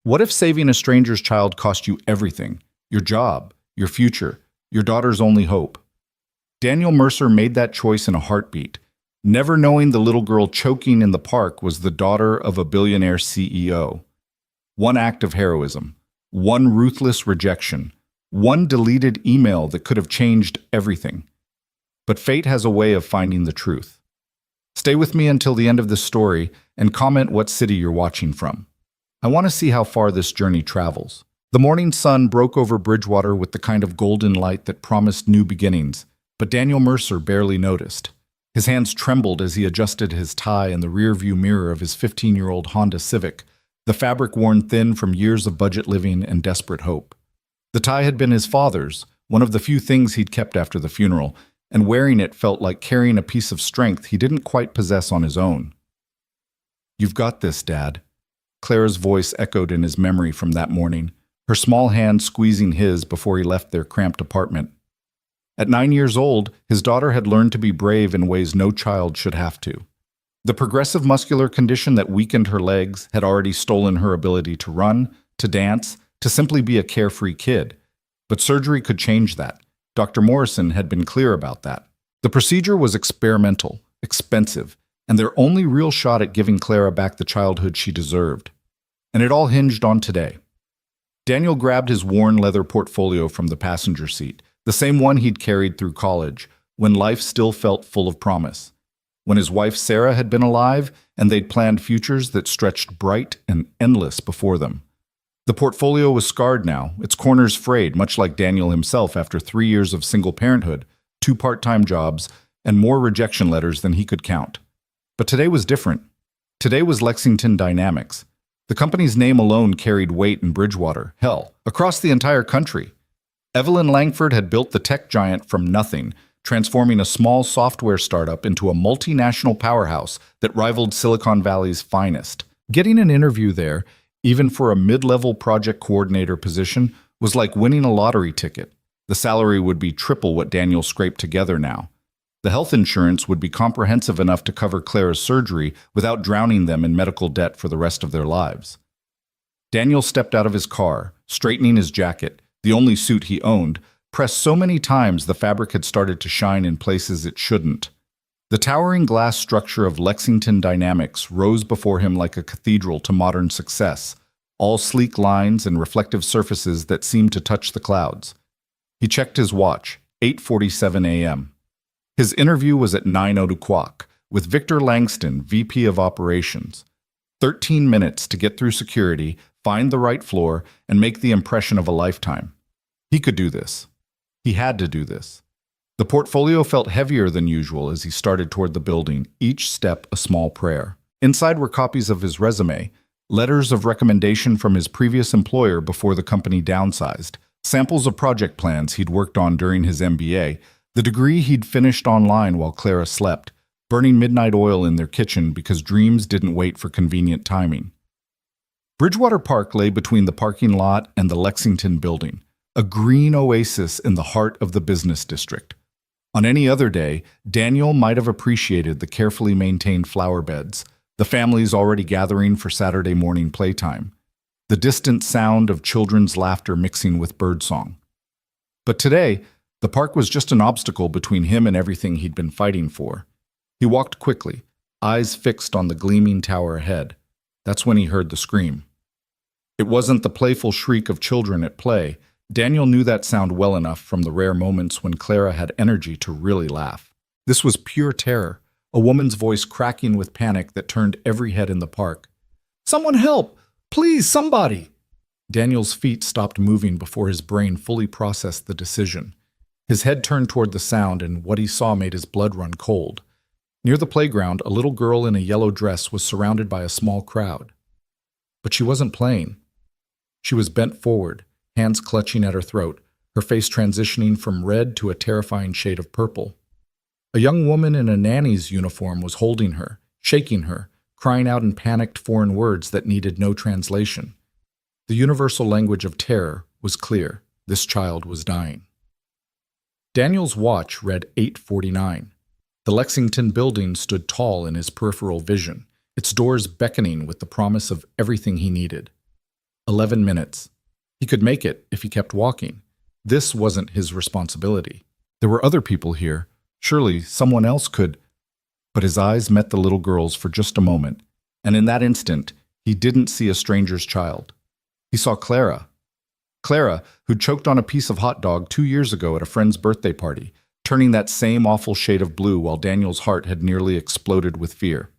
What if saving a stranger's child cost you everything? Your job, your future, your daughter's only hope. Daniel Mercer made that choice in a heartbeat, never knowing the little girl choking in the park was the daughter of a billionaire CEO. One act of heroism, one ruthless rejection, one deleted email that could have changed everything. But fate has a way of finding the truth. Stay with me until the end of this story and comment what city you're watching from. I want to see how far this journey travels. The morning sun broke over Bridgewater with the kind of golden light that promised new beginnings, but Daniel Mercer barely noticed. His hands trembled as he adjusted his tie in the rearview mirror of his 15-year-old Honda Civic, the fabric worn thin from years of budget living and desperate hope. The tie had been his father's, one of the few things he'd kept after the funeral, and wearing it felt like carrying a piece of strength he didn't quite possess on his own. "You've got this, Dad." Clara's voice echoed in his memory from that morning, her small hand squeezing his before he left their cramped apartment. At 9 years old, his daughter had learned to be brave in ways no child should have to. The progressive muscular condition that weakened her legs had already stolen her ability to run, to dance, to simply be a carefree kid. But surgery could change that. Dr. Morrison had been clear about that. The procedure was experimental, expensive, and their only real shot at giving Clara back the childhood she deserved. And it all hinged on today. Daniel grabbed his worn leather portfolio from the passenger seat, the same one he'd carried through college, when life still felt full of promise. When his wife Sarah had been alive, and they'd planned futures that stretched bright and endless before them. The portfolio was scarred now, its corners frayed, much like Daniel himself after 3 years of single parenthood, 2 part-time jobs, and more rejection letters than he could count. But today was different. Today was Lexington Dynamics. The company's name alone carried weight in Bridgewater, hell, across the entire country. Evelyn Langford had built the tech giant from nothing, transforming a small software startup into a multinational powerhouse that rivaled Silicon Valley's finest. Getting an interview there, even for a mid-level project coordinator position, was like winning a lottery ticket. The salary would be triple what Daniel scraped together now. The health insurance would be comprehensive enough to cover Clara's surgery without drowning them in medical debt for the rest of their lives. Daniel stepped out of his car, straightening his jacket, the only suit he owned, pressed so many times the fabric had started to shine in places it shouldn't. The towering glass structure of Lexington Dynamics rose before him like a cathedral to modern success, all sleek lines and reflective surfaces that seemed to touch the clouds. He checked his watch, 8:47 a.m. His interview was at 9:00 with Victor Langston, VP of Operations. 13 minutes to get through security, find the right floor, and make the impression of a lifetime. He could do this. He had to do this. The portfolio felt heavier than usual as he started toward the building, each step a small prayer. Inside were copies of his resume, letters of recommendation from his previous employer before the company downsized, samples of project plans he'd worked on during his MBA, the degree he'd finished online while Clara slept, burning midnight oil in their kitchen because dreams didn't wait for convenient timing. Bridgewater Park lay between the parking lot and the Lexington building, a green oasis in the heart of the business district. On any other day, Daniel might have appreciated the carefully maintained flower beds, the families already gathering for Saturday morning playtime, the distant sound of children's laughter mixing with birdsong. But today, the park was just an obstacle between him and everything he'd been fighting for. He walked quickly, eyes fixed on the gleaming tower ahead. That's when he heard the scream. It wasn't the playful shriek of children at play. Daniel knew that sound well enough from the rare moments when Clara had energy to really laugh. This was pure terror, a woman's voice cracking with panic that turned every head in the park. "Someone help! Please, somebody!" Daniel's feet stopped moving before his brain fully processed the decision. His head turned toward the sound, and what he saw made his blood run cold. Near the playground, a little girl in a yellow dress was surrounded by a small crowd. But she wasn't playing. She was bent forward, hands clutching at her throat, her face transitioning from red to a terrifying shade of purple. A young woman in a nanny's uniform was holding her, shaking her, crying out in panicked foreign words that needed no translation. The universal language of terror was clear. This child was dying. Daniel's watch read 8:49. The Lexington building stood tall in his peripheral vision, its doors beckoning with the promise of everything he needed. 11 minutes. He could make it if he kept walking. This wasn't his responsibility. There were other people here. Surely someone else could. But his eyes met the little girl's for just a moment, and in that instant, he didn't see a stranger's child. He saw Clara. Clara, who'd choked on a piece of hot dog 2 years ago at a friend's birthday party, turning that same awful shade of blue while Daniel's heart had nearly exploded with fear.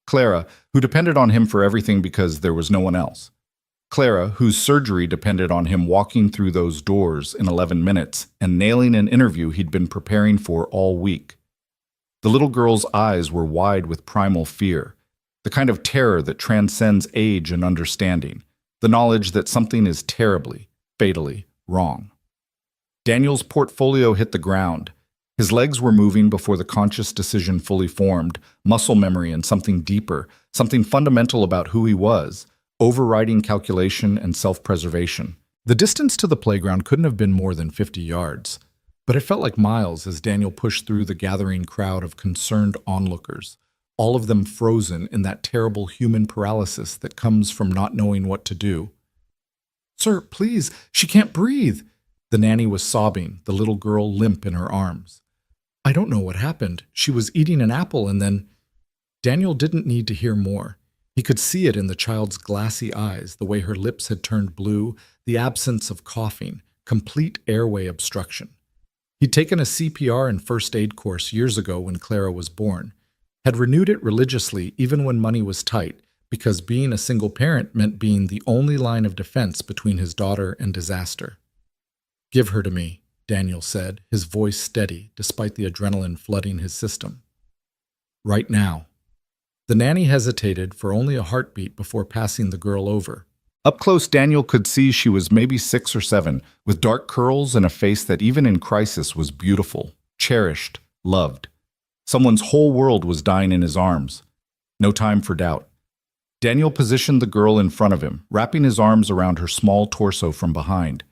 Clara, who depended on him for everything because there was no one else. Clara, whose surgery depended on him walking through those doors in 11 minutes and nailing an interview he'd been preparing for all week. The little girl's eyes were wide with primal fear, the kind of terror that transcends age and understanding, the knowledge that something is terribly, fatally wrong. Daniel's portfolio hit the ground. His legs were moving before the conscious decision fully formed, muscle memory and something deeper, something fundamental about who he was, overriding calculation and self-preservation. The distance to the playground couldn't have been more than 50 yards, but it felt like miles as Daniel pushed through the gathering crowd of concerned onlookers, all of them frozen in that terrible human paralysis that comes from not knowing what to do. "Sir, please, she can't breathe." The nanny was sobbing, the little girl limp in her arms. "I don't know what happened. She was eating an apple and then—" Daniel didn't need to hear more. He could see it in the child's glassy eyes, the way her lips had turned blue, the absence of coughing, complete airway obstruction. He'd taken a CPR and first aid course years ago when Clara was born, had renewed it religiously even when money was tight, because being a single parent meant being the only line of defense between his daughter and disaster. "Give her to me," Daniel said, his voice steady despite the adrenaline flooding his system. "Right now." The nanny hesitated for only a heartbeat before passing the girl over. Up close, Daniel could see she was maybe 6 or 7, with dark curls and a face that even in crisis was beautiful, cherished, loved. Someone's whole world was dying in his arms. No time for doubt. Daniel positioned the girl in front of him, wrapping his arms around her small torso from behind.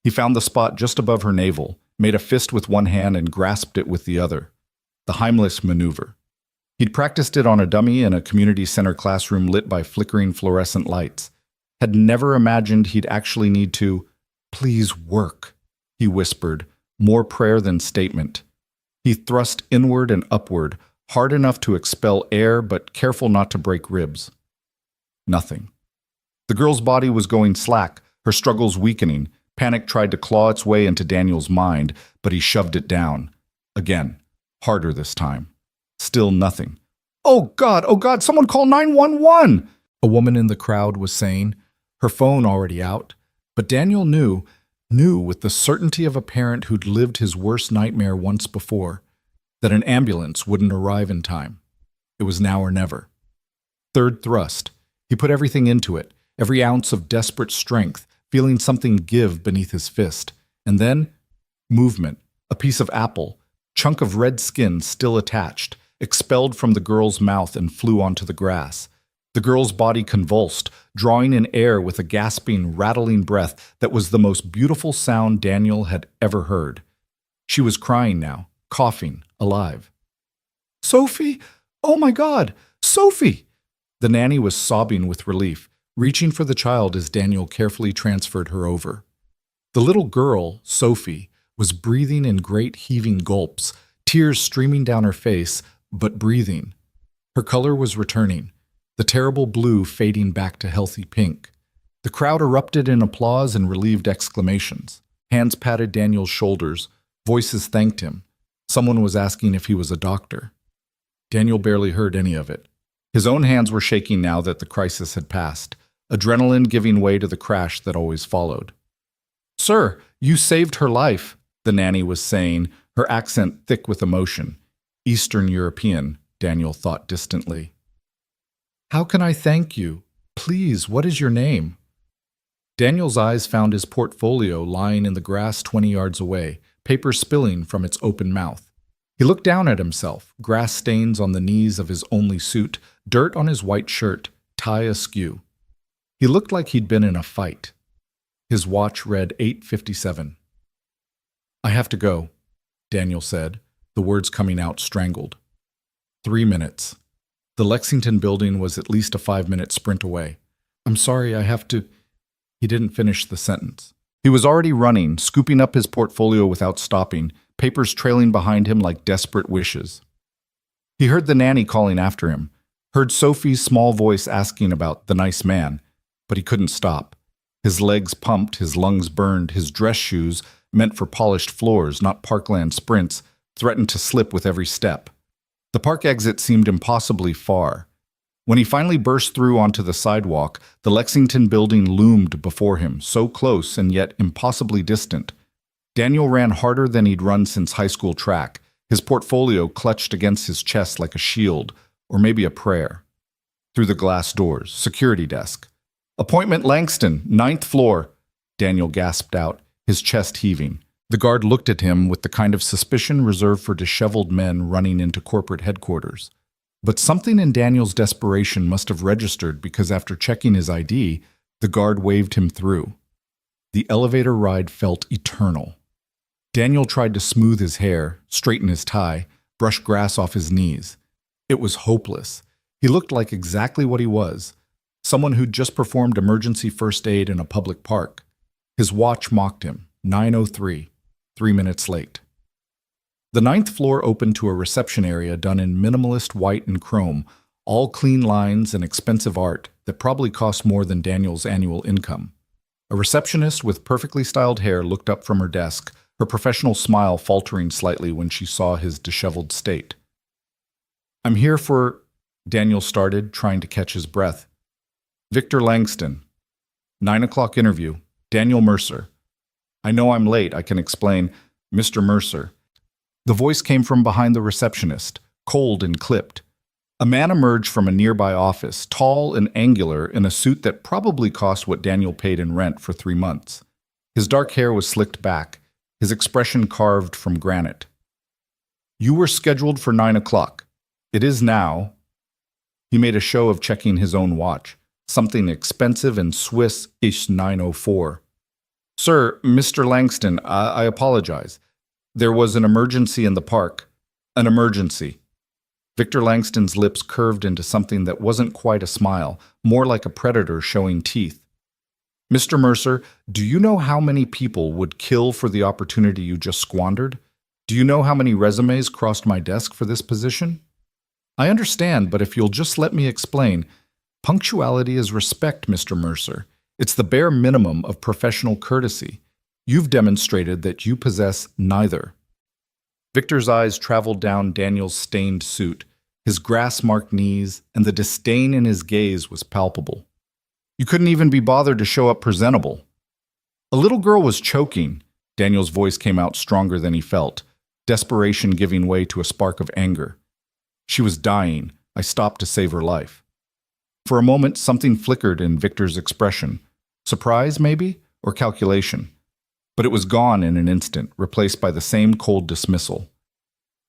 He found the spot just above her navel, made a fist with one hand and grasped it with the other. The Heimlich maneuver. He'd practiced it on a dummy in a community center classroom lit by flickering fluorescent lights. Had never imagined he'd actually need to, "Please work," he whispered, more prayer than statement. He thrust inward and upward, hard enough to expel air but careful not to break ribs. Nothing. The girl's body was going slack, her struggles weakening. Panic tried to claw its way into Daniel's mind, but he shoved it down. Again, harder this time. Still nothing. Oh God, someone call 911!" A woman in the crowd was saying, her phone already out. But Daniel knew with the certainty of a parent who'd lived his worst nightmare once before, that an ambulance wouldn't arrive in time. It was now or never. Third thrust. He put everything into it, every ounce of desperate strength, feeling something give beneath his fist. And then, movement, a piece of apple, chunk of red skin still attached, expelled from the girl's mouth and flew onto the grass. The girl's body convulsed, drawing in air with a gasping, rattling breath that was the most beautiful sound Daniel had ever heard. She was crying now, coughing, alive. "Sophie! Oh my God! Sophie!" The nanny was sobbing with relief, reaching for the child as Daniel carefully transferred her over. The little girl, Sophie, was breathing in great heaving gulps, tears streaming down her face, but breathing. Her color was returning, the terrible blue fading back to healthy pink. The crowd erupted in applause and relieved exclamations. Hands patted Daniel's shoulders, voices thanked him. Someone was asking if he was a doctor. Daniel barely heard any of it. His own hands were shaking now that the crisis had passed, adrenaline giving way to the crash that always followed. "Sir, you saved her life," the nanny was saying, her accent thick with emotion. Eastern European, Daniel thought distantly. "How can I thank you? Please, what is your name?" Daniel's eyes found his portfolio lying in the grass 20 yards away, paper spilling from its open mouth. He looked down at himself, grass stains on the knees of his only suit, dirt on his white shirt, tie askew. He looked like he'd been in a fight. His watch read 8:57. "I have to go," Daniel said, the words coming out strangled. 3 minutes. The Lexington building was at least a 5-minute sprint away. "I'm sorry, I have to..." He didn't finish the sentence. He was already running, scooping up his portfolio without stopping, papers trailing behind him like desperate wishes. He heard the nanny calling after him, heard Sophie's small voice asking about the nice man, but he couldn't stop. His legs pumped, his lungs burned, his dress shoes, meant for polished floors, not parkland sprints, threatened to slip with every step. The park exit seemed impossibly far. When he finally burst through onto the sidewalk, the Lexington building loomed before him, so close and yet impossibly distant. Daniel ran harder than he'd run since high school track, his portfolio clutched against his chest like a shield, or maybe a prayer. Through the glass doors, security desk. "Appointment Langston, 9th floor," Daniel gasped out, his chest heaving. The guard looked at him with the kind of suspicion reserved for disheveled men running into corporate headquarters. But something in Daniel's desperation must have registered because after checking his ID, the guard waved him through. The elevator ride felt eternal. Daniel tried to smooth his hair, straighten his tie, brush grass off his knees. It was hopeless. He looked like exactly what he was, someone who'd just performed emergency first aid in a public park. His watch mocked him, 9:03, 3 minutes late. The 9th floor opened to a reception area done in minimalist white and chrome, all clean lines and expensive art that probably cost more than Daniel's annual income. A receptionist with perfectly styled hair looked up from her desk, her professional smile faltering slightly when she saw his disheveled state. "I'm here for," Daniel started, trying to catch his breath. "Victor Langston. 9 o'clock interview. Daniel Mercer. I know I'm late, I can explain. Mr. Mercer." The voice came from behind the receptionist, cold and clipped. A man emerged from a nearby office, tall and angular, in a suit that probably cost what Daniel paid in rent for 3 months. His dark hair was slicked back, his expression carved from granite. "You were scheduled for 9 o'clock. It is now." He made a show of checking his own watch, something expensive and Swiss-ish 9:04. "Sir, Mr. Langston, I apologize. There was an emergency in the park. An emergency." Victor Langston's lips curved into something that wasn't quite a smile, more like a predator showing teeth. "Mr. Mercer, do you know how many people would kill for the opportunity you just squandered? Do you know how many resumes crossed my desk for this position? I understand, but if you'll just let me explain, punctuality is respect, Mr. Mercer. It's the bare minimum of professional courtesy. You've demonstrated that you possess neither." Victor's eyes traveled down Daniel's stained suit, his grass-marked knees, and the disdain in his gaze was palpable. "You couldn't even be bothered to show up presentable." "A little girl was choking." Daniel's voice came out stronger than he felt, desperation giving way to a spark of anger. "She was dying. I stopped to save her life." For a moment, something flickered in Victor's expression. Surprise, maybe? Or calculation? But it was gone in an instant, replaced by the same cold dismissal.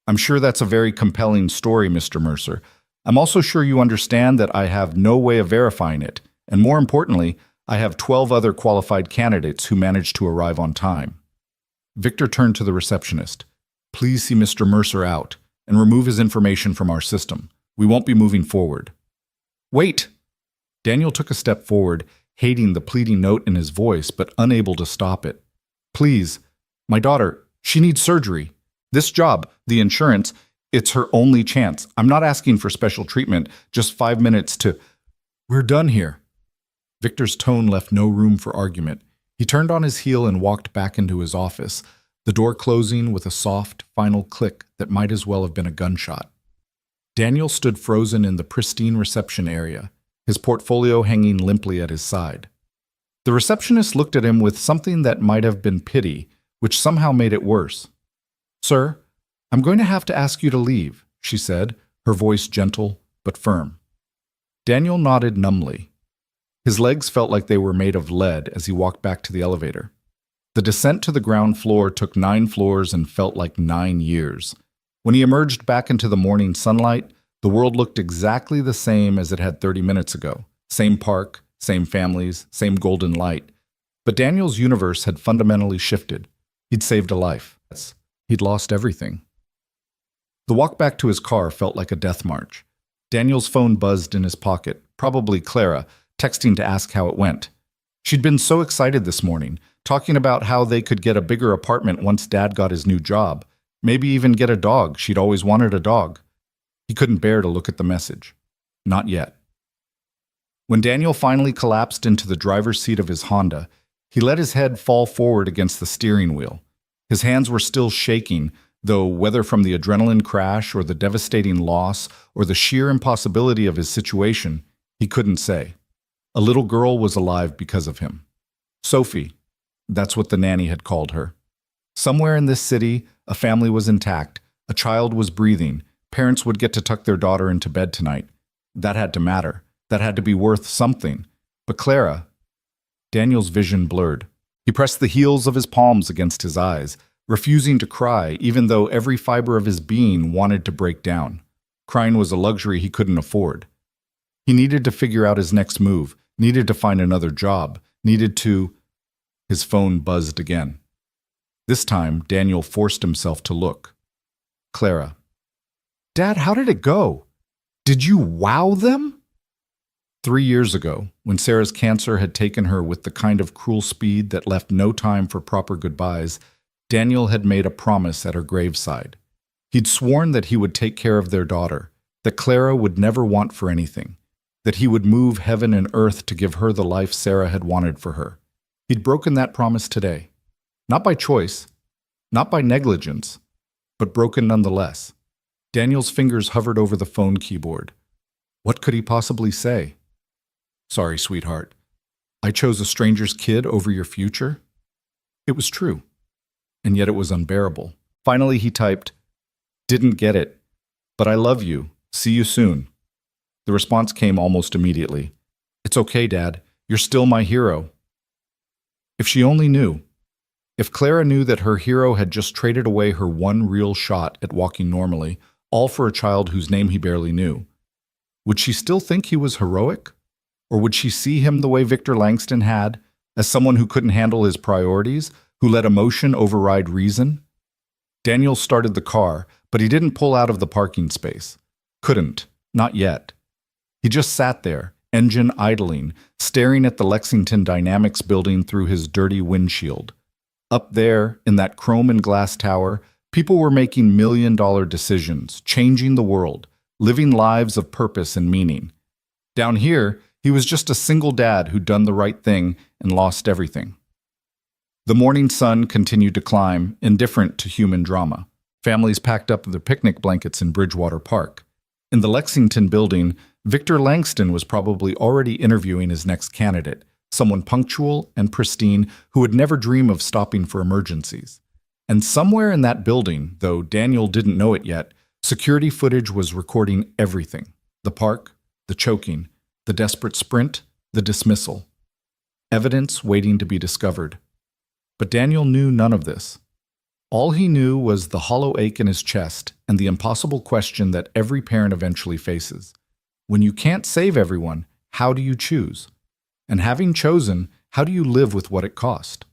"I'm sure that's a very compelling story, Mr. Mercer. I'm also sure you understand that I have no way of verifying it, and more importantly, I have 12 other qualified candidates who managed to arrive on time." Victor turned to the receptionist. "Please see Mr. Mercer out, and remove his information from our system. We won't be moving forward." "Wait!" Daniel took a step forward, hating the pleading note in his voice, but unable to stop it. "Please, my daughter, she needs surgery. This job, the insurance, it's her only chance. I'm not asking for special treatment, just 5 minutes to—" "We're done here." Victor's tone left no room for argument. He turned on his heel and walked back into his office, the door closing with a soft, final click that might as well have been a gunshot. Daniel stood frozen in the pristine reception area, his portfolio hanging limply at his side. The receptionist looked at him with something that might have been pity, which somehow made it worse. "Sir, I'm going to have to ask you to leave," she said, her voice gentle but firm. Daniel nodded numbly. His legs felt like they were made of lead as he walked back to the elevator. The descent to the ground floor took 9 floors and felt like 9 years. When he emerged back into the morning sunlight, the world looked exactly the same as it had 30 minutes ago. Same park, same families, same golden light. But Daniel's universe had fundamentally shifted. He'd saved a life. He'd lost everything. The walk back to his car felt like a death march. Daniel's phone buzzed in his pocket, probably Clara, texting to ask how it went. She'd been so excited this morning, talking about how they could get a bigger apartment once Dad got his new job, maybe even get a dog. She'd always wanted a dog. He couldn't bear to look at the message. Not yet. When Daniel finally collapsed into the driver's seat of his Honda, he let his head fall forward against the steering wheel. His hands were still shaking, though whether from the adrenaline crash or the devastating loss or the sheer impossibility of his situation, he couldn't say. A little girl was alive because of him. Sophie, that's what the nanny had called her. Somewhere in this city, a family was intact, a child was breathing, parents would get to tuck their daughter into bed tonight. That had to matter. That had to be worth something. But Clara... Daniel's vision blurred. He pressed the heels of his palms against his eyes, refusing to cry, even though every fiber of his being wanted to break down. Crying was a luxury he couldn't afford. He needed to figure out his next move, needed to find another job, needed to... His phone buzzed again. This time, Daniel forced himself to look. Clara. Dad, how did it go? Did you wow them? 3 years ago, when Sarah's cancer had taken her with the kind of cruel speed that left no time for proper goodbyes, Daniel had made a promise at her graveside. He'd sworn that he would take care of their daughter, that Clara would never want for anything, that he would move heaven and earth to give her the life Sarah had wanted for her. He'd broken that promise today. Not by choice, not by negligence, but broken nonetheless. Daniel's fingers hovered over the phone keyboard. What could he possibly say? Sorry, sweetheart. I chose a stranger's kid over your future? It was true, and yet it was unbearable. Finally, he typed, Didn't get it, but I love you. See you soon. The response came almost immediately. It's okay, Dad. You're still my hero. If she only knew. If Clara knew that her hero had just traded away her one real shot at walking normally, all for a child whose name he barely knew. Would she still think he was heroic? Or would she see him the way Victor Langston had, as someone who couldn't handle his priorities, who let emotion override reason? Daniel started the car, but he didn't pull out of the parking space. Couldn't. Not yet. He just sat there, engine idling, staring at the Lexington Dynamics building through his dirty windshield. Up there, in that chrome and glass tower, people were making million-dollar decisions, changing the world, living lives of purpose and meaning. Down here, he was just a single dad who'd done the right thing and lost everything. The morning sun continued to climb, indifferent to human drama. Families packed up their picnic blankets in Bridgewater Park. In the Lexington building, Victor Langston was probably already interviewing his next candidate, someone punctual and pristine who would never dream of stopping for emergencies. And somewhere in that building, though Daniel didn't know it yet, security footage was recording everything. The park, the choking, the desperate sprint, the dismissal. Evidence waiting to be discovered. But Daniel knew none of this. All he knew was the hollow ache in his chest and the impossible question that every parent eventually faces. When you can't save everyone, how do you choose? And having chosen, how do you live with what it cost?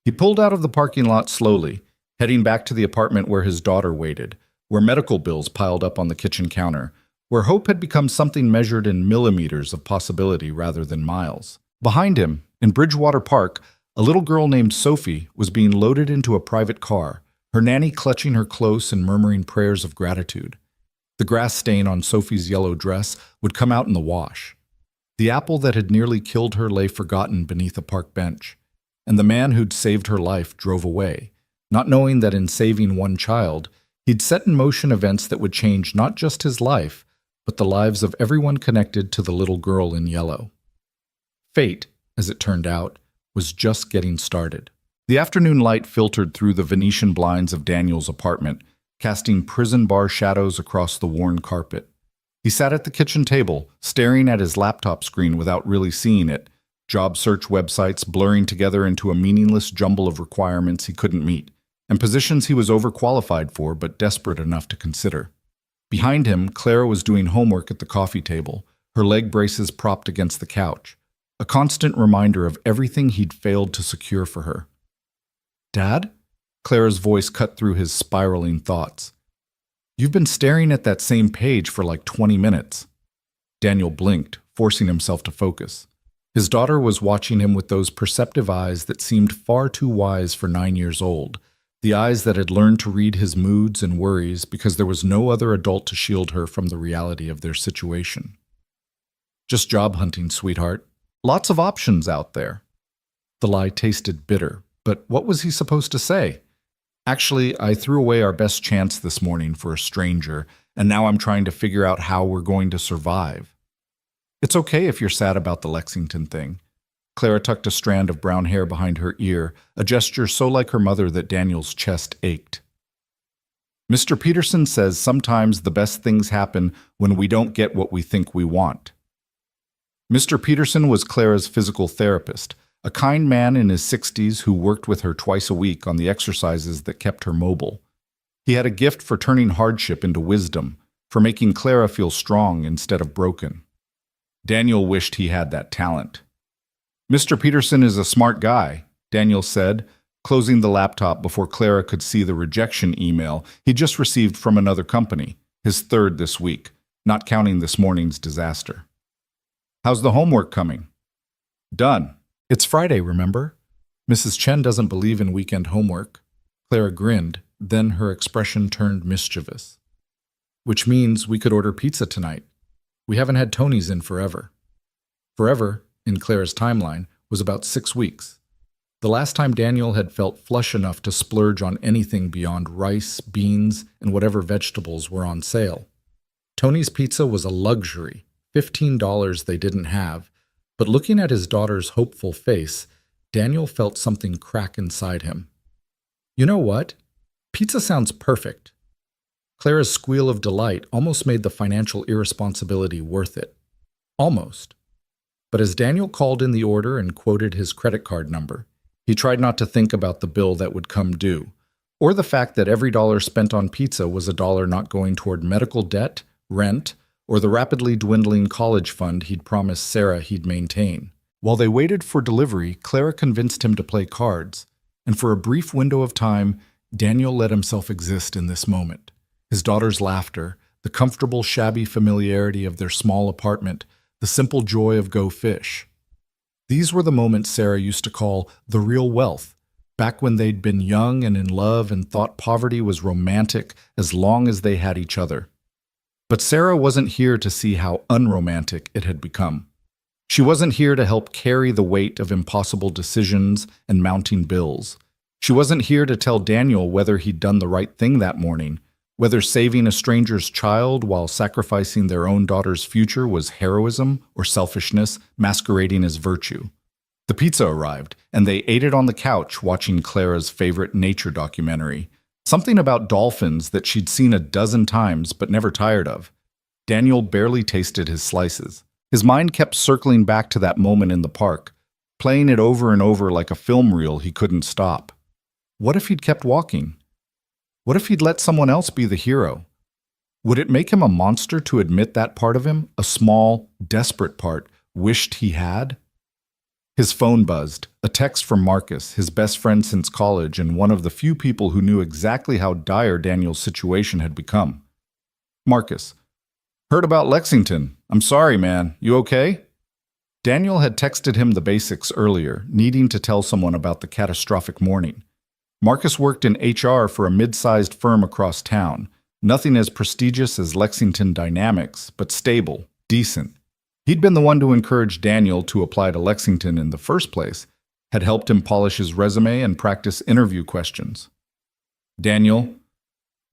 He pulled out of the parking lot slowly, heading back to the apartment where his daughter waited, where medical bills piled up on the kitchen counter, where hope had become something measured in millimeters of possibility rather than miles. Behind him, in Bridgewater Park, a little girl named Sophie was being loaded into a private car, her nanny clutching her close and murmuring prayers of gratitude. The grass stain on Sophie's yellow dress would come out in the wash. The apple that had nearly killed her lay forgotten beneath a park bench, and the man who'd saved her life drove away, not knowing that in saving one child, he'd set in motion events that would change not just his life, but the lives of everyone connected to the little girl in yellow. Fate, as it turned out, was just getting started. The afternoon light filtered through the Venetian blinds of Daniel's apartment, casting prison bar shadows across the worn carpet. He sat at the kitchen table, staring at his laptop screen without really seeing it, job search websites blurring together into a meaningless jumble of requirements he couldn't meet, and positions he was overqualified for but desperate enough to consider. Behind him, Clara was doing homework at the coffee table, her leg braces propped against the couch, a constant reminder of everything he'd failed to secure for her. Dad? Clara's voice cut through his spiraling thoughts. You've been staring at that same page for like 20 minutes. Daniel blinked, forcing himself to focus. His daughter was watching him with those perceptive eyes that seemed far too wise for 9 years old, the eyes that had learned to read his moods and worries because there was no other adult to shield her from the reality of their situation. Just job hunting, sweetheart. Lots of options out there. The lie tasted bitter, but what was he supposed to say? Actually, I threw away our best chance this morning for a stranger, and now I'm trying to figure out how we're going to survive. It's okay if you're sad about the Lexington thing. Clara tucked a strand of brown hair behind her ear, a gesture so like her mother that Daniel's chest ached. Mr. Peterson says sometimes the best things happen when we don't get what we think we want. Mr. Peterson was Clara's physical therapist, a kind man in his 60s who worked with her twice a week on the exercises that kept her mobile. He had a gift for turning hardship into wisdom, for making Clara feel strong instead of broken. Daniel wished he had that talent. Mr. Peterson is a smart guy, Daniel said, closing the laptop before Clara could see the rejection email he just received from another company, his third this week, not counting this morning's disaster. How's the homework coming? Done. It's Friday, remember? Mrs. Chen doesn't believe in weekend homework. Clara grinned, then her expression turned mischievous. Which means we could order pizza tonight. We haven't had Tony's in forever. Forever, in Clara's timeline, was about 6 weeks. The last time Daniel had felt flush enough to splurge on anything beyond rice, beans, and whatever vegetables were on sale. Tony's pizza was a luxury, $15 they didn't have, but looking at his daughter's hopeful face, Daniel felt something crack inside him. You know what? Pizza sounds perfect. Clara's squeal of delight almost made the financial irresponsibility worth it. Almost. But as Daniel called in the order and quoted his credit card number, he tried not to think about the bill that would come due, or the fact that every dollar spent on pizza was a dollar not going toward medical debt, rent, or the rapidly dwindling college fund he'd promised Sarah he'd maintain. While they waited for delivery, Clara convinced him to play cards, and for a brief window of time, Daniel let himself exist in this moment. His daughter's laughter, the comfortable, shabby familiarity of their small apartment, the simple joy of Go Fish. These were the moments Sarah used to call the real wealth, back when they'd been young and in love and thought poverty was romantic as long as they had each other. But Sarah wasn't here to see how unromantic it had become. She wasn't here to help carry the weight of impossible decisions and mounting bills. She wasn't here to tell Daniel whether he'd done the right thing that morning, whether saving a stranger's child while sacrificing their own daughter's future was heroism or selfishness masquerading as virtue. The pizza arrived, and they ate it on the couch watching Clara's favorite nature documentary, something about dolphins that she'd seen a dozen times but never tired of. Daniel barely tasted his slices. His mind kept circling back to that moment in the park, playing it over and over like a film reel he couldn't stop. What if he'd kept walking? What if he'd let someone else be the hero? Would it make him a monster to admit that part of him, a small, desperate part, wished he had? His phone buzzed, a text from Marcus, his best friend since college and one of the few people who knew exactly how dire Daniel's situation had become. Marcus: heard about Lexington. I'm sorry, man. You okay? Daniel had texted him the basics earlier, needing to tell someone about the catastrophic morning. Marcus worked in HR for a mid-sized firm across town, nothing as prestigious as Lexington Dynamics, but stable, decent. He'd been the one to encourage Daniel to apply to Lexington in the first place, had helped him polish his resume and practice interview questions. Daniel: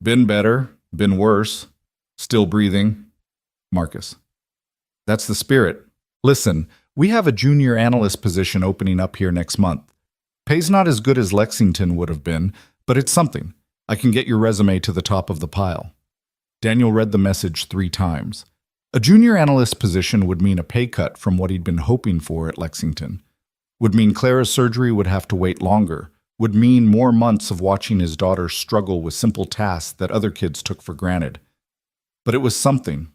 been better, been worse, still breathing. Marcus: that's the spirit. Listen, we have a junior analyst position opening up here next month. Pay's not as good as Lexington would have been, but it's something. I can get your resume to the top of the pile. Daniel read the message 3 times. A junior analyst position would mean a pay cut from what he'd been hoping for at Lexington. Would mean Clara's surgery would have to wait longer. Would mean more months of watching his daughter struggle with simple tasks that other kids took for granted. But it was something.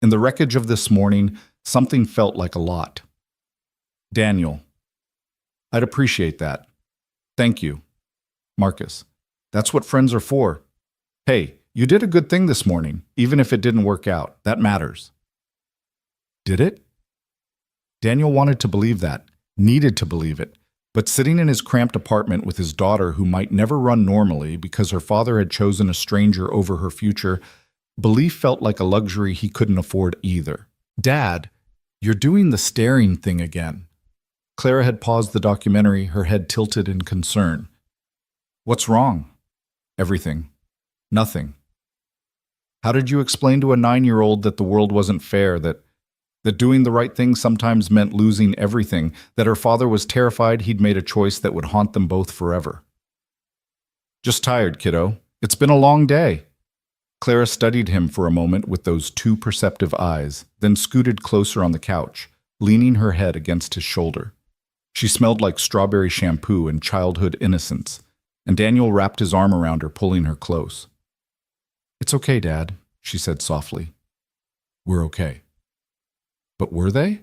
In the wreckage of this morning, something felt like a lot. Daniel: I'd appreciate that. Thank you. Marcus: that's what friends are for. Hey, you did a good thing this morning, even if it didn't work out. That matters. Did it? Daniel wanted to believe that, needed to believe it, but sitting in his cramped apartment with his daughter who might never run normally because her father had chosen a stranger over her future, belief felt like a luxury he couldn't afford either. "Dad, you're doing the staring thing again." Clara had paused the documentary, her head tilted in concern. "What's wrong?" "Everything. Nothing." "How did you explain to a 9-year-old that the world wasn't fair, that doing the right thing sometimes meant losing everything, that her father was terrified he'd made a choice that would haunt them both forever?" "Just tired, kiddo. It's been a long day." Clara studied him for a moment with those two perceptive eyes, then scooted closer on the couch, leaning her head against his shoulder. She smelled like strawberry shampoo and childhood innocence, and Daniel wrapped his arm around her, pulling her close. "It's okay, Dad," she said softly. "We're okay." But were they?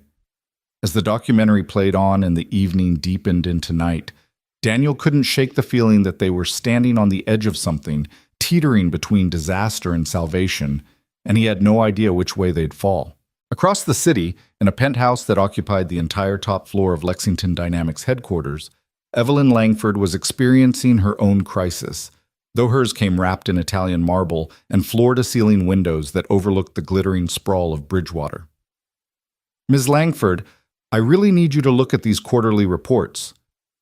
As the documentary played on and the evening deepened into night, Daniel couldn't shake the feeling that they were standing on the edge of something, teetering between disaster and salvation, and he had no idea which way they'd fall. Across the city, in a penthouse that occupied the entire top floor of Lexington Dynamics headquarters, Evelyn Langford was experiencing her own crisis, though hers came wrapped in Italian marble and floor-to-ceiling windows that overlooked the glittering sprawl of Bridgewater. "Ms. Langford, I really need you to look at these quarterly reports."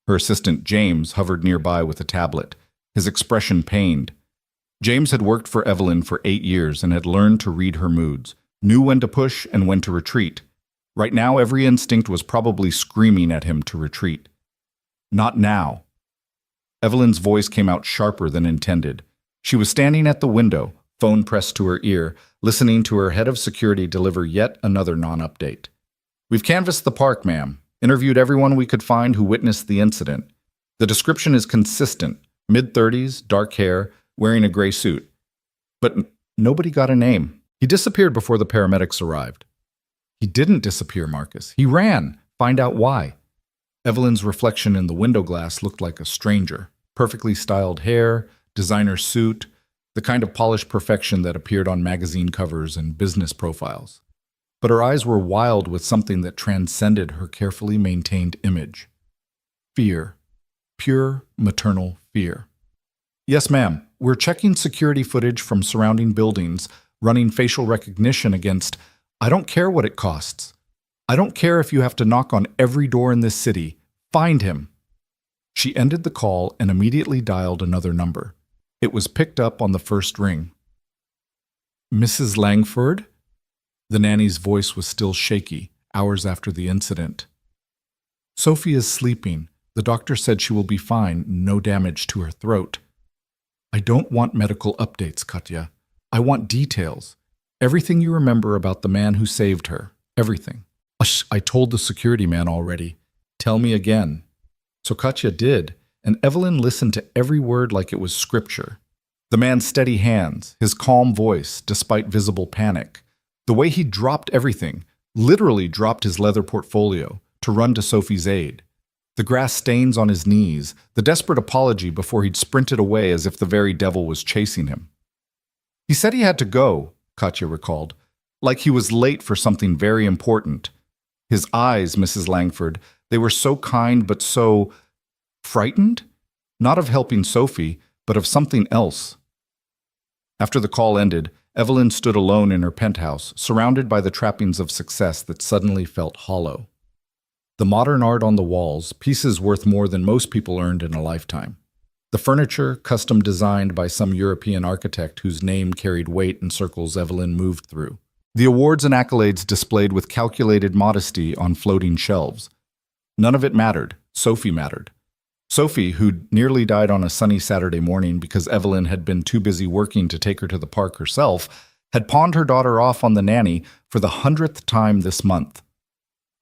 Her assistant, James, hovered nearby with a tablet, his expression pained. James had worked for Evelyn for 8 years and had learned to read her moods, knew when to push and when to retreat. Right now, every instinct was probably screaming at him to retreat. "Not now." Evelyn's voice came out sharper than intended. She was standing at the window, phone pressed to her ear, listening to her head of security deliver yet another non-update. "We've canvassed the park, ma'am. Interviewed everyone we could find who witnessed the incident. The description is consistent. Mid-30s, dark hair, wearing a gray suit. But nobody got a name. He disappeared before the paramedics arrived." "He didn't disappear, Marcus. He ran. Find out why." Evelyn's reflection in the window glass looked like a stranger. Perfectly styled hair, designer suit, the kind of polished perfection that appeared on magazine covers and business profiles. But her eyes were wild with something that transcended her carefully maintained image. Fear. Pure maternal fear. "Yes, ma'am. We're checking security footage from surrounding buildings, running facial recognition against. I don't care what it costs. I don't care if you have to knock on every door in this city. Find him." She ended the call and immediately dialed another number. It was picked up on the first ring. "Mrs. Langford?" The nanny's voice was still shaky, hours after the incident. "Sophie is sleeping. The doctor said she will be fine, no damage to her throat." "I don't want medical updates, Katya. I want details. Everything you remember about the man who saved her. Everything." "I told the security man already. Tell me again." So Katya did, and Evelyn listened to every word like it was scripture. The man's steady hands, his calm voice, despite visible panic. The way he dropped everything, literally dropped his leather portfolio, to run to Sophie's aid. The grass stains on his knees, the desperate apology before he'd sprinted away as if the very devil was chasing him. "He said he had to go," Katya recalled, "like he was late for something very important. His eyes, Mrs. Langford, they were so kind but so frightened? Not of helping Sophie, but of something else." After the call ended, Evelyn stood alone in her penthouse, surrounded by the trappings of success that suddenly felt hollow. The modern art on the walls, pieces worth more than most people earned in a lifetime. The furniture, custom designed by some European architect whose name carried weight in circles Evelyn moved through. The awards and accolades displayed with calculated modesty on floating shelves. None of it mattered. Sophie mattered. Sophie, who'd nearly died on a sunny Saturday morning because Evelyn had been too busy working to take her to the park herself, had pawned her daughter off on the nanny for the 100th time this month.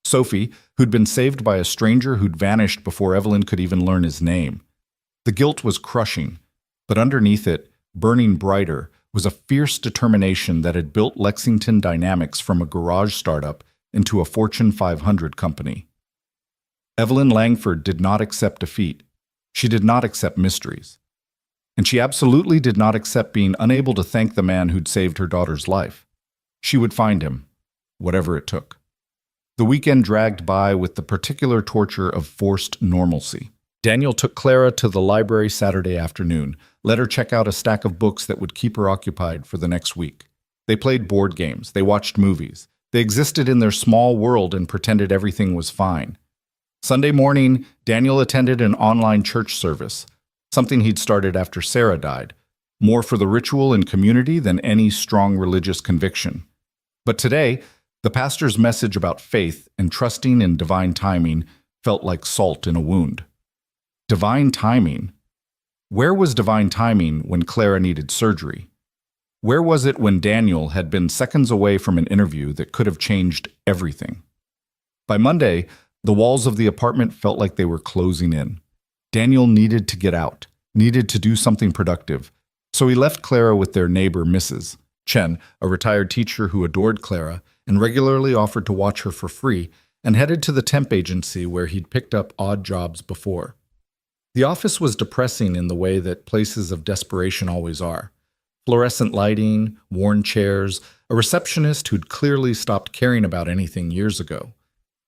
Sophie, who'd been saved by a stranger who'd vanished before Evelyn could even learn his name. The guilt was crushing, but underneath it, burning brighter, was a fierce determination that had built Lexington Dynamics from a garage startup into a Fortune 500 company. Evelyn Langford did not accept defeat. She did not accept mysteries. And she absolutely did not accept being unable to thank the man who'd saved her daughter's life. She would find him, whatever it took. The weekend dragged by with the particular torture of forced normalcy. Daniel took Clara to the library Saturday afternoon, let her check out a stack of books that would keep her occupied for the next week. They played board games, they watched movies, they existed in their small world and pretended everything was fine. Sunday morning, Daniel attended an online church service, something he'd started after Sarah died, more for the ritual and community than any strong religious conviction. But today, the pastor's message about faith and trusting in divine timing felt like salt in a wound. Divine timing? Where was divine timing when Clara needed surgery? Where was it when Daniel had been seconds away from an interview that could have changed everything? By Monday, the walls of the apartment felt like they were closing in. Daniel needed to get out, needed to do something productive, so he left Clara with their neighbor, Mrs. Chen, a retired teacher who adored Clara and regularly offered to watch her for free, and headed to the temp agency where he'd picked up odd jobs before. The office was depressing in the way that places of desperation always are. Fluorescent lighting, worn chairs, a receptionist who'd clearly stopped caring about anything years ago.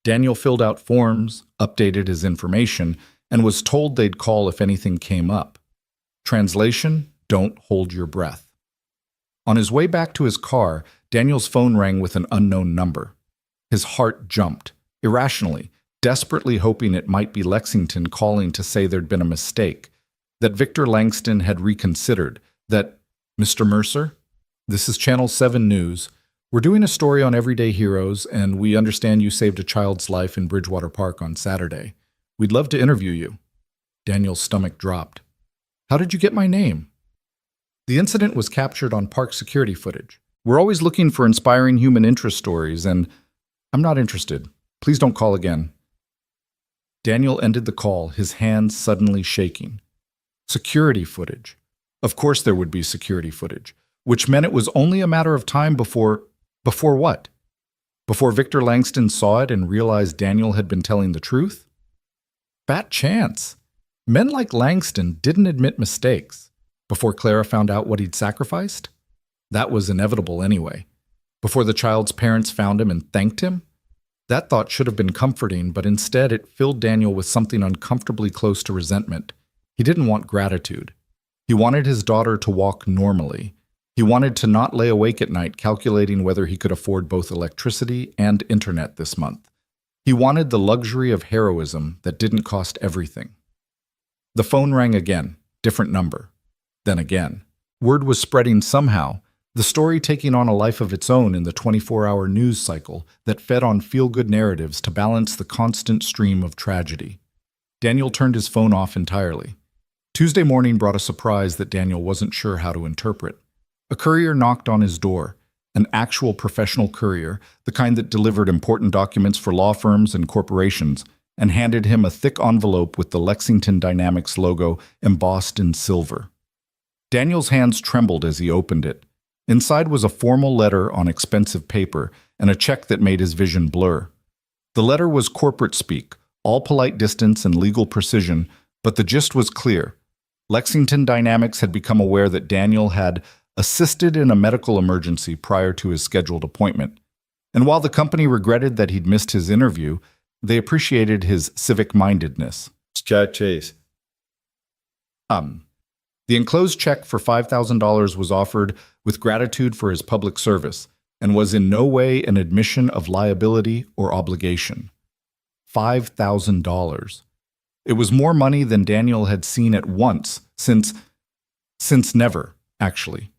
Daniel filled out forms, updated his information, and was told they'd call if anything came up. Translation: don't hold your breath. On his way back to his car, Daniel's phone rang with an unknown number. His heart jumped, irrationally, desperately hoping it might be Lexington calling to say there'd been a mistake, that Victor Langston had reconsidered, that, Mr. Mercer, this is Channel 7 News. We're doing a story on everyday heroes, and we understand you saved a child's life in Bridgewater Park on Saturday. We'd love to interview you. Daniel's stomach dropped. How did you get my name? The incident was captured on park security footage. We're always looking for inspiring human interest stories, and I'm not interested. Please don't call again. Daniel ended the call, his hands suddenly shaking. Security footage. Of course there would be security footage, which meant it was only a matter of time before what? Before Victor Langston saw it and realized Daniel had been telling the truth? Fat chance. Men like Langston didn't admit mistakes. Before Clara found out what he'd sacrificed? That was inevitable anyway. Before the child's parents found him and thanked him? That thought should have been comforting, but instead it filled Daniel with something uncomfortably close to resentment. He didn't want gratitude. He wanted his daughter to walk normally. He wanted to not lay awake at night calculating whether he could afford both electricity and internet this month. He wanted the luxury of heroism that didn't cost everything. The phone rang again, different number. Then again. Word was spreading somehow, the story taking on a life of its own in the 24-hour news cycle that fed on feel-good narratives to balance the constant stream of tragedy. Daniel turned his phone off entirely. Tuesday morning brought a surprise that Daniel wasn't sure how to interpret. A courier knocked on his door, an actual professional courier, the kind that delivered important documents for law firms and corporations, and handed him a thick envelope with the Lexington Dynamics logo embossed in silver. Daniel's hands trembled as he opened it. Inside was a formal letter on expensive paper and a check that made his vision blur. The letter was corporate speak, all polite distance and legal precision, but the gist was clear. Lexington Dynamics had become aware that Daniel had assisted in a medical emergency prior to his scheduled appointment. And while the company regretted that he'd missed his interview, they appreciated his civic-mindedness. Chase. The enclosed check for $5,000 was offered with gratitude for his public service and was in no way an admission of liability or obligation. $5,000. It was more money than Daniel had seen at once since never, actually.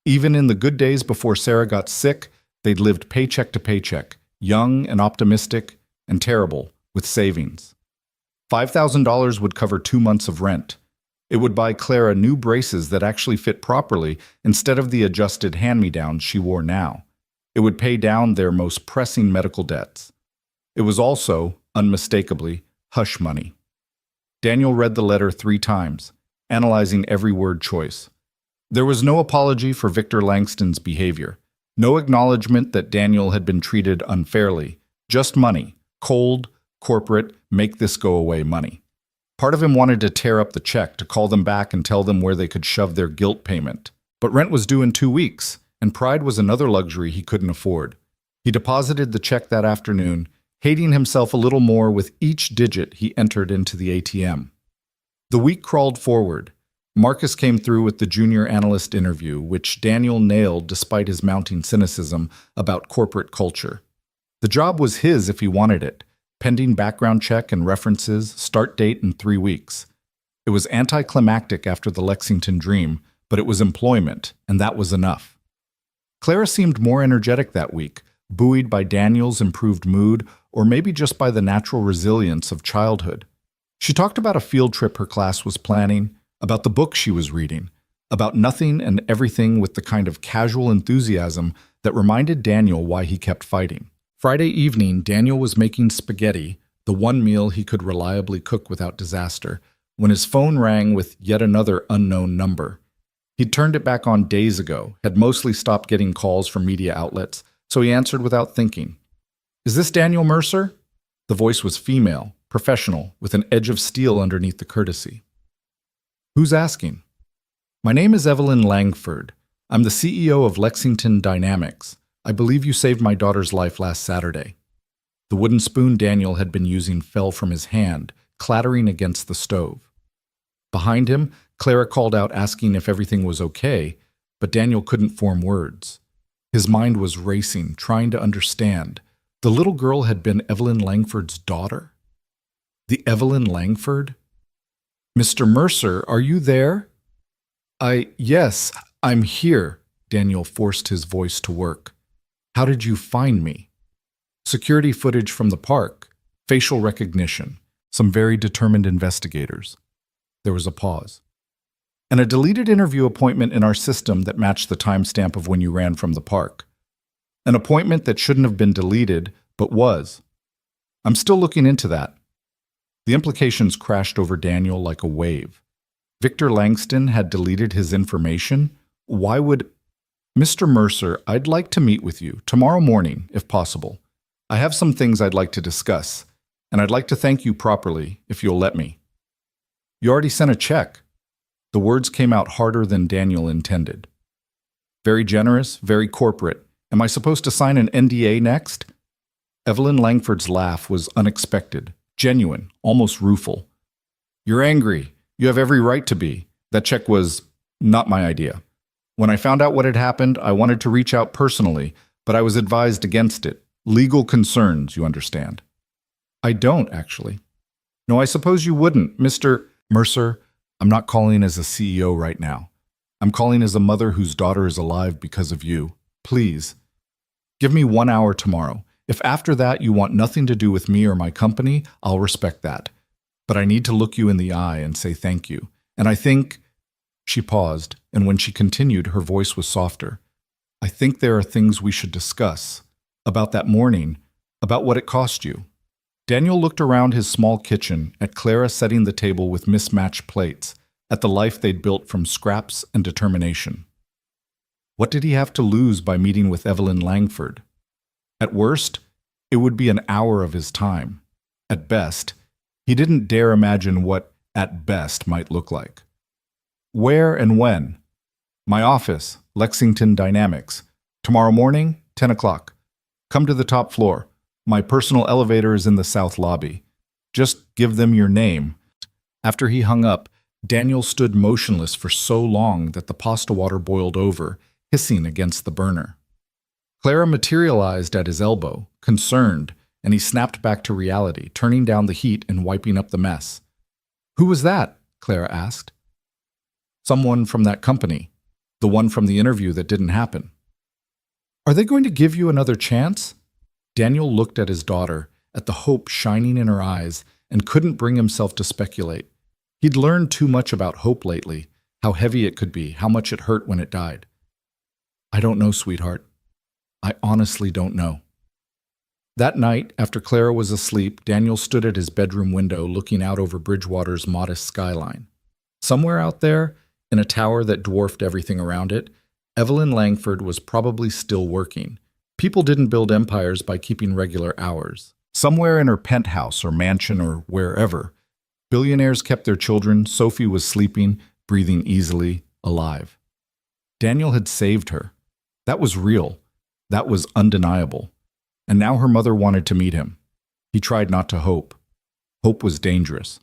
Even in the good days before Sarah got sick, they'd lived paycheck to paycheck, young and optimistic and terrible with savings. $5,000 would cover 2 months of rent. It would buy Clara new braces that actually fit properly instead of the adjusted hand-me-downs she wore now. It would pay down their most pressing medical debts. It was also, unmistakably, hush money. Daniel read the letter 3 times, analyzing every word choice. There was no apology for Victor Langston's behavior, no acknowledgement that Daniel had been treated unfairly, just money, cold, corporate, make-this-go-away money. Part of him wanted to tear up the check, to call them back and tell them where they could shove their guilt payment. But rent was due in 2 weeks, and pride was another luxury he couldn't afford. He deposited the check that afternoon, hating himself a little more with each digit he entered into the ATM. The week crawled forward. Marcus came through with the junior analyst interview, which Daniel nailed despite his mounting cynicism about corporate culture. The job was his if he wanted it, pending background check and references, start date in 3 weeks. It was anticlimactic after the Lexington dream, but it was employment, and that was enough. Clara seemed more energetic that week, buoyed by Daniel's improved mood, or maybe just by the natural resilience of childhood. She talked about a field trip her class was planning, about the book she was reading, about nothing and everything with the kind of casual enthusiasm that reminded Daniel why he kept fighting. Friday evening, Daniel was making spaghetti, the one meal he could reliably cook without disaster, when his phone rang with yet another unknown number. He'd turned it back on days ago, had mostly stopped getting calls from media outlets, so he answered without thinking. "Is this Daniel Mercer?" The voice was female, professional, with an edge of steel underneath the courtesy. "Who's asking?" "My name is Evelyn Langford. I'm the CEO of Lexington Dynamics. I believe you saved my daughter's life last Saturday." The wooden spoon Daniel had been using fell from his hand, clattering against the stove. Behind him, Clara called out asking if everything was okay, but Daniel couldn't form words. His mind was racing, trying to understand. The little girl had been Evelyn Langford's daughter? The Evelyn Langford? "Mr. Mercer, are you there?" Yes, I'm here," Daniel forced his voice to work. "How did you find me?" "Security footage from the park, facial recognition, some very determined investigators." There was a pause. "And a deleted interview appointment in our system that matched the timestamp of when you ran from the park. An appointment that shouldn't have been deleted, but was. I'm still looking into that." The implications crashed over Daniel like a wave. Victor Langston had deleted his information? Why would... "Mr. Mercer, I'd like to meet with you, tomorrow morning, if possible. I have some things I'd like to discuss, and I'd like to thank you properly, if you'll let me." "You already sent a check." The words came out harder than Daniel intended. "Very generous, very corporate. Am I supposed to sign an NDA next?" Evelyn Langford's laugh was unexpected, genuine, almost rueful. "You're angry. You have every right to be. That check was not my idea. When I found out what had happened, I wanted to reach out personally, but I was advised against it. Legal concerns, you understand." "I don't, actually." "No, I suppose you wouldn't. Mr. Mercer, I'm not calling as a CEO right now. I'm calling as a mother whose daughter is alive because of you. Please, give me 1 hour tomorrow. If after that you want nothing to do with me or my company, I'll respect that. But I need to look you in the eye and say thank you. And I think..." She paused, and when she continued, her voice was softer. "I think there are things we should discuss. About that morning, about what it cost you." Daniel looked around his small kitchen, at Clara setting the table with mismatched plates, at the life they'd built from scraps and determination. What did he have to lose by meeting with Evelyn Langford? At worst, it would be an hour of his time. At best, he didn't dare imagine what "at best" might look like. "Where and when?" "My office, Lexington Dynamics. Tomorrow morning, 10 o'clock. Come to the top floor. My personal elevator is in the south lobby. Just give them your name." After he hung up, Daniel stood motionless for so long that the pasta water boiled over, hissing against the burner. Clara materialized at his elbow, concerned, and he snapped back to reality, turning down the heat and wiping up the mess. "Who was that?" Clara asked. "Someone from that company. The one from the interview that didn't happen." "Are they going to give you another chance?" Daniel looked at his daughter, at the hope shining in her eyes, and couldn't bring himself to speculate. He'd learned too much about hope lately, how heavy it could be, how much it hurt when it died. "I don't know, sweetheart. I honestly don't know." That night, after Clara was asleep, Daniel stood at his bedroom window looking out over Bridgewater's modest skyline. Somewhere out there, in a tower that dwarfed everything around it, Evelyn Langford was probably still working. People didn't build empires by keeping regular hours. Somewhere in her penthouse or mansion or wherever, billionaires kept their children. Sophie was sleeping, breathing easily, alive. Daniel had saved her. That was real. That was undeniable. And now her mother wanted to meet him. He tried not to hope. Hope was dangerous.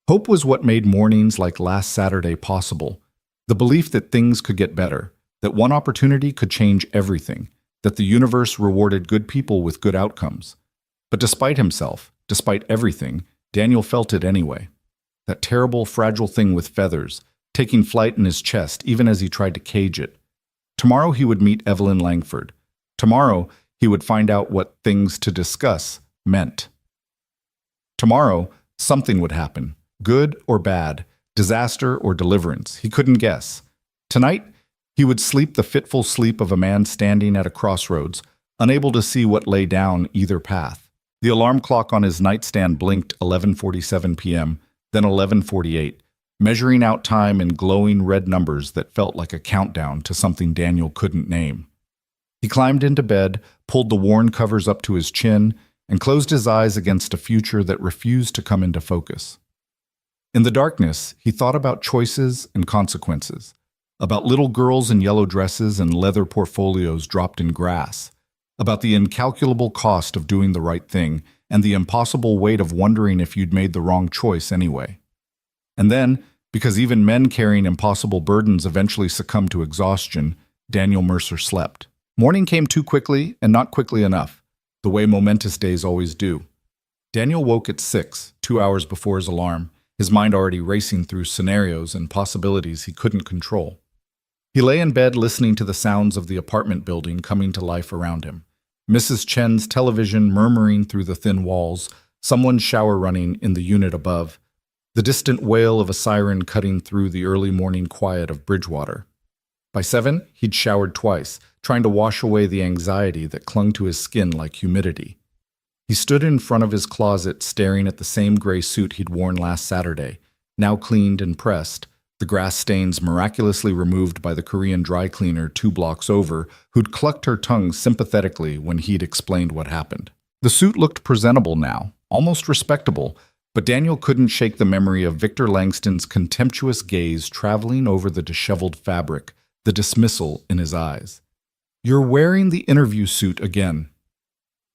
Hope was what made mornings like last Saturday possible. The belief that things could get better, that one opportunity could change everything, that the universe rewarded good people with good outcomes. But despite himself, despite everything, Daniel felt it anyway. That terrible, fragile thing with feathers, taking flight in his chest even as he tried to cage it. Tomorrow he would meet Evelyn Langford. Tomorrow he would find out what things to discuss meant. Tomorrow, something would happen, good or bad, disaster or deliverance. He couldn't guess. Tonight, he would sleep the fitful sleep of a man standing at a crossroads, unable to see what lay down either path. The alarm clock on his nightstand blinked 11:47 p.m., then 11:48, measuring out time in glowing red numbers that felt like a countdown to something Daniel couldn't name. He climbed into bed, pulled the worn covers up to his chin, and closed his eyes against a future that refused to come into focus. In the darkness, he thought about choices and consequences, about little girls in yellow dresses and leather portfolios dropped in grass, about the incalculable cost of doing the right thing and the impossible weight of wondering if you'd made the wrong choice anyway. And then, because even men carrying impossible burdens eventually succumb to exhaustion, Daniel Mercer slept. Morning came too quickly and not quickly enough, the way momentous days always do. Daniel woke at 6, 2 hours before his alarm, his mind already racing through scenarios and possibilities he couldn't control. He lay in bed listening to the sounds of the apartment building coming to life around him. Mrs. Chen's television murmuring through the thin walls, someone's shower running in the unit above, the distant wail of a siren cutting through the early morning quiet of Bridgewater. By 7, he'd showered twice, trying to wash away the anxiety that clung to his skin like humidity. He stood in front of his closet staring at the same gray suit he'd worn last Saturday, now cleaned and pressed, the grass stains miraculously removed by the Korean dry cleaner 2 blocks over, who'd clucked her tongue sympathetically when he'd explained what happened. The suit looked presentable now, almost respectable, but Daniel couldn't shake the memory of Victor Langston's contemptuous gaze traveling over the disheveled fabric, the dismissal in his eyes. "You're wearing the interview suit again."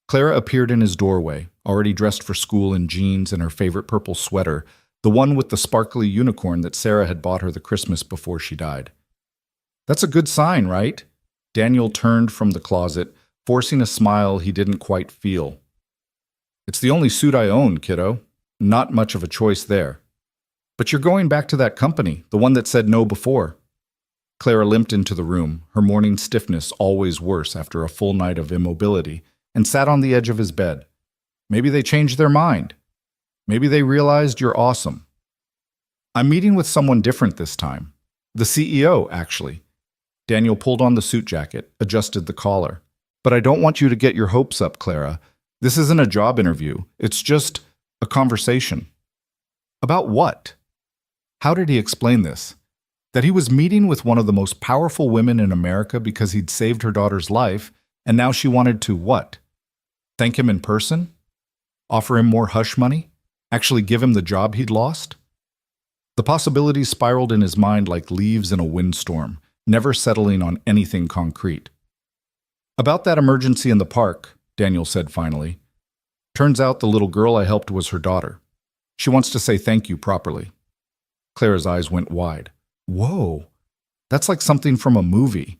Clara appeared in his doorway, already dressed for school in jeans and her favorite purple sweater, the one with the sparkly unicorn that Sarah had bought her the Christmas before she died. "That's a good sign, right?" Daniel turned from the closet, forcing a smile he didn't quite feel. "It's the only suit I own, kiddo. Not much of a choice there." "But you're going back to that company, the one that said no before." Clara limped into the room, her morning stiffness always worse after a full night of immobility, and sat on the edge of his bed. "Maybe they changed their mind. Maybe they realized you're awesome." "I'm meeting with someone different this time. The CEO, actually." Daniel pulled on the suit jacket, adjusted the collar. "But I don't want you to get your hopes up, Clara. This isn't a job interview. It's just a conversation." "About what?" How did he explain this? That he was meeting with one of the most powerful women in America because he'd saved her daughter's life, and now she wanted to what? Thank him in person? Offer him more hush money? Actually give him the job he'd lost? The possibilities spiraled in his mind like leaves in a windstorm, never settling on anything concrete. "About that emergency in the park," Daniel said finally. "Turns out the little girl I helped was her daughter. She wants to say thank you properly." Clara's eyes went wide. "Whoa, that's like something from a movie.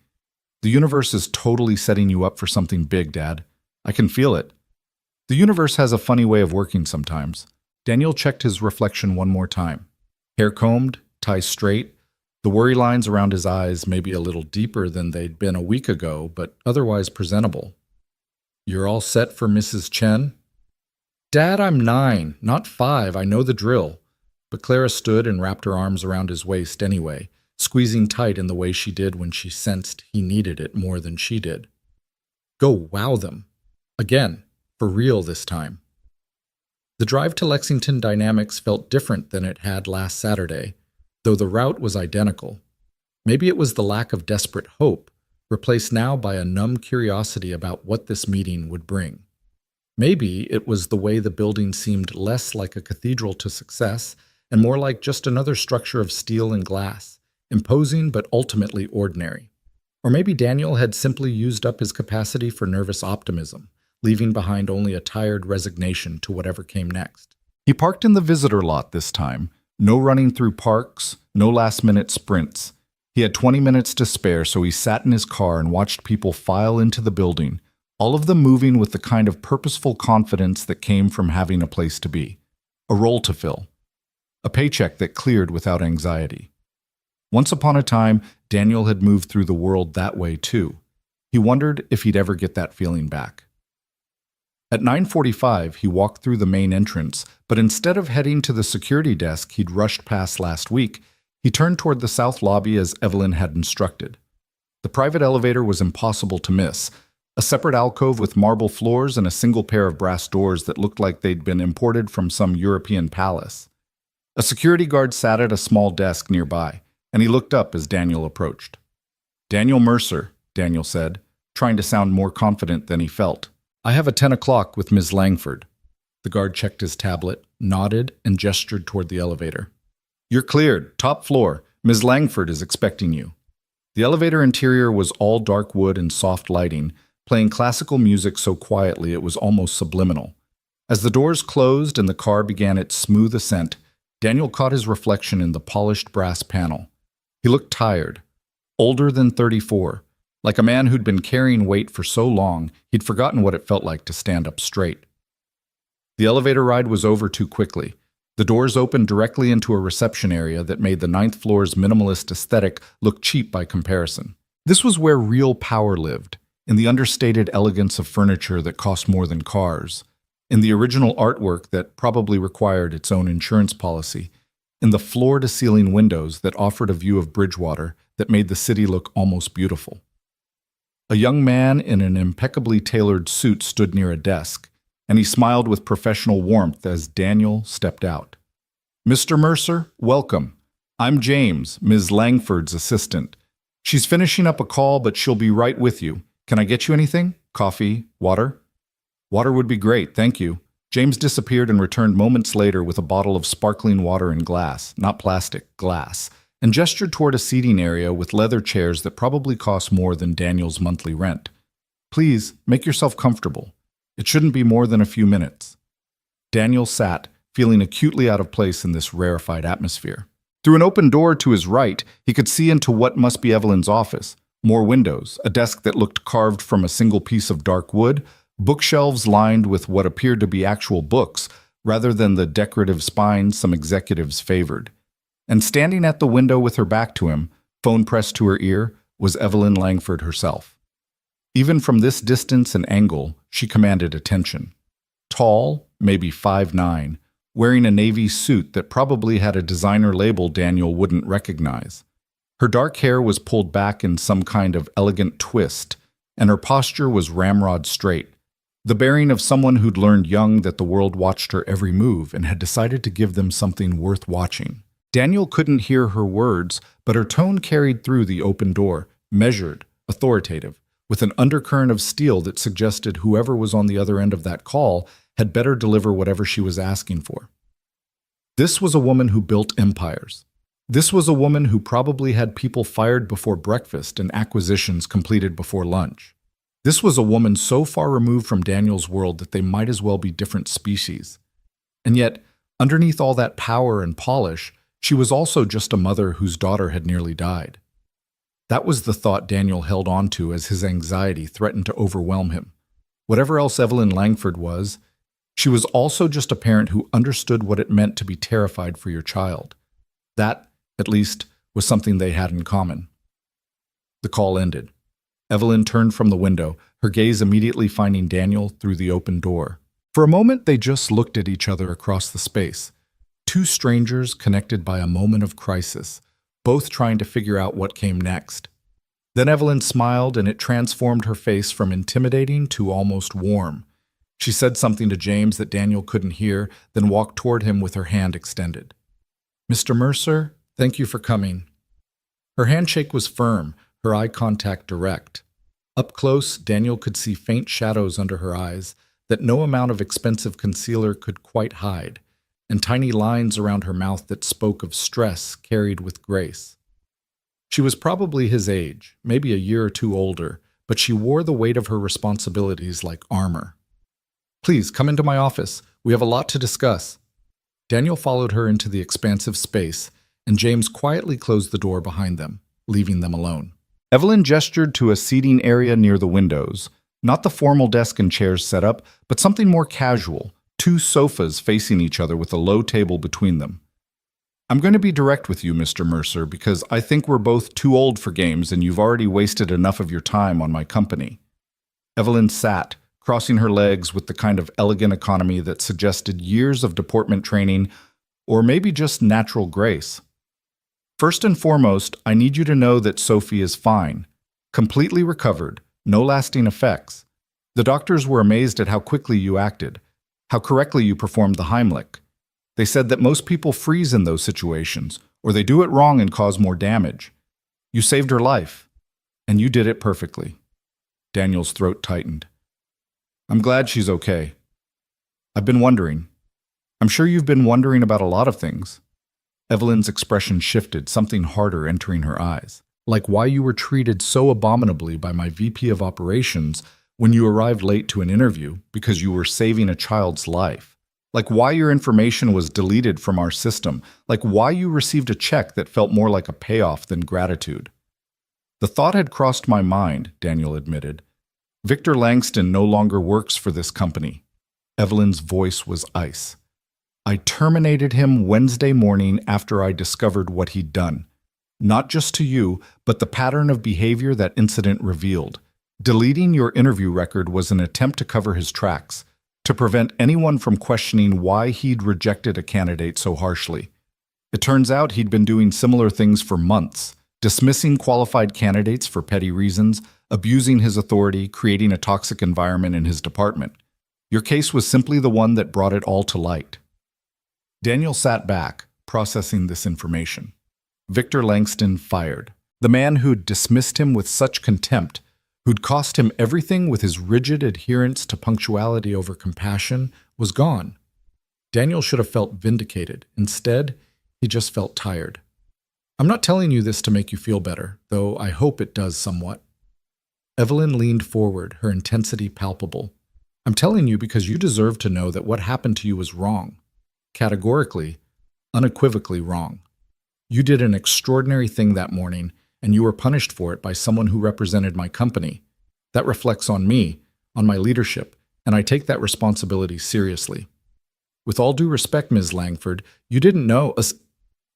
The universe is totally setting you up for something big, Dad. I can feel it." The universe has a funny way of working sometimes. Daniel checked his reflection one more time. Hair combed, tie straight, the worry lines around his eyes maybe a little deeper than they'd been a week ago, but otherwise presentable. "You're all set for Mrs. Chen?" "Dad, I'm 9, not 5. I know the drill." But Clara stood and wrapped her arms around his waist anyway, squeezing tight in the way she did when she sensed he needed it more than she did. "Go wow them. Again, for real this time." The drive to Lexington Dynamics felt different than it had last Saturday, though the route was identical. Maybe it was the lack of desperate hope, replaced now by a numb curiosity about what this meeting would bring. Maybe it was the way the building seemed less like a cathedral to success and more like just another structure of steel and glass, imposing but ultimately ordinary. Or maybe Daniel had simply used up his capacity for nervous optimism, leaving behind only a tired resignation to whatever came next. He parked in the visitor lot this time. No running through parks, no last-minute sprints. He had 20 minutes to spare, so he sat in his car and watched people file into the building, all of them moving with the kind of purposeful confidence that came from having a place to be, a role to fill, a paycheck that cleared without anxiety. Once upon a time, Daniel had moved through the world that way too. He wondered if he'd ever get that feeling back. At 9:45, he walked through the main entrance, but instead of heading to the security desk he'd rushed past last week, he turned toward the south lobby as Evelyn had instructed. The private elevator was impossible to miss, a separate alcove with marble floors and a single pair of brass doors that looked like they'd been imported from some European palace. A security guard sat at a small desk nearby, and he looked up as Daniel approached. "Daniel Mercer," Daniel said, trying to sound more confident than he felt. "I have a 10 o'clock with Ms. Langford." The guard checked his tablet, nodded, and gestured toward the elevator. "You're cleared. Top floor. Ms. Langford is expecting you." The elevator interior was all dark wood and soft lighting, playing classical music so quietly it was almost subliminal. As the doors closed and the car began its smooth ascent, Daniel caught his reflection in the polished brass panel. He looked tired, older than 34, like a man who'd been carrying weight for so long he'd forgotten what it felt like to stand up straight. The elevator ride was over too quickly. The doors opened directly into a reception area that made the 9th floor's minimalist aesthetic look cheap by comparison. This was where real power lived, in the understated elegance of furniture that cost more than cars, in the original artwork that probably required its own insurance policy, in the floor-to-ceiling windows that offered a view of Bridgewater that made the city look almost beautiful. A young man in an impeccably tailored suit stood near a desk, and he smiled with professional warmth as Daniel stepped out. "Mr. Mercer, welcome. I'm James, Ms. Langford's assistant. She's finishing up a call, but she'll be right with you. Can I get you anything? Coffee? Water?" "Water would be great, thank you." James disappeared and returned moments later with a bottle of sparkling water in glass, not plastic, glass, and gestured toward a seating area with leather chairs that probably cost more than Daniel's monthly rent. "Please, make yourself comfortable. It shouldn't be more than a few minutes." Daniel sat, feeling acutely out of place in this rarefied atmosphere. Through an open door to his right, he could see into what must be Evelyn's office. More windows, a desk that looked carved from a single piece of dark wood, bookshelves lined with what appeared to be actual books, rather than the decorative spines some executives favored. And standing at the window with her back to him, phone pressed to her ear, was Evelyn Langford herself. Even from this distance and angle, she commanded attention. Tall, maybe 5'9", wearing a navy suit that probably had a designer label Daniel wouldn't recognize. Her dark hair was pulled back in some kind of elegant twist, and her posture was ramrod straight, the bearing of someone who'd learned young that the world watched her every move and had decided to give them something worth watching. Daniel couldn't hear her words, but her tone carried through the open door, measured, authoritative, with an undercurrent of steel that suggested whoever was on the other end of that call had better deliver whatever she was asking for. This was a woman who built empires. This was a woman who probably had people fired before breakfast and acquisitions completed before lunch. This was a woman so far removed from Daniel's world that they might as well be different species. And yet, underneath all that power and polish, she was also just a mother whose daughter had nearly died. That was the thought Daniel held on to as his anxiety threatened to overwhelm him. Whatever else Evelyn Langford was, she was also just a parent who understood what it meant to be terrified for your child. That, at least, was something they had in common. The call ended. Evelyn turned from the window, her gaze immediately finding Daniel through the open door. For a moment, they just looked at each other across the space. Two strangers connected by a moment of crisis, both trying to figure out what came next. Then Evelyn smiled, and it transformed her face from intimidating to almost warm. She said something to James that Daniel couldn't hear, then walked toward him with her hand extended. "Mr. Mercer, thank you for coming." Her handshake was firm, her eye contact direct. Up close, Daniel could see faint shadows under her eyes that no amount of expensive concealer could quite hide, and tiny lines around her mouth that spoke of stress carried with grace. She was probably his age, maybe a year or two older, but she wore the weight of her responsibilities like armor. Please come into my office. We have a lot to discuss. Daniel followed her into the expansive space, and James quietly closed the door behind them, leaving them alone. Evelyn gestured to a seating area near the windows, not the formal desk and chairs set up, but something more casual, two sofas facing each other with a low table between them. I'm going to be direct with you, Mr. Mercer, because I think we're both too old for games and you've already wasted enough of your time on my company. Evelyn sat, crossing her legs with the kind of elegant economy that suggested years of deportment training or maybe just natural grace. First and foremost, I need you to know that Sophie is fine, completely recovered, no lasting effects. The doctors were amazed at how quickly you acted, how correctly you performed the Heimlich. They said that most people freeze in those situations, or they do it wrong and cause more damage. You saved her life, and you did it perfectly. Daniel's throat tightened. I'm glad she's okay. I've been wondering. I'm sure you've been wondering about a lot of things. Evelyn's expression shifted, something harder entering her eyes. Like why you were treated so abominably by my VP of operations when you arrived late to an interview because you were saving a child's life. Like why your information was deleted from our system. Like why you received a check that felt more like a payoff than gratitude. The thought had crossed my mind, Daniel admitted. Victor Langston no longer works for this company. Evelyn's voice was ice. I terminated him Wednesday morning after I discovered what he'd done. Not just to you, but the pattern of behavior that incident revealed. Deleting your interview record was an attempt to cover his tracks, to prevent anyone from questioning why he'd rejected a candidate so harshly. It turns out he'd been doing similar things for months, dismissing qualified candidates for petty reasons, abusing his authority, creating a toxic environment in his department. Your case was simply the one that brought it all to light. Daniel sat back, processing this information. Victor Langston fired. The man who'd dismissed him with such contempt, who'd cost him everything with his rigid adherence to punctuality over compassion, was gone. Daniel should have felt vindicated. Instead, he just felt tired. I'm not telling you this to make you feel better, though I hope it does somewhat. Evelyn leaned forward, her intensity palpable. I'm telling you because you deserve to know that what happened to you was wrong. Categorically, unequivocally wrong. You did an extraordinary thing that morning, and you were punished for it by someone who represented my company. That reflects on me, on my leadership, and I take that responsibility seriously. With all due respect, Ms. Langford, you didn't know.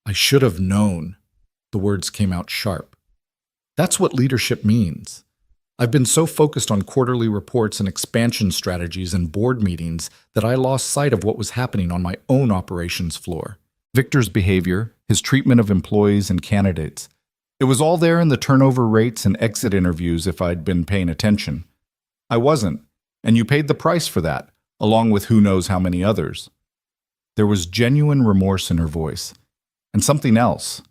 I should have known. The words came out sharp. That's what leadership means. I've been so focused on quarterly reports and expansion strategies and board meetings that I lost sight of what was happening on my own operations floor. Victor's behavior, his treatment of employees and candidates. It was all there in the turnover rates and exit interviews if I'd been paying attention. I wasn't, and you paid the price for that, along with who knows how many others. There was genuine remorse in her voice. And something else.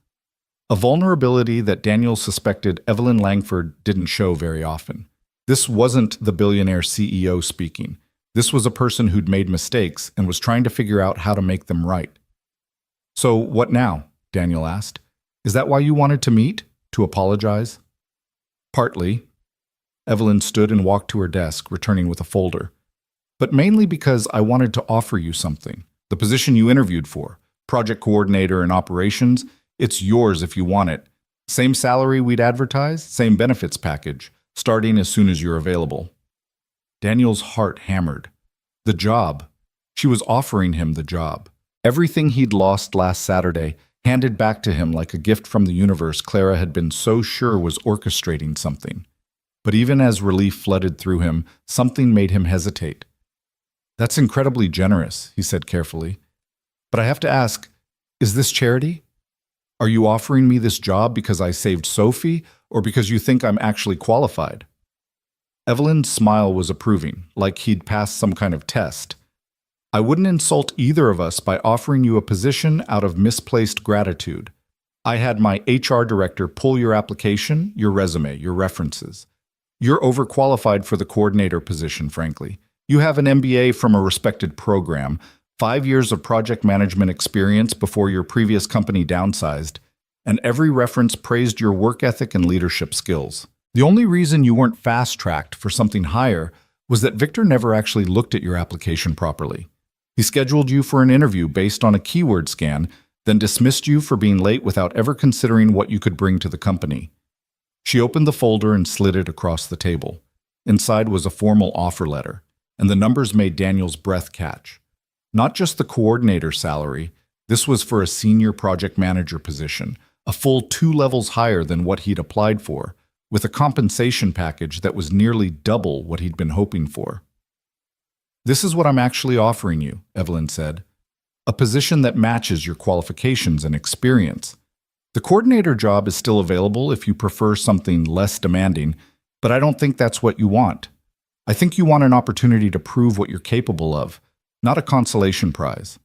A vulnerability that Daniel suspected Evelyn Langford didn't show very often. This wasn't the billionaire CEO speaking. This was a person who'd made mistakes and was trying to figure out how to make them right. So what now? Daniel asked. Is that why you wanted to meet? To apologize? Partly. Evelyn stood and walked to her desk, returning with a folder. But mainly because I wanted to offer you something. The position you interviewed for, project coordinator in operations, it's yours if you want it. Same salary we'd advertise, same benefits package, starting as soon as you're available. Daniel's heart hammered. The job. She was offering him the job. Everything he'd lost last Saturday, handed back to him like a gift from the universe Clara had been so sure was orchestrating something. But even as relief flooded through him, something made him hesitate. That's incredibly generous, he said carefully. But I have to ask, is this charity? Are you offering me this job because I saved Sophie, or because you think I'm actually qualified? Evelyn's smile was approving, like he'd passed some kind of test. I wouldn't insult either of us by offering you a position out of misplaced gratitude. I had my HR director pull your application, your resume, your references. You're overqualified for the coordinator position, frankly. You have an MBA from a respected program, 5 years of project management experience before your previous company downsized, and every reference praised your work ethic and leadership skills. The only reason you weren't fast-tracked for something higher was that Victor never actually looked at your application properly. He scheduled you for an interview based on a keyword scan, then dismissed you for being late without ever considering what you could bring to the company. She opened the folder and slid it across the table. Inside was a formal offer letter, and the numbers made Daniel's breath catch. Not just the coordinator salary, this was for a senior project manager position, a full 2 levels higher than what he'd applied for, with a compensation package that was nearly double what he'd been hoping for. "This is what I'm actually offering you," Evelyn said. "A position that matches your qualifications and experience. The coordinator job is still available if you prefer something less demanding, but I don't think that's what you want. I think you want an opportunity to prove what you're capable of, not a consolation prize."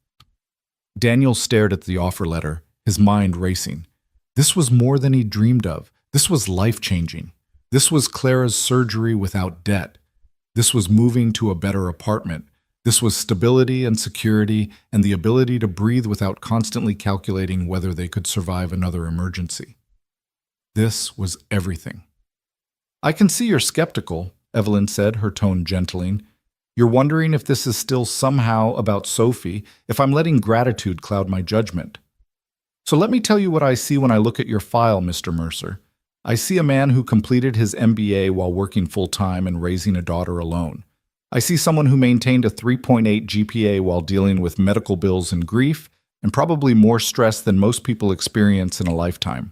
Daniel stared at the offer letter, his mind racing. This was more than he dreamed of. This was life-changing. This was Clara's surgery without debt. This was moving to a better apartment. This was stability and security and the ability to breathe without constantly calculating whether they could survive another emergency. This was everything. "I can see you're skeptical," Evelyn said, her tone gentling. "You're wondering if this is still somehow about Sophie, if I'm letting gratitude cloud my judgment. So let me tell you what I see when I look at your file, Mr. Mercer. I see a man who completed his MBA while working full-time and raising a daughter alone. I see someone who maintained a 3.8 GPA while dealing with medical bills and grief, and probably more stress than most people experience in a lifetime.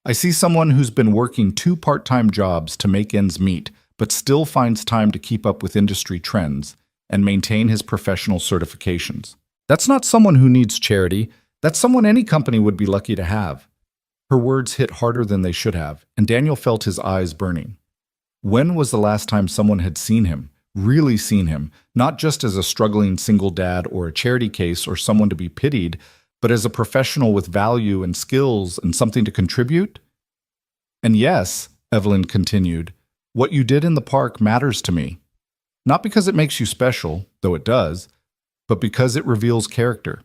I see someone who's been working 2 part-time jobs to make ends meet, but still finds time to keep up with industry trends and maintain his professional certifications. That's not someone who needs charity. That's someone any company would be lucky to have." Her words hit harder than they should have, and Daniel felt his eyes burning. When was the last time someone had seen him, really seen him, not just as a struggling single dad or a charity case or someone to be pitied, but as a professional with value and skills and something to contribute? "And yes," Evelyn continued, "what you did in the park matters to me. Not because it makes you special, though it does, but because it reveals character.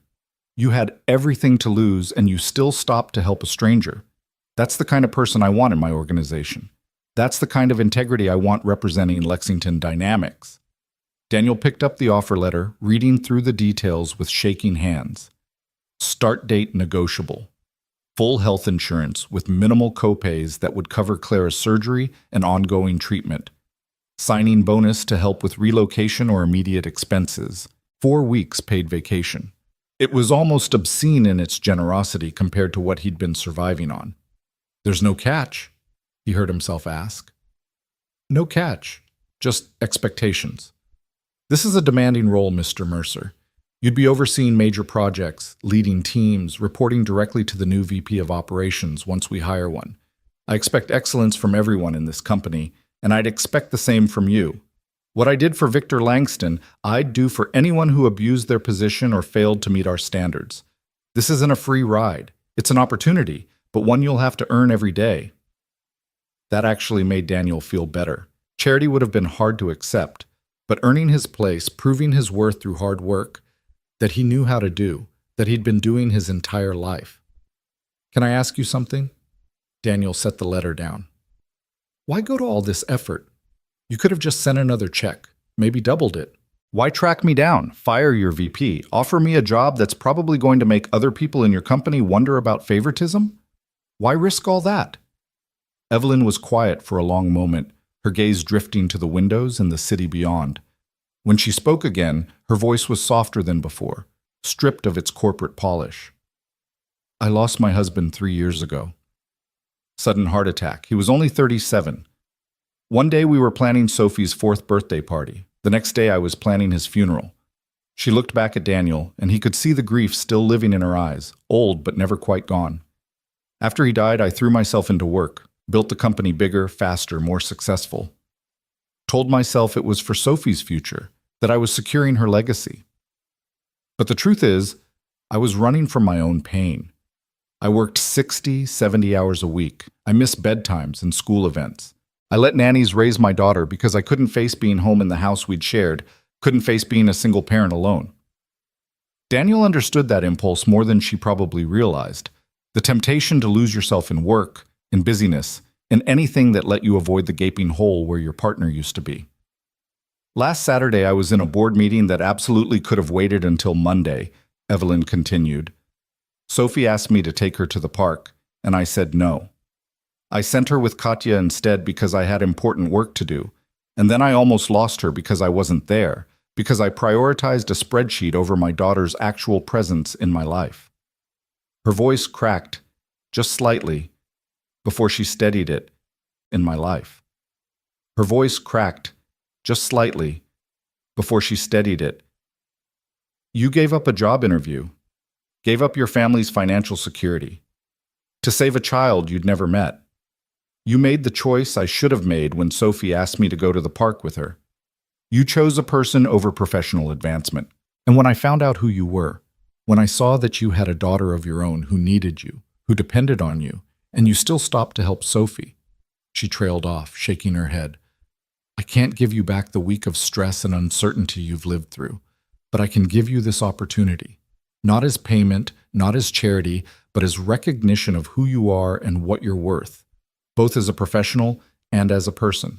You had everything to lose and you still stopped to help a stranger. That's the kind of person I want in my organization. That's the kind of integrity I want representing Lexington Dynamics." Daniel picked up the offer letter, reading through the details with shaking hands. Start date negotiable. Full health insurance with minimal copays that would cover Clara's surgery and ongoing treatment. Signing bonus to help with relocation or immediate expenses. 4 weeks paid vacation. It was almost obscene in its generosity compared to what he'd been surviving on. "There's no catch?" he heard himself ask. "No catch, just expectations. This is a demanding role, Mr. Mercer. You'd be overseeing major projects, leading teams, reporting directly to the new VP of Operations once we hire one. I expect excellence from everyone in this company, and I'd expect the same from you. What I did for Victor Langston, I'd do for anyone who abused their position or failed to meet our standards. This isn't a free ride. It's an opportunity, but one you'll have to earn every day." That actually made Daniel feel better. Charity would have been hard to accept, but earning his place, proving his worth through hard work, that he knew how to do, that he'd been doing his entire life. "Can I ask you something?" Daniel set the letter down. "Why go to all this effort? You could have just sent another check, maybe doubled it. Why track me down, fire your VP, offer me a job that's probably going to make other people in your company wonder about favoritism? Why risk all that?" Evelyn was quiet for a long moment, her gaze drifting to the windows and the city beyond. When she spoke again, her voice was softer than before, stripped of its corporate polish. "I lost my husband 3 years ago. Sudden heart attack. He was only 37. One day we were planning Sophie's 4th birthday party. The next day I was planning his funeral." She looked back at Daniel, and he could see the grief still living in her eyes, old but never quite gone. "After he died, I threw myself into work, built the company bigger, faster, more successful. Told myself it was for Sophie's future, that I was securing her legacy. But the truth is, I was running from my own pain. I worked 60, 70 hours a week. I missed bedtimes and school events. I let nannies raise my daughter because I couldn't face being home in the house we'd shared, couldn't face being a single parent alone." Daniel understood that impulse more than she probably realized. The temptation to lose yourself in work, in busyness, in anything that let you avoid the gaping hole where your partner used to be. Last Saturday, I was in a board meeting that absolutely could have waited until Monday, Evelyn continued. Sophie asked me to take her to the park, and I said no. I sent her with Katya instead because I had important work to do, and then I almost lost her because I wasn't there, because I prioritized a spreadsheet over my daughter's actual presence in my life. Her voice cracked, just slightly, before she steadied it, in my life. Her voice cracked, just slightly, before she steadied it. You gave up a job interview, gave up your family's financial security, to save a child you'd never met. You made the choice I should have made when Sophie asked me to go to the park with her. You chose a person over professional advancement. And when I found out who you were, when I saw that you had a daughter of your own who needed you, who depended on you, and you still stopped to help Sophie, she trailed off, shaking her head. I can't give you back the week of stress and uncertainty you've lived through, but I can give you this opportunity, not as payment, not as charity, but as recognition of who you are and what you're worth, both as a professional and as a person.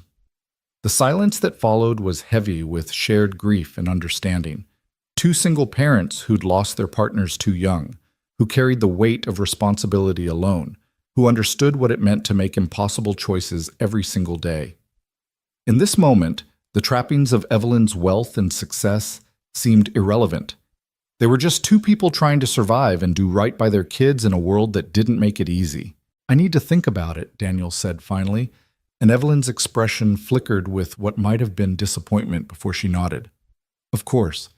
The silence that followed was heavy with shared grief and understanding. Two single parents who'd lost their partners too young, who carried the weight of responsibility alone, who understood what it meant to make impossible choices every single day. In this moment, the trappings of Evelyn's wealth and success seemed irrelevant. They were just two people trying to survive and do right by their kids in a world that didn't make it easy. I need to think about it, Daniel said finally, and Evelyn's expression flickered with what might have been disappointment before she nodded. Of course.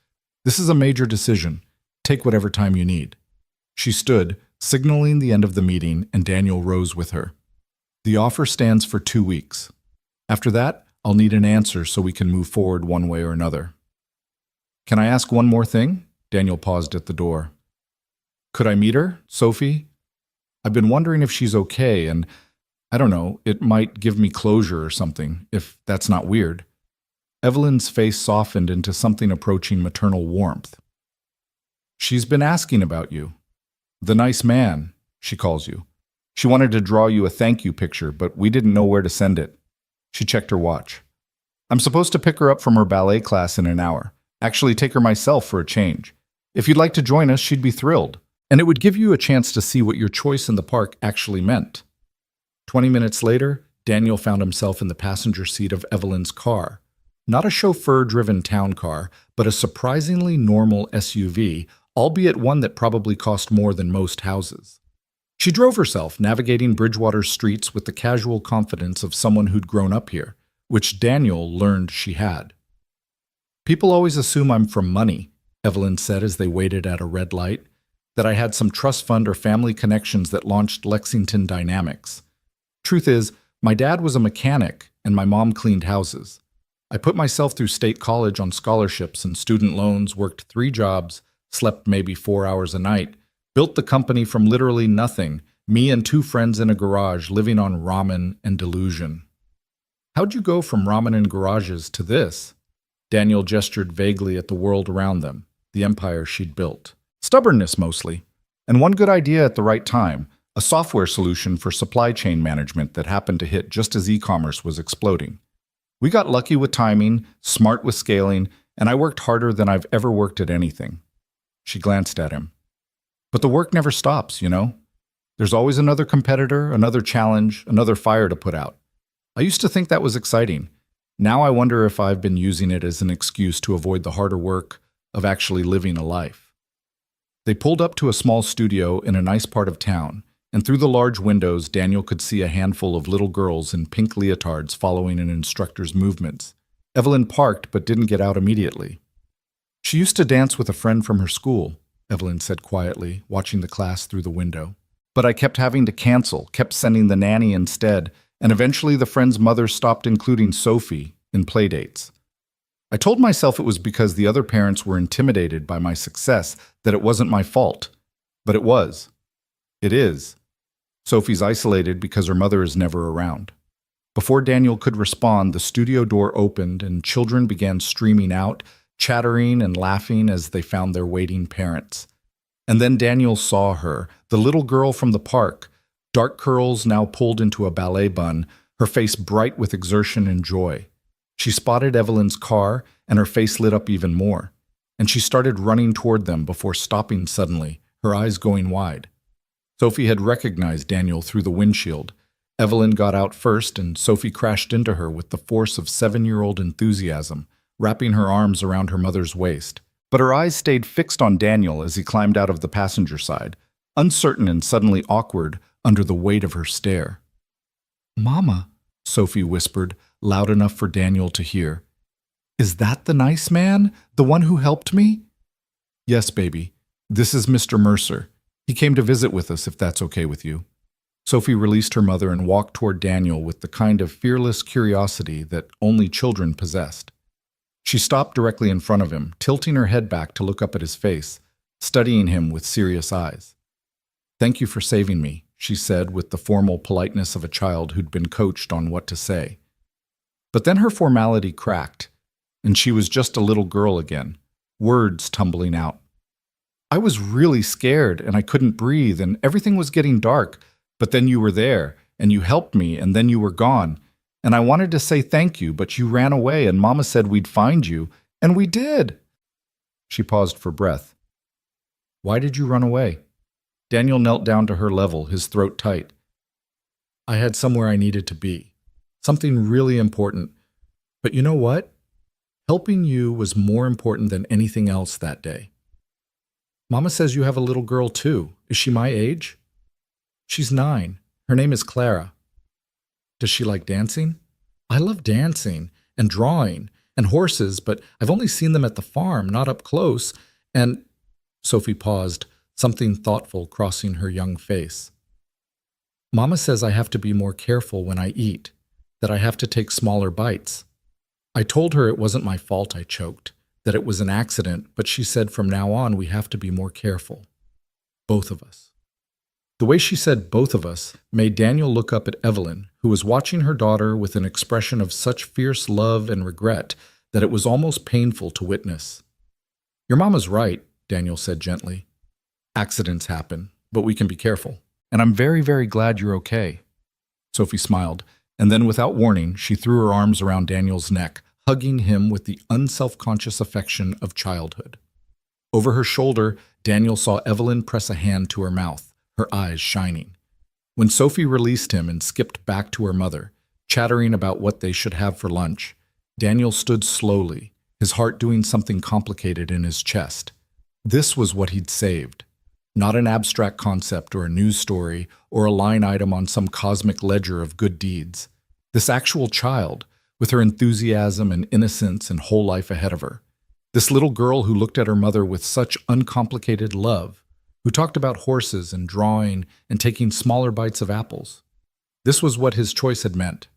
This is a major decision. Take whatever time you need. She stood, signaling the end of the meeting, and Daniel rose with her. The offer stands for 2 weeks. After that, I'll need an answer so we can move forward one way or another. Can I ask one more thing? Daniel paused at the door. Could I meet her, Sophie? I've been wondering if she's okay, and I don't know, it might give me closure or something, if that's not weird. Evelyn's face softened into something approaching maternal warmth. She's been asking about you. The nice man, she calls you. She wanted to draw you a thank you picture, but we didn't know where to send it. She checked her watch. I'm supposed to pick her up from her ballet class in an hour. Actually take her myself for a change. If you'd like to join us, she'd be thrilled. And it would give you a chance to see what your choice in the park actually meant. 20 minutes later, Daniel found himself in the passenger seat of Evelyn's car. Not a chauffeur-driven town car, but a surprisingly normal SUV, albeit one that probably cost more than most houses. She drove herself, navigating Bridgewater's streets with the casual confidence of someone who'd grown up here, which Daniel learned she had. People always assume I'm from money, Evelyn said as they waited at a red light, that I had some trust fund or family connections that launched Lexington Dynamics. Truth is, my dad was a mechanic and my mom cleaned houses. I put myself through state college on scholarships and student loans, worked 3 jobs, slept maybe 4 hours a night, built the company from literally nothing, me and 2 friends in a garage living on ramen and delusion. How'd you go from ramen and garages to this? Daniel gestured vaguely at the world around them, the empire she'd built. Stubbornness mostly, and one good idea at the right time, a software solution for supply chain management that happened to hit just as e-commerce was exploding. We got lucky with timing, smart with scaling, and I worked harder than I've ever worked at anything. She glanced at him. But the work never stops, you know? There's always another competitor, another challenge, another fire to put out. I used to think that was exciting. Now I wonder if I've been using it as an excuse to avoid the harder work of actually living a life. They pulled up to a small studio in a nice part of town, and through the large windows, Daniel could see a handful of little girls in pink leotards following an instructor's movements. Evelyn parked but didn't get out immediately. She used to dance with a friend from her school, Evelyn said quietly, watching the class through the window. But I kept having to cancel, kept sending the nanny instead, and eventually the friend's mother stopped including Sophie in playdates. I told myself it was because the other parents were intimidated by my success, that it wasn't my fault. But it was. It is. Sophie's isolated because her mother is never around. Before Daniel could respond, the studio door opened and children began streaming out, chattering and laughing as they found their waiting parents. And then Daniel saw her, the little girl from the park, dark curls now pulled into a ballet bun, her face bright with exertion and joy. She spotted Evelyn's car, and her face lit up even more. And she started running toward them before stopping suddenly, her eyes going wide. Sophie had recognized Daniel through the windshield. Evelyn got out first, and Sophie crashed into her with the force of 7-year-old enthusiasm, wrapping her arms around her mother's waist. But her eyes stayed fixed on Daniel as he climbed out of the passenger side, uncertain and suddenly awkward under the weight of her stare. "Mama," Sophie whispered, loud enough for Daniel to hear. "Is that the nice man? The one who helped me?" "Yes, baby. This is Mr. Mercer. He came to visit with us, if that's okay with you." Sophie released her mother and walked toward Daniel with the kind of fearless curiosity that only children possessed. She stopped directly in front of him, tilting her head back to look up at his face, studying him with serious eyes. "Thank you for saving me," she said with the formal politeness of a child who'd been coached on what to say. But then her formality cracked, and she was just a little girl again, words tumbling out. "I was really scared, and I couldn't breathe, and everything was getting dark, but then you were there, and you helped me, and then you were gone. And I wanted to say thank you, but you ran away, and Mama said we'd find you, and we did." She paused for breath. "Why did you run away?" Daniel knelt down to her level, his throat tight. "I had somewhere I needed to be. Something really important. But you know what? Helping you was more important than anything else that day. Mama says you have a little girl too. Is she my age?" "She's 9. Her name is Clara." "Does she like dancing?" "I love dancing and drawing and horses, but I've only seen them at the farm, not up close, and—" Sophie paused, something thoughtful crossing her young face. "Mama says I have to be more careful when I eat, that I have to take smaller bites. I told her it wasn't my fault I choked, that it was an accident, but she said from now on we have to be more careful. Both of us." The way she said "both of us" made Daniel look up at Evelyn, who was watching her daughter with an expression of such fierce love and regret that it was almost painful to witness. "Your mama's right," Daniel said gently. "Accidents happen, but we can be careful. And I'm very, very glad you're okay." Sophie smiled, and then without warning, she threw her arms around Daniel's neck, hugging him with the unselfconscious affection of childhood. Over her shoulder, Daniel saw Evelyn press a hand to her mouth, her eyes shining. When Sophie released him and skipped back to her mother, chattering about what they should have for lunch, Daniel stood slowly, his heart doing something complicated in his chest. This was what he'd saved. Not an abstract concept or a news story or a line item on some cosmic ledger of good deeds. This actual child, with her enthusiasm and innocence and whole life ahead of her. This little girl who looked at her mother with such uncomplicated love, who talked about horses and drawing and taking smaller bites of apples. This was what his choice had meant.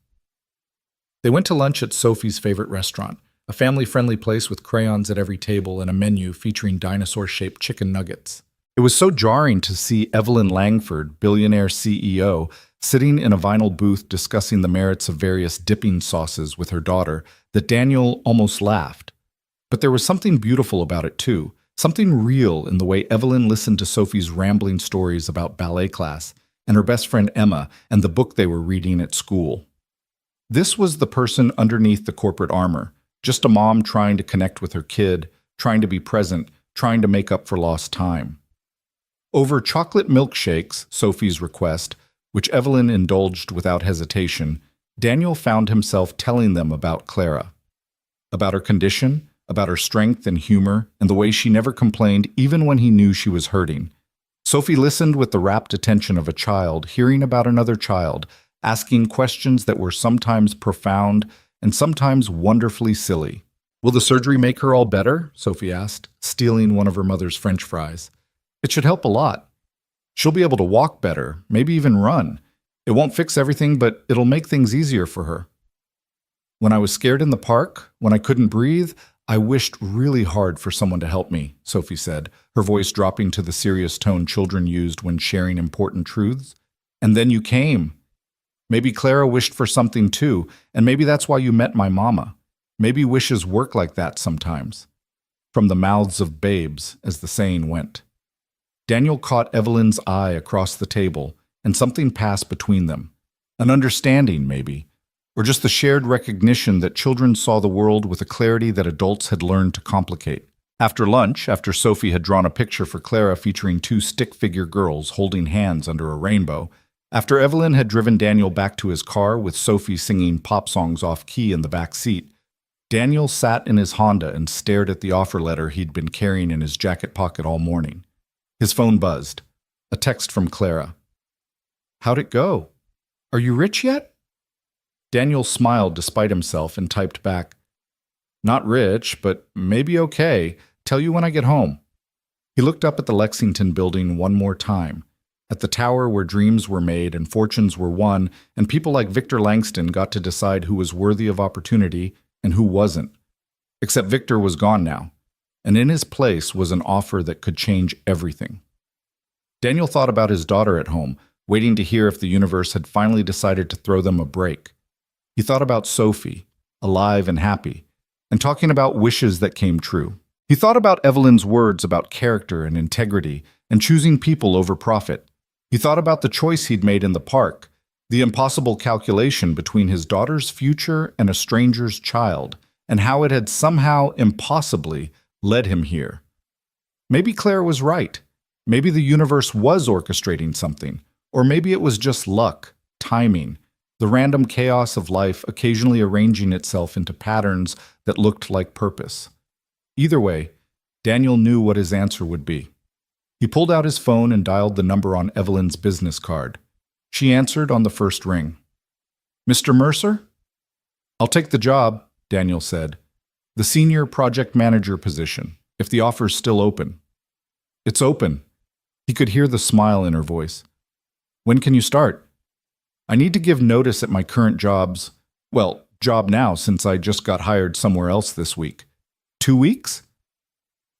They went to lunch at Sophie's favorite restaurant, a family-friendly place with crayons at every table and a menu featuring dinosaur-shaped chicken nuggets. It was so jarring to see Evelyn Langford, billionaire CEO, sitting in a vinyl booth discussing the merits of various dipping sauces with her daughter that Daniel almost laughed. But there was something beautiful about it too, something real in the way Evelyn listened to Sophie's rambling stories about ballet class and her best friend Emma and the book they were reading at school. This was the person underneath the corporate armor, just a mom trying to connect with her kid, trying to be present, trying to make up for lost time. Over chocolate milkshakes, Sophie's request, which Evelyn indulged without hesitation, Daniel found himself telling them about Clara. About her condition, about her strength and humor, and the way she never complained even when he knew she was hurting. Sophie listened with the rapt attention of a child hearing about another child, asking questions that were sometimes profound and sometimes wonderfully silly. "Will the surgery make her all better?" Sophie asked, stealing one of her mother's French fries. "It should help a lot. She'll be able to walk better, maybe even run. It won't fix everything, but it'll make things easier for her." "When I was scared in the park, when I couldn't breathe, I wished really hard for someone to help me," Sophie said, her voice dropping to the serious tone children used when sharing important truths. "And then you came. Maybe Clara wished for something too, and maybe that's why you met my mama. Maybe wishes work like that sometimes." From the mouths of babes, as the saying went. Daniel caught Evelyn's eye across the table, and something passed between them. An understanding, maybe. or just the shared recognition that children saw the world with a clarity that adults had learned to complicate. After lunch, after Sophie had drawn a picture for Clara featuring two stick-figure girls holding hands under a rainbow, after Evelyn had driven Daniel back to his car with Sophie singing pop songs off-key in the back seat, Daniel sat in his Honda and stared at the offer letter he'd been carrying in his jacket pocket all morning. His phone buzzed. A text from Clara. "How'd it go? Are you rich yet?" Daniel smiled despite himself and typed back, "Not rich, but maybe okay. Tell you when I get home." He looked up at the Lexington building one more time, at the tower where dreams were made and fortunes were won, and people like Victor Langston got to decide who was worthy of opportunity and who wasn't. Except Victor was gone now, and in his place was an offer that could change everything. Daniel thought about his daughter at home, waiting to hear if the universe had finally decided to throw them a break. He thought about Sophie, alive and happy, and talking about wishes that came true. He thought about Evelyn's words about character and integrity and choosing people over profit. He thought about the choice he'd made in the park, the impossible calculation between his daughter's future and a stranger's child, and how it had somehow impossibly led him here. Maybe Claire was right. Maybe the universe was orchestrating something, or maybe it was just luck, timing, the random chaos of life occasionally arranging itself into patterns that looked like purpose. Either way, Daniel knew what his answer would be. He pulled out his phone and dialed the number on Evelyn's business card. She answered on the first ring. "Mr. Mercer?" "I'll take the job," Daniel said. "The senior project manager position, if the offer's still open." "It's open." He could hear the smile in her voice. "When can you start?" "I need to give notice at my current job now since I just got hired somewhere else this week." 2 weeks?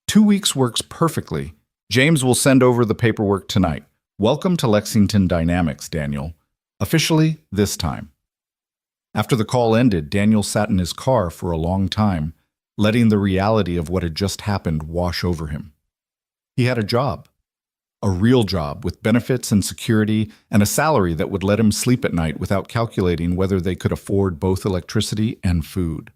2 weeks works perfectly. James will send over the paperwork tonight. Welcome to Lexington Dynamics, Daniel. Officially, this time. After the call ended, Daniel sat in his car for a long time, letting the reality of what had just happened wash over him. He had a job. A real job with benefits and security and a salary that would let him sleep at night without calculating whether they could afford both electricity and food.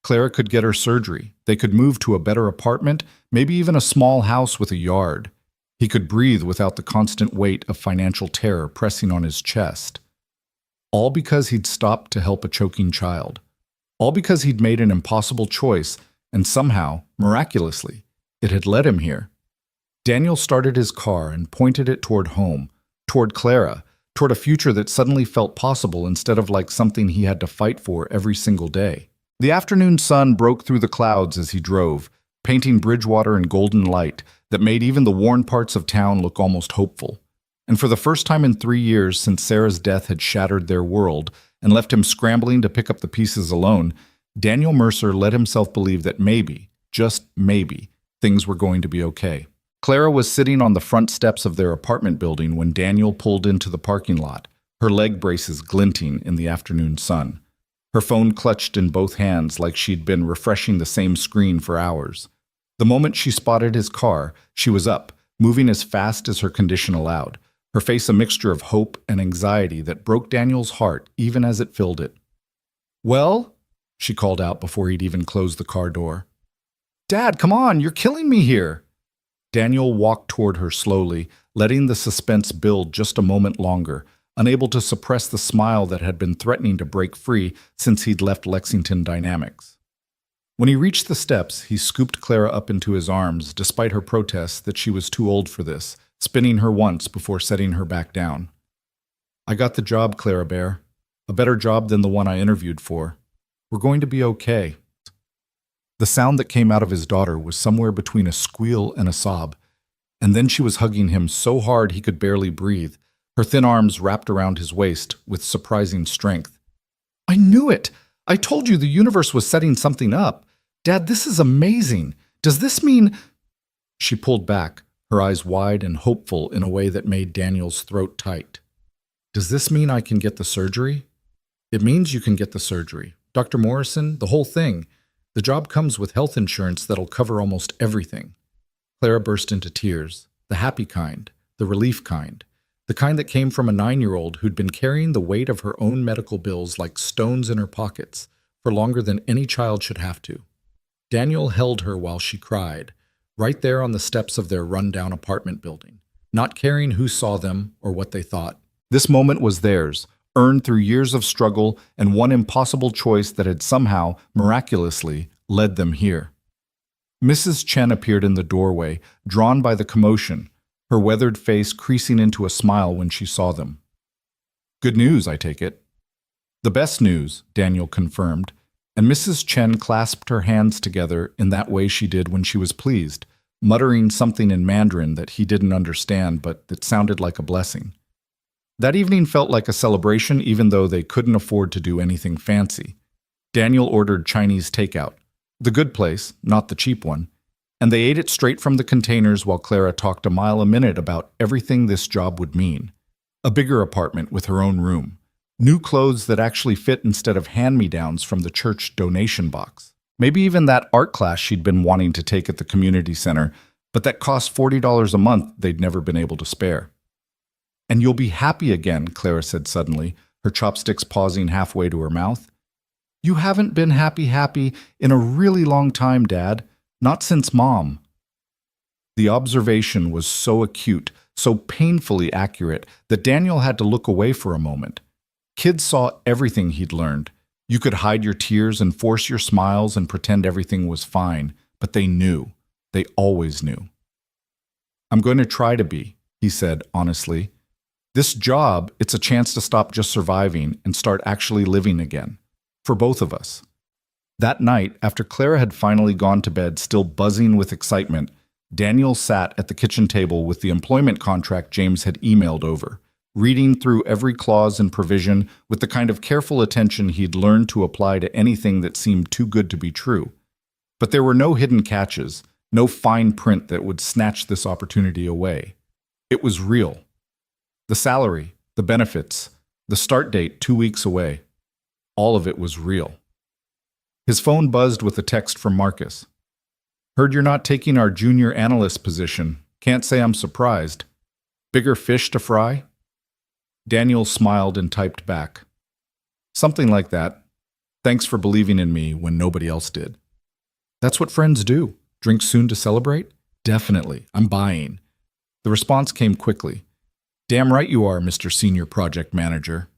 Clara could get her surgery. They could move to a better apartment, maybe even a small house with a yard. He could breathe without the constant weight of financial terror pressing on his chest. All because he'd stopped to help a choking child. All because he'd made an impossible choice, and somehow, miraculously, it had led him here. Daniel started his car and pointed it toward home, toward Clara, toward a future that suddenly felt possible instead of like something he had to fight for every single day. The afternoon sun broke through the clouds as he drove, painting Bridgewater in golden light that made even the worn parts of town look almost hopeful. And for the first time in 3 years since Sarah's death had shattered their world and left him scrambling to pick up the pieces alone, Daniel Mercer let himself believe that maybe, just maybe, things were going to be okay. Clara was sitting on the front steps of their apartment building when Daniel pulled into the parking lot, her leg braces glinting in the afternoon sun. Her phone clutched in both hands like she'd been refreshing the same screen for hours. The moment she spotted his car, she was up, moving as fast as her condition allowed, her face a mixture of hope and anxiety that broke Daniel's heart even as it filled it. "Well?" she called out before he'd even closed the car door. "Dad, come on, you're killing me here." Daniel walked toward her slowly, letting the suspense build just a moment longer, unable to suppress the smile that had been threatening to break free since he'd left Lexington Dynamics. When he reached the steps, he scooped Clara up into his arms, despite her protests that she was too old for this, spinning her once before setting her back down. "I got the job, Clara Bear. A better job than the one I interviewed for. We're going to be okay." The sound that came out of his daughter was somewhere between a squeal and a sob, and then she was hugging him so hard he could barely breathe, her thin arms wrapped around his waist with surprising strength. "I knew it! I told you the universe was setting something up. Dad, this is amazing. Does this mean—" She pulled back, her eyes wide and hopeful in a way that made Daniel's throat tight. "Does this mean I can get the surgery?" "It means you can get the surgery. Dr. Morrison, the whole thing. The job comes with health insurance that'll cover almost everything." Clara burst into tears, the happy kind, the relief kind, the kind that came from a 9-year-old who'd been carrying the weight of her own medical bills like stones in her pockets for longer than any child should have to. Daniel held her while she cried, right there on the steps of their run-down apartment building, not caring who saw them or what they thought. This moment was theirs, earned through years of struggle and one impossible choice that had somehow, miraculously, led them here. Mrs. Chen appeared in the doorway, drawn by the commotion, her weathered face creasing into a smile when she saw them. "Good news, I take it." "The best news," Daniel confirmed, and Mrs. Chen clasped her hands together in that way she did when she was pleased, muttering something in Mandarin that he didn't understand but that sounded like a blessing. That evening felt like a celebration even though they couldn't afford to do anything fancy. Daniel ordered Chinese takeout, the good place, not the cheap one, and they ate it straight from the containers while Clara talked a mile a minute about everything this job would mean. A bigger apartment with her own room, new clothes that actually fit instead of hand-me-downs from the church donation box. Maybe even that art class she'd been wanting to take at the community center, but that cost $40 a month they'd never been able to spare. "And you'll be happy again," Clara said suddenly, her chopsticks pausing halfway to her mouth. "You haven't been happy in a really long time, Dad. Not since Mom." The observation was so acute, so painfully accurate, that Daniel had to look away for a moment. Kids saw everything he'd learned. You could hide your tears and force your smiles and pretend everything was fine, but they knew. They always knew. "I'm going to try to be," he said honestly. "This job, it's a chance to stop just surviving and start actually living again. For both of us." That night, after Clara had finally gone to bed still buzzing with excitement, Daniel sat at the kitchen table with the employment contract James had emailed over, reading through every clause and provision with the kind of careful attention he'd learned to apply to anything that seemed too good to be true. But there were no hidden catches, no fine print that would snatch this opportunity away. It was real. The salary, the benefits, the start date 2 weeks away. All of it was real. His phone buzzed with a text from Marcus. "Heard you're not taking our junior analyst position. Can't say I'm surprised. Bigger fish to fry?" Daniel smiled and typed back. "Something like that. Thanks for believing in me when nobody else did." "That's what friends do. Drink soon to celebrate?" "Definitely. I'm buying." The response came quickly. "Damn right you are, Mr. Senior Project Manager."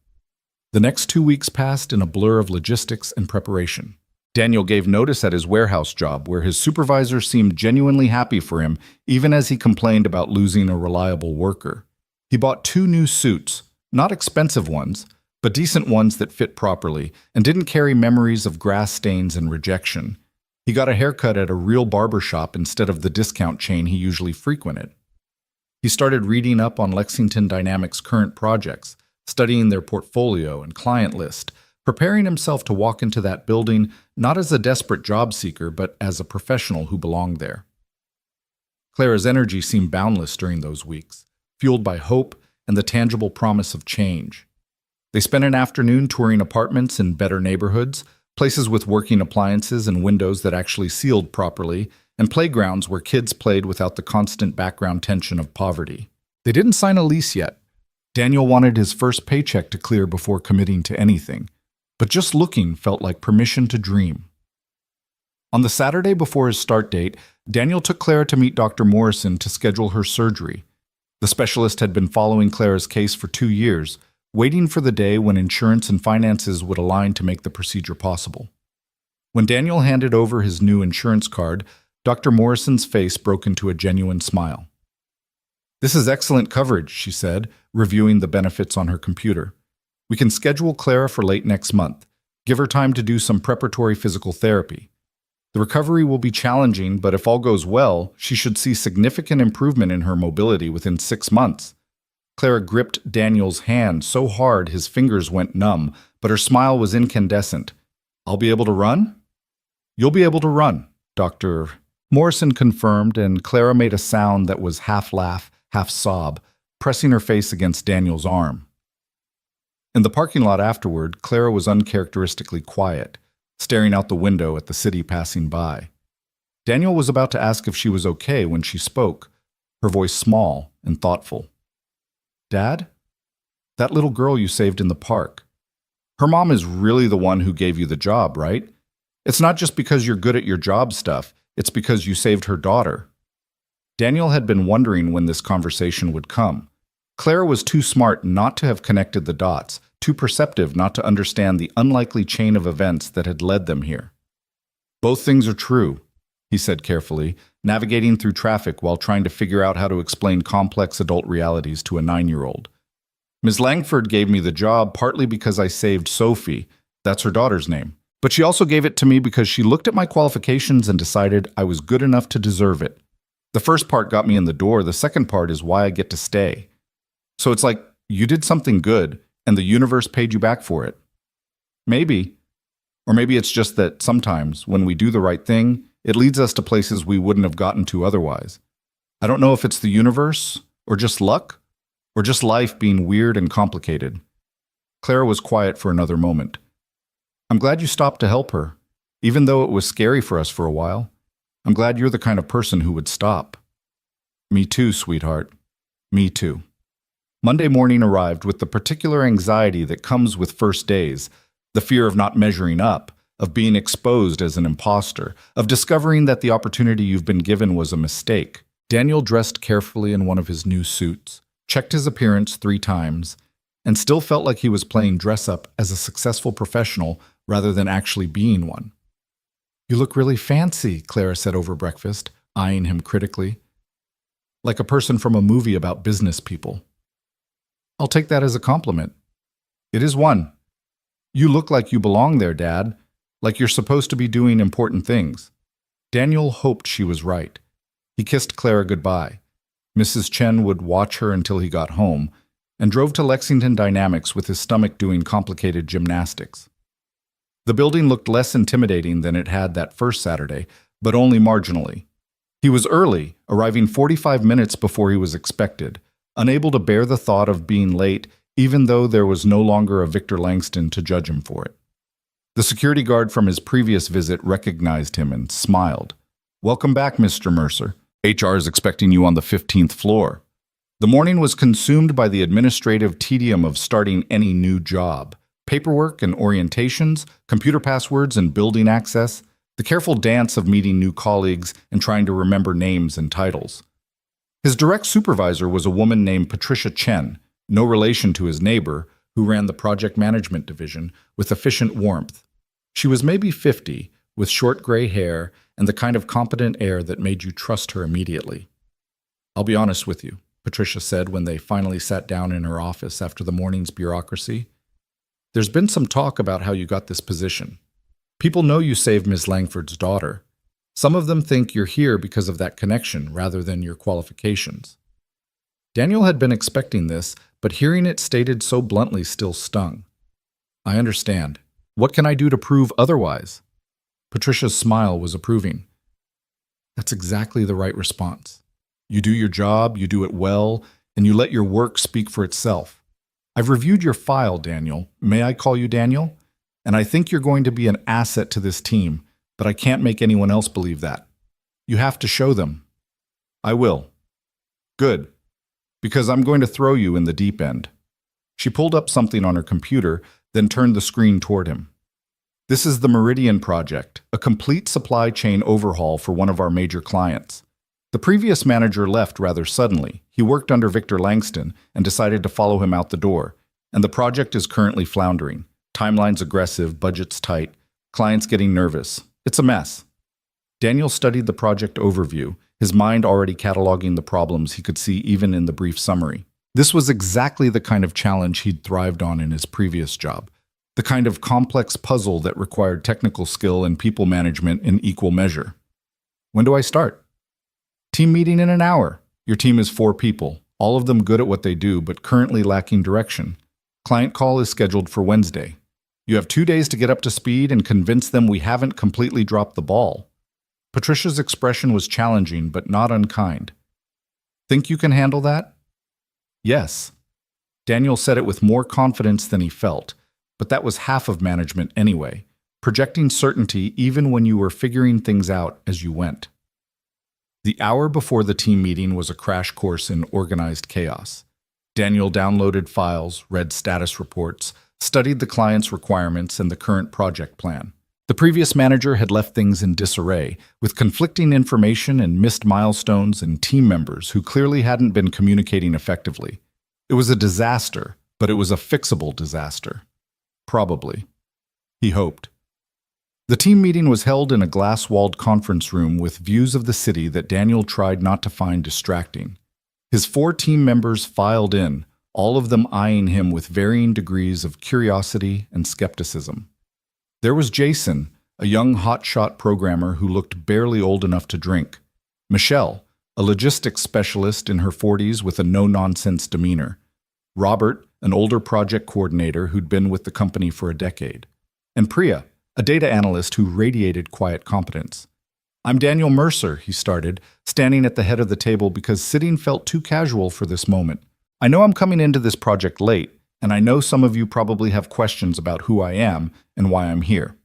The next 2 weeks passed in a blur of logistics and preparation. Daniel gave notice at his warehouse job, where his supervisor seemed genuinely happy for him, even as he complained about losing a reliable worker. He bought 2 new suits, not expensive ones, but decent ones that fit properly, and didn't carry memories of grass stains and rejection. He got a haircut at a real barber shop instead of the discount chain he usually frequented. He started reading up on Lexington Dynamics' current projects, studying their portfolio and client list, preparing himself to walk into that building not as a desperate job seeker, but as a professional who belonged there. Clara's energy seemed boundless during those weeks, fueled by hope and the tangible promise of change. They spent an afternoon touring apartments in better neighborhoods, places with working appliances and windows that actually sealed properly, and playgrounds where kids played without the constant background tension of poverty. They didn't sign a lease yet. Daniel wanted his first paycheck to clear before committing to anything. But just looking felt like permission to dream. On the Saturday before his start date, Daniel took Clara to meet Dr. Morrison to schedule her surgery. The specialist had been following Clara's case for 2 years, waiting for the day when insurance and finances would align to make the procedure possible. When Daniel handed over his new insurance card, Dr. Morrison's face broke into a genuine smile. "This is excellent coverage," she said, reviewing the benefits on her computer. "We can schedule Clara for late next month. Give her time to do some preparatory physical therapy. The recovery will be challenging, but if all goes well, she should see significant improvement in her mobility within 6 months." Clara gripped Daniel's hand so hard his fingers went numb, but her smile was incandescent. "I'll be able to run?" "You'll be able to run," Dr. Morrison confirmed, and Clara made a sound that was half laugh, half sob, pressing her face against Daniel's arm. In the parking lot afterward, Clara was uncharacteristically quiet, staring out the window at the city passing by. Daniel was about to ask if she was okay when she spoke, her voice small and thoughtful. Dad? That little girl you saved in the park. Her mom is really the one who gave you the job, right? It's not just because you're good at your job stuff, it's because you saved her daughter. Daniel had been wondering when this conversation would come. Clara was too smart not to have connected the dots, too perceptive not to understand the unlikely chain of events that had led them here. Both things are true, he said carefully, navigating through traffic while trying to figure out how to explain complex adult realities to a 9-year-old. Ms. Langford gave me the job partly because I saved Sophie, that's her daughter's name, but she also gave it to me because she looked at my qualifications and decided I was good enough to deserve it. The first part got me in the door, the second part is why I get to stay. So it's like you did something good and the universe paid you back for it. Maybe. Or maybe it's just that sometimes when we do the right thing, it leads us to places we wouldn't have gotten to otherwise. I don't know if it's the universe or just luck or just life being weird and complicated. Clara was quiet for another moment. I'm glad you stopped to help her, even though it was scary for us for a while. I'm glad you're the kind of person who would stop. Me too, sweetheart. Me too. Monday morning arrived with the particular anxiety that comes with first days, the fear of not measuring up, of being exposed as an imposter, of discovering that the opportunity you've been given was a mistake. Daniel dressed carefully in one of his new suits, checked his appearance 3 times, and still felt like he was playing dress-up as a successful professional rather than actually being one. You look really fancy, Clara said over breakfast, eyeing him critically. Like a person from a movie about business people. I'll take that as a compliment. It is one. You look like you belong there, Dad, like you're supposed to be doing important things. Daniel hoped she was right. He kissed Clara goodbye. Mrs. Chen would watch her until he got home, and drove to Lexington Dynamics with his stomach doing complicated gymnastics. The building looked less intimidating than it had that first Saturday, but only marginally. He was early, arriving 45 minutes before he was expected, unable to bear the thought of being late even though there was no longer a Victor Langston to judge him for it. The security guard from his previous visit recognized him and smiled. Welcome back, Mr. Mercer. HR is expecting you on the 15th floor. The morning was consumed by the administrative tedium of starting any new job. Paperwork and orientations, computer passwords and building access, the careful dance of meeting new colleagues and trying to remember names and titles. His direct supervisor was a woman named Patricia Chen, no relation to his neighbor, who ran the project management division with efficient warmth. She was maybe 50, with short gray hair and the kind of competent air that made you trust her immediately. I'll be honest with you, Patricia said when they finally sat down in her office after the morning's bureaucracy. There's been some talk about how you got this position. People know you saved Ms. Langford's daughter. Some of them think you're here because of that connection rather than your qualifications. Daniel had been expecting this, but hearing it stated so bluntly still stung. I understand. What can I do to prove otherwise? Patricia's smile was approving. That's exactly the right response. You do your job, you do it well, and you let your work speak for itself. I've reviewed your file, Daniel. May I call you Daniel? And I think you're going to be an asset to this team, but I can't make anyone else believe that. You have to show them. I will. Good. Because I'm going to throw you in the deep end. She pulled up something on her computer, then turned the screen toward him. This is the Meridian Project, a complete supply chain overhaul for one of our major clients. The previous manager left rather suddenly. He worked under Victor Langston and decided to follow him out the door, and the project is currently floundering. Timeline's aggressive, budget's tight, clients getting nervous. It's a mess. Daniel studied the project overview, his mind already cataloging the problems he could see even in the brief summary. This was exactly the kind of challenge he'd thrived on in his previous job, the kind of complex puzzle that required technical skill and people management in equal measure. When do I start? Team meeting in an hour. Your team is 4 people, all of them good at what they do but currently lacking direction. Client call is scheduled for Wednesday. You have 2 days to get up to speed and convince them we haven't completely dropped the ball. Patricia's expression was challenging but not unkind. Think you can handle that? Yes. Daniel said it with more confidence than he felt, but that was half of management anyway, projecting certainty even when you were figuring things out as you went. The hour before the team meeting was a crash course in organized chaos. Daniel downloaded files, read status reports, studied the client's requirements and the current project plan. The previous manager had left things in disarray, with conflicting information and missed milestones and team members who clearly hadn't been communicating effectively. It was a disaster, but it was a fixable disaster. Probably. He hoped. The team meeting was held in a glass-walled conference room with views of the city that Daniel tried not to find distracting. His 4 team members filed in, all of them eyeing him with varying degrees of curiosity and skepticism. There was Jason, a young hotshot programmer who looked barely old enough to drink. Michelle, a logistics specialist in her 40s with a no-nonsense demeanor. Robert, an older project coordinator who'd been with the company for a decade. And Priya, a data analyst who radiated quiet competence. "I'm Daniel Mercer," he started, standing at the head of the table because sitting felt too casual for this moment. "I know I'm coming into this project late, and I know some of you probably have questions about who I am and why I'm here.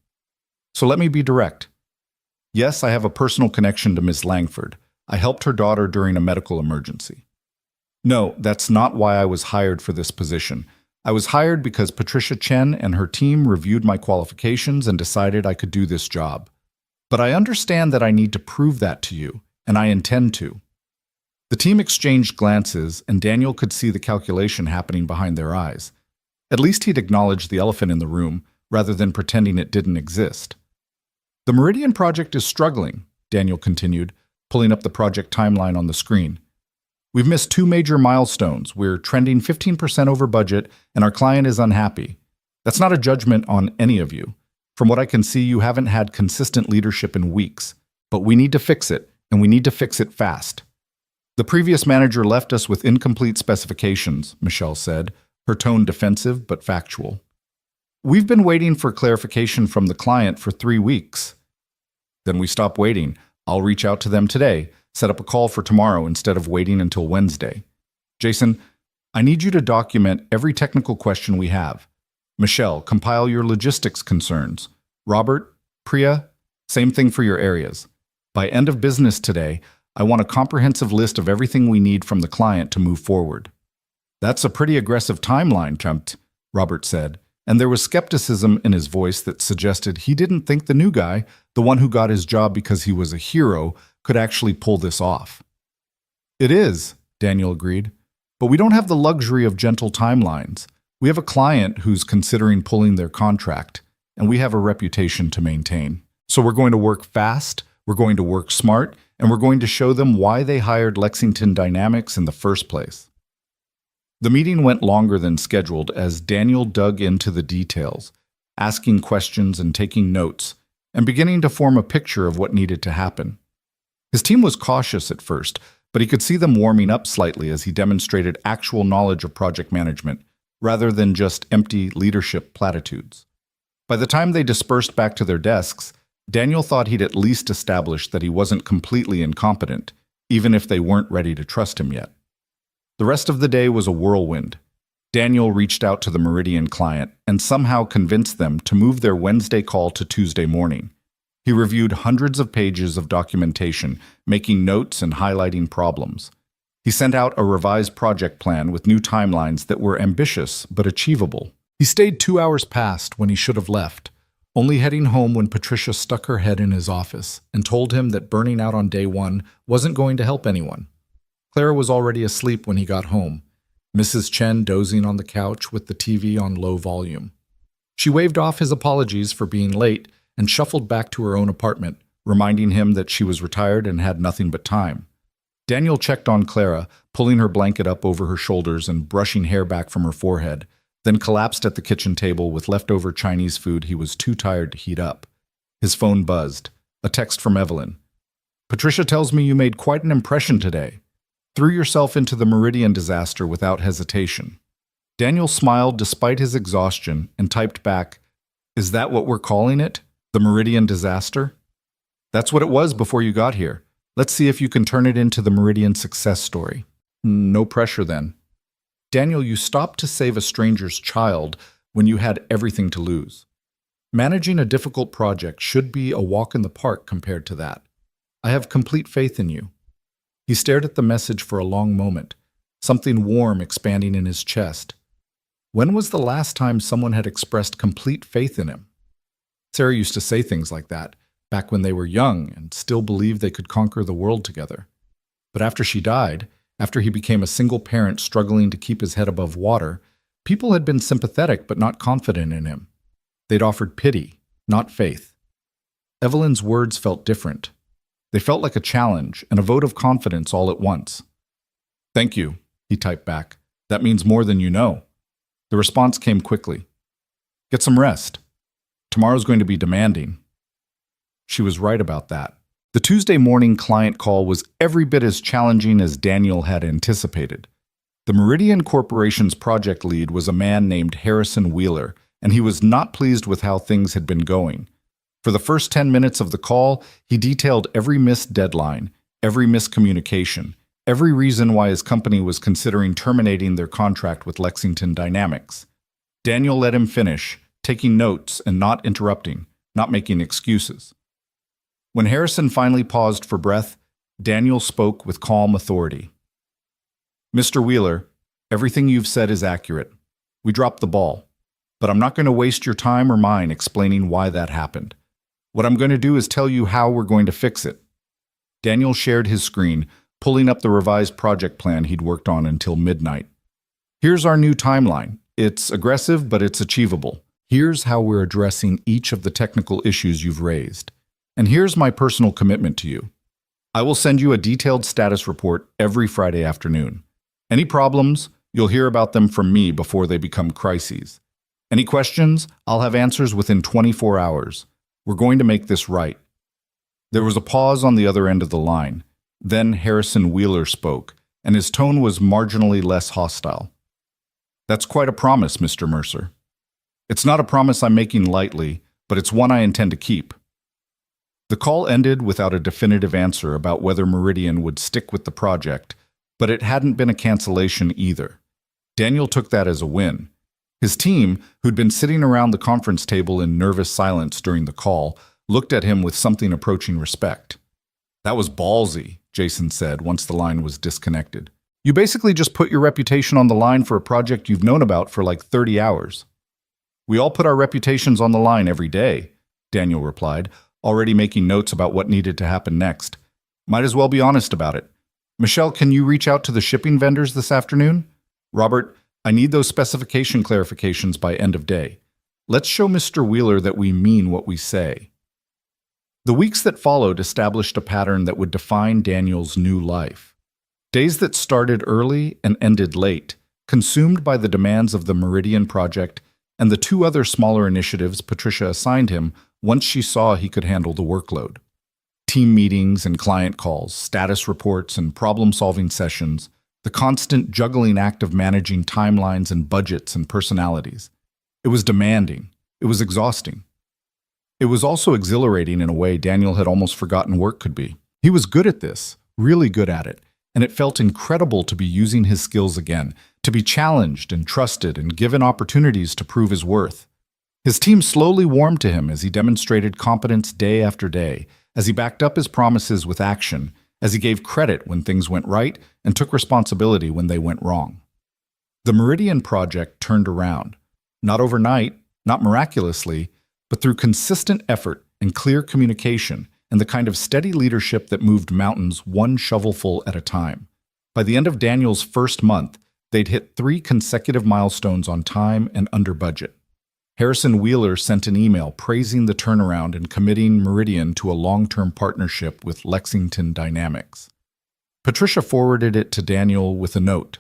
So let me be direct. Yes, I have a personal connection to Ms. Langford. I helped her daughter during a medical emergency. No, that's not why I was hired for this position. I was hired because Patricia Chen and her team reviewed my qualifications and decided I could do this job. But I understand that I need to prove that to you, and I intend to." The team exchanged glances, and Daniel could see the calculation happening behind their eyes. At least he'd acknowledged the elephant in the room, rather than pretending it didn't exist. "The Meridian project is struggling," Daniel continued, pulling up the project timeline on the screen. "We've missed 2 major milestones. We're trending 15% over budget, and our client is unhappy. That's not a judgment on any of you. From what I can see, you haven't had consistent leadership in weeks. But we need to fix it, and we need to fix it fast." "The previous manager left us with incomplete specifications," Michelle said, her tone defensive but factual. "We've been waiting for clarification from the client for 3 weeks." "Then we stop waiting. I'll reach out to them today, set up a call for tomorrow instead of waiting until Wednesday. Jason, I need you to document every technical question we have. Michelle, compile your logistics concerns. Robert, Priya, same thing for your areas. By end of business today, I want a comprehensive list of everything we need from the client to move forward." "That's a pretty aggressive timeline, Chumped," Robert said, and there was skepticism in his voice that suggested he didn't think the new guy, the one who got his job because he was a hero, could actually pull this off. "It is," Daniel agreed, "but we don't have the luxury of gentle timelines. We have a client who's considering pulling their contract, and we have a reputation to maintain. So we're going to work fast, we're going to work smart, and we're going to show them why they hired Lexington Dynamics in the first place." The meeting went longer than scheduled as Daniel dug into the details, asking questions and taking notes, and beginning to form a picture of what needed to happen. His team was cautious at first, but he could see them warming up slightly as he demonstrated actual knowledge of project management, rather than just empty leadership platitudes. By the time they dispersed back to their desks, Daniel thought he'd at least established that he wasn't completely incompetent, even if they weren't ready to trust him yet. The rest of the day was a whirlwind. Daniel reached out to the Meridian client and somehow convinced them to move their Wednesday call to Tuesday morning. He reviewed hundreds of pages of documentation, making notes and highlighting problems. He sent out a revised project plan with new timelines that were ambitious but achievable. He stayed 2 hours past when he should have left, only heading home when Patricia stuck her head in his office and told him that burning out on day 1 wasn't going to help anyone. Clara was already asleep when he got home, Mrs. Chen dozing on the couch with the TV on low volume. She waved off his apologies for being late and shuffled back to her own apartment, reminding him that she was retired and had nothing but time. Daniel checked on Clara, pulling her blanket up over her shoulders and brushing hair back from her forehead, then collapsed at the kitchen table with leftover Chinese food he was too tired to heat up. His phone buzzed. A text from Evelyn. "Patricia tells me you made quite an impression today. Threw yourself into the Meridian disaster without hesitation." Daniel smiled despite his exhaustion and typed back, "Is that what we're calling it? The Meridian disaster?" "That's what it was before you got here. Let's see if you can turn it into the Meridian success story." "No pressure then." "Daniel, you stopped to save a stranger's child when you had everything to lose. Managing a difficult project should be a walk in the park compared to that. I have complete faith in you." He stared at the message for a long moment, something warm expanding in his chest. When was the last time someone had expressed complete faith in him? Sarah used to say things like that, back when they were young and still believed they could conquer the world together. But after she died, after he became a single parent struggling to keep his head above water, people had been sympathetic but not confident in him. They'd offered pity, not faith. Evelyn's words felt different. They felt like a challenge and a vote of confidence all at once. "Thank you," he typed back. "That means more than you know." The response came quickly. "Get some rest. Tomorrow's going to be demanding." She was right about that. The Tuesday morning client call was every bit as challenging as Daniel had anticipated. The Meridian Corporation's project lead was a man named Harrison Wheeler, and he was not pleased with how things had been going. For the first 10 minutes of the call, he detailed every missed deadline, every miscommunication, every reason why his company was considering terminating their contract with Lexington Dynamics. Daniel let him finish, taking notes and not interrupting, not making excuses. When Harrison finally paused for breath, Daniel spoke with calm authority. "Mr. Wheeler, everything you've said is accurate. We dropped the ball. But I'm not going to waste your time or mine explaining why that happened. What I'm going to do is tell you how we're going to fix it." Daniel shared his screen, pulling up the revised project plan he'd worked on until midnight. "Here's our new timeline. It's aggressive, but it's achievable. Here's how we're addressing each of the technical issues you've raised. And here's my personal commitment to you. I will send you a detailed status report every Friday afternoon. Any problems, you'll hear about them from me before they become crises. Any questions, I'll have answers within 24 hours. We're going to make this right." There was a pause on the other end of the line. Then Harrison Wheeler spoke, and his tone was marginally less hostile. "That's quite a promise, Mr. Mercer. It's not a promise I'm making lightly, but it's one I intend to keep." The call ended without a definitive answer about whether Meridian would stick with the project, but it hadn't been a cancellation either. Daniel took that as a win. His team, who'd been sitting around the conference table in nervous silence during the call, looked at him with something approaching respect. "That was ballsy," Jason said once the line was disconnected. "You basically just put your reputation on the line for a project you've known about for like 30 hours. "We all put our reputations on the line every day," Daniel replied, already making notes about what needed to happen next. "Might as well be honest about it. Michelle, can you reach out to the shipping vendors this afternoon? Robert, I need those specification clarifications by end of day. Let's show Mr. Wheeler that we mean what we say." The weeks that followed established a pattern that would define Daniel's new life. Days that started early and ended late, consumed by the demands of the Meridian project and the two other smaller initiatives Patricia assigned him once she saw he could handle the workload. Team meetings and client calls, status reports and problem-solving sessions, the constant juggling act of managing timelines and budgets and personalities. It was demanding. It was exhausting. It was also exhilarating in a way Daniel had almost forgotten work could be. He was good at this, really good at it, and it felt incredible to be using his skills again, to be challenged and trusted and given opportunities to prove his worth. His team slowly warmed to him as he demonstrated competence day after day, as he backed up his promises with action, as he gave credit when things went right and took responsibility when they went wrong. The Meridian project turned around, not overnight, not miraculously, but through consistent effort and clear communication and the kind of steady leadership that moved mountains one shovelful at a time. By the end of Daniel's first month, they'd hit 3 consecutive milestones on time and under budget. Harrison Wheeler sent an email praising the turnaround and committing Meridian to a long-term partnership with Lexington Dynamics. Patricia forwarded it to Daniel with a note.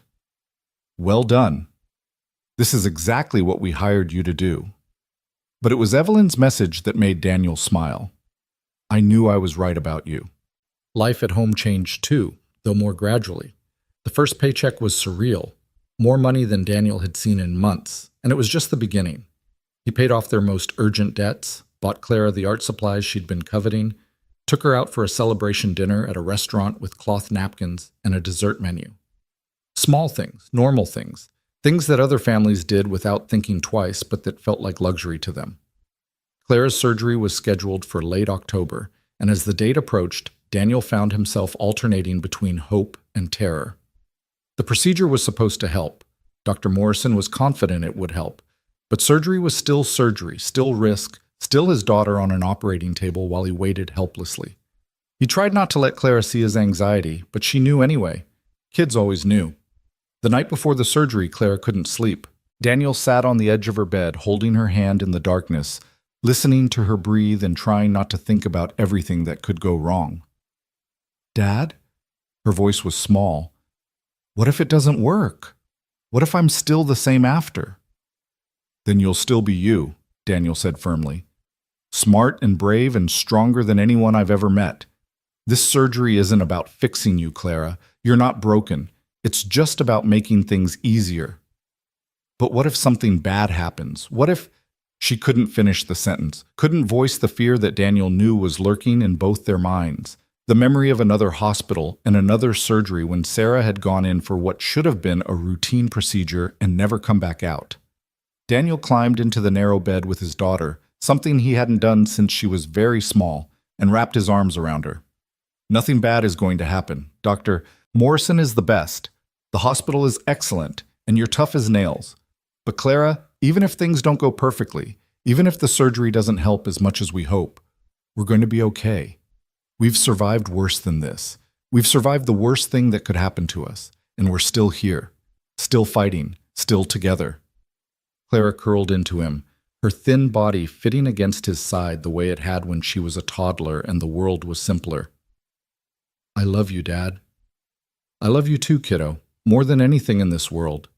"Well done. This is exactly what we hired you to do." But it was Evelyn's message that made Daniel smile. "I knew I was right about you." Life at home changed too, though more gradually. The first paycheck was surreal, more money than Daniel had seen in months, and it was just the beginning. He paid off their most urgent debts, bought Clara the art supplies she'd been coveting, took her out for a celebration dinner at a restaurant with cloth napkins and a dessert menu. Small things, normal things, things that other families did without thinking twice but that felt like luxury to them. Clara's surgery was scheduled for late October, and as the date approached, Daniel found himself alternating between hope and terror. The procedure was supposed to help. Dr. Morrison was confident it would help. But surgery was still surgery, still risk, still his daughter on an operating table while he waited helplessly. He tried not to let Clara see his anxiety, but she knew anyway. Kids always knew. The night before the surgery, Clara couldn't sleep. Daniel sat on the edge of her bed, holding her hand in the darkness, listening to her breathe and trying not to think about everything that could go wrong. "Dad?" Her voice was small. "What if it doesn't work? What if I'm still the same after?" "Then you'll still be you," Daniel said firmly. "Smart and brave and stronger than anyone I've ever met. This surgery isn't about fixing you, Clara. You're not broken. It's just about making things easier." "But what if something bad happens? What if—" She couldn't finish the sentence, couldn't voice the fear that Daniel knew was lurking in both their minds. The memory of another hospital and another surgery when Sarah had gone in for what should have been a routine procedure and never come back out. Daniel climbed into the narrow bed with his daughter, something he hadn't done since she was very small, and wrapped his arms around her. "Nothing bad is going to happen. Dr. Morrison is the best. The hospital is excellent, and you're tough as nails. But Clara, even if things don't go perfectly, even if the surgery doesn't help as much as we hope, we're going to be okay. We've survived worse than this. We've survived the worst thing that could happen to us, and we're still here, still fighting, still together." Clara curled into him, her thin body fitting against his side the way it had when she was a toddler and the world was simpler. "I love you, Dad." "I love you too, kiddo, more than anything in this world."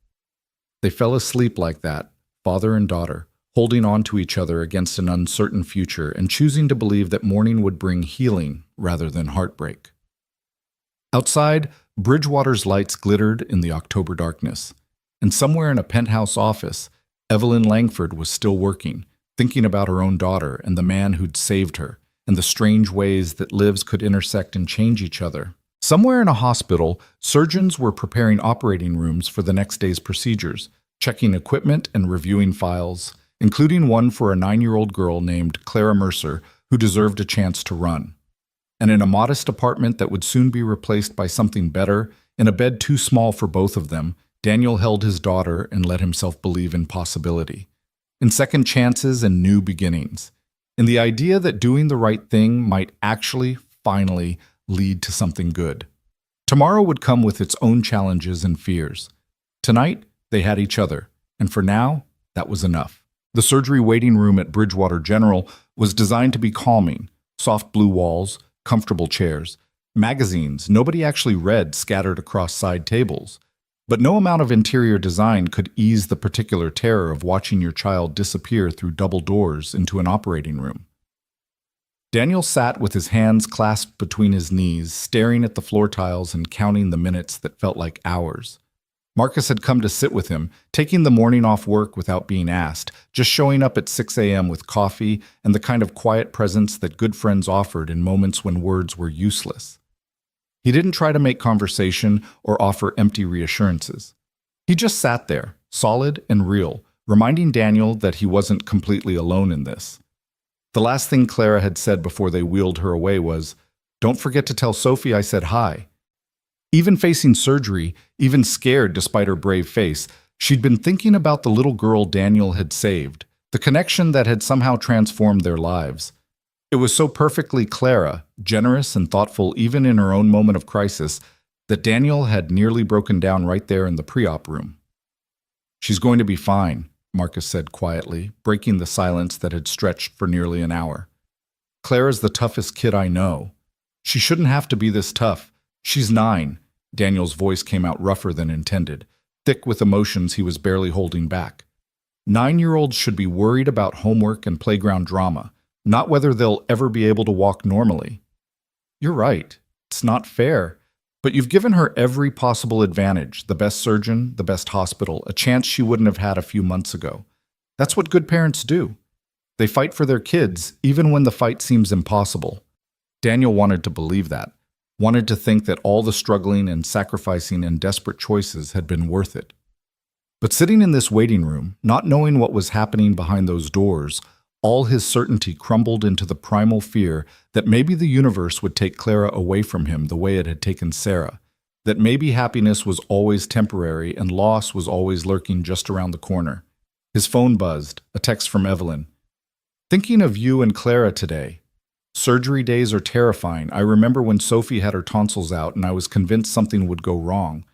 They fell asleep like that, father and daughter, holding on to each other against an uncertain future and choosing to believe that morning would bring healing rather than heartbreak. Outside, Bridgewater's lights glittered in the October darkness, and somewhere in a penthouse office, Evelyn Langford was still working, thinking about her own daughter and the man who'd saved her, and the strange ways that lives could intersect and change each other. Somewhere in a hospital, surgeons were preparing operating rooms for the next day's procedures, checking equipment and reviewing files, including one for a 9-year-old girl named Clara Mercer who deserved a chance to run. And in a modest apartment that would soon be replaced by something better, in a bed too small for both of them, Daniel held his daughter and let himself believe in possibility, in second chances and new beginnings, in the idea that doing the right thing might actually, finally, lead to something good. Tomorrow would come with its own challenges and fears. Tonight, they had each other, and for now, that was enough. The surgery waiting room at Bridgewater General was designed to be calming, soft blue walls, comfortable chairs, magazines nobody actually read scattered across side tables. But no amount of interior design could ease the particular terror of watching your child disappear through double doors into an operating room. Daniel sat with his hands clasped between his knees, staring at the floor tiles and counting the minutes that felt like hours. Marcus had come to sit with him, taking the morning off work without being asked, just showing up at 6 a.m. with coffee and the kind of quiet presence that good friends offered in moments when words were useless. He didn't try to make conversation or offer empty reassurances. He just sat there, solid and real, reminding Daniel that he wasn't completely alone in this. The last thing Clara had said before they wheeled her away was, "Don't forget to tell Sophie I said hi." Even facing surgery, even scared despite her brave face, she'd been thinking about the little girl Daniel had saved, the connection that had somehow transformed their lives. It was so perfectly Clara, generous and thoughtful even in her own moment of crisis, that Daniel had nearly broken down right there in the pre-op room. "She's going to be fine," Marcus said quietly, breaking the silence that had stretched for nearly an hour. "Clara's the toughest kid I know. She shouldn't have to be this tough. She's 9. Daniel's voice came out rougher than intended, thick with emotions he was barely holding back. 9-year-olds should be worried about homework and playground drama, not whether they'll ever be able to walk normally. You're right. It's not fair. But you've given her every possible advantage, the best surgeon, the best hospital, a chance she wouldn't have had a few months ago. That's what good parents do. They fight for their kids, even when the fight seems impossible. Daniel wanted to believe that, wanted to think that all the struggling and sacrificing and desperate choices had been worth it. But sitting in this waiting room, not knowing what was happening behind those doors, all his certainty crumbled into the primal fear that maybe the universe would take Clara away from him the way it had taken Sarah, that maybe happiness was always temporary and loss was always lurking just around the corner. His phone buzzed, a text from Evelyn. Thinking of you and Clara today. Surgery days are terrifying. I remember when Sophie had her tonsils out and I was convinced something would go wrong.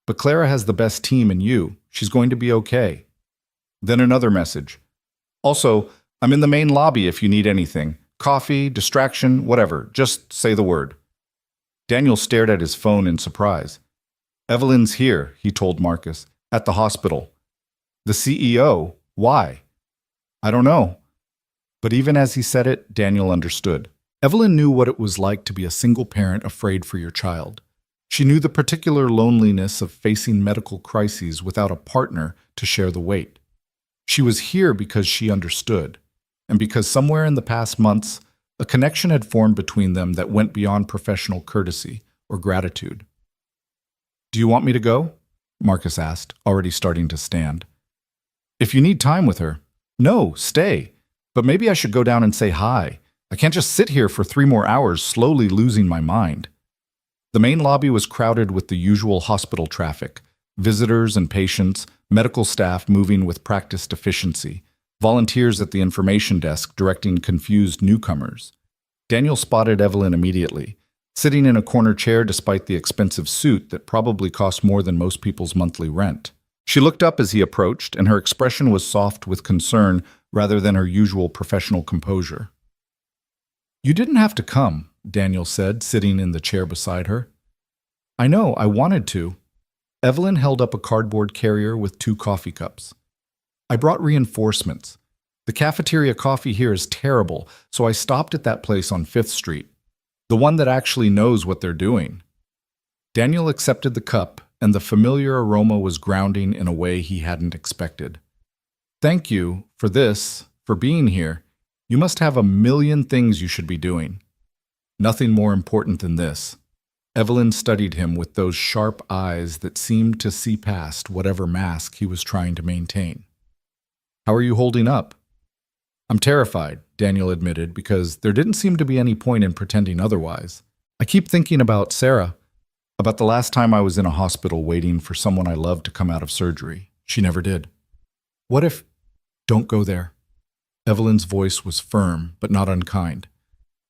But Clara has the best team in you. She's going to be okay. Then another message. Also, I'm in the main lobby if you need anything. Coffee, distraction, whatever. Just say the word. Daniel stared at his phone in surprise. Evelyn's here, he told Marcus, at the hospital. The CEO? Why? I don't know. But even as he said it, Daniel understood. Evelyn knew what it was like to be a single parent afraid for your child. She knew the particular loneliness of facing medical crises without a partner to share the weight. She was here because she understood, and because somewhere in the past months, a connection had formed between them that went beyond professional courtesy or gratitude. Do you want me to go? Marcus asked, already starting to stand. If you need time with her. No, stay. But maybe I should go down and say hi. I can't just sit here for 3 more hours slowly losing my mind. The main lobby was crowded with the usual hospital traffic, visitors and patients, medical staff moving with practiced efficiency, volunteers at the information desk directing confused newcomers. Daniel spotted Evelyn immediately, sitting in a corner chair despite the expensive suit that probably cost more than most people's monthly rent. She looked up as he approached, and her expression was soft with concern rather than her usual professional composure. You didn't have to come, Daniel said, sitting in the chair beside her. I know, I wanted to. Evelyn held up a cardboard carrier with 2 coffee cups. I brought reinforcements. The cafeteria coffee here is terrible, so I stopped at that place on 5th Street, the one that actually knows what they're doing. Daniel accepted the cup, and the familiar aroma was grounding in a way he hadn't expected. Thank you for this, for being here. You must have a million things you should be doing. Nothing more important than this. Evelyn studied him with those sharp eyes that seemed to see past whatever mask he was trying to maintain. How are you holding up? I'm terrified, Daniel admitted, because there didn't seem to be any point in pretending otherwise. I keep thinking about Sarah, about the last time I was in a hospital waiting for someone I loved to come out of surgery. She never did. What if... Don't go there. Evelyn's voice was firm, but not unkind.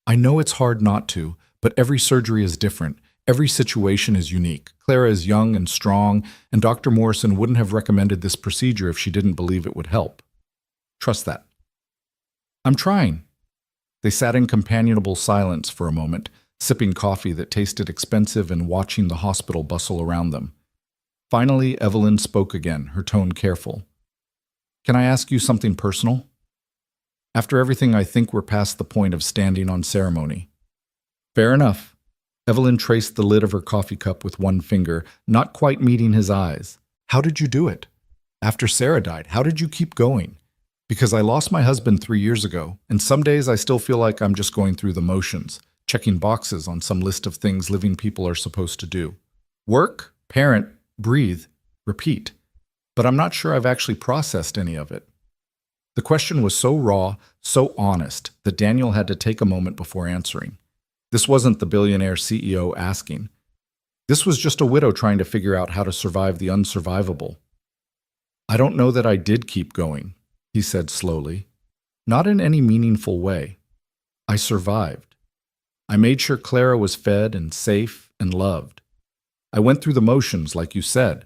I know it's hard not to, but every surgery is different. Every situation is unique. Clara is young and strong, and Dr. Morrison wouldn't have recommended this procedure if she didn't believe it would help. Trust that. I'm trying. They sat in companionable silence for a moment, sipping coffee that tasted expensive and watching the hospital bustle around them. Finally, Evelyn spoke again, her tone careful. Can I ask you something personal? After everything, I think we're past the point of standing on ceremony. Fair enough. Evelyn traced the lid of her coffee cup with one finger, not quite meeting his eyes. How did you do it? After Sarah died, how did you keep going? Because I lost my husband 3 years ago, and some days I still feel like I'm just going through the motions, checking boxes on some list of things living people are supposed to do. Work, parent, breathe, repeat. But I'm not sure I've actually processed any of it. The question was so raw, so honest, that Daniel had to take a moment before answering. This wasn't the billionaire CEO asking. This was just a widow trying to figure out how to survive the unsurvivable. I don't know that I did keep going, he said slowly. Not in any meaningful way. I survived. I made sure Clara was fed and safe and loved. I went through the motions, like you said,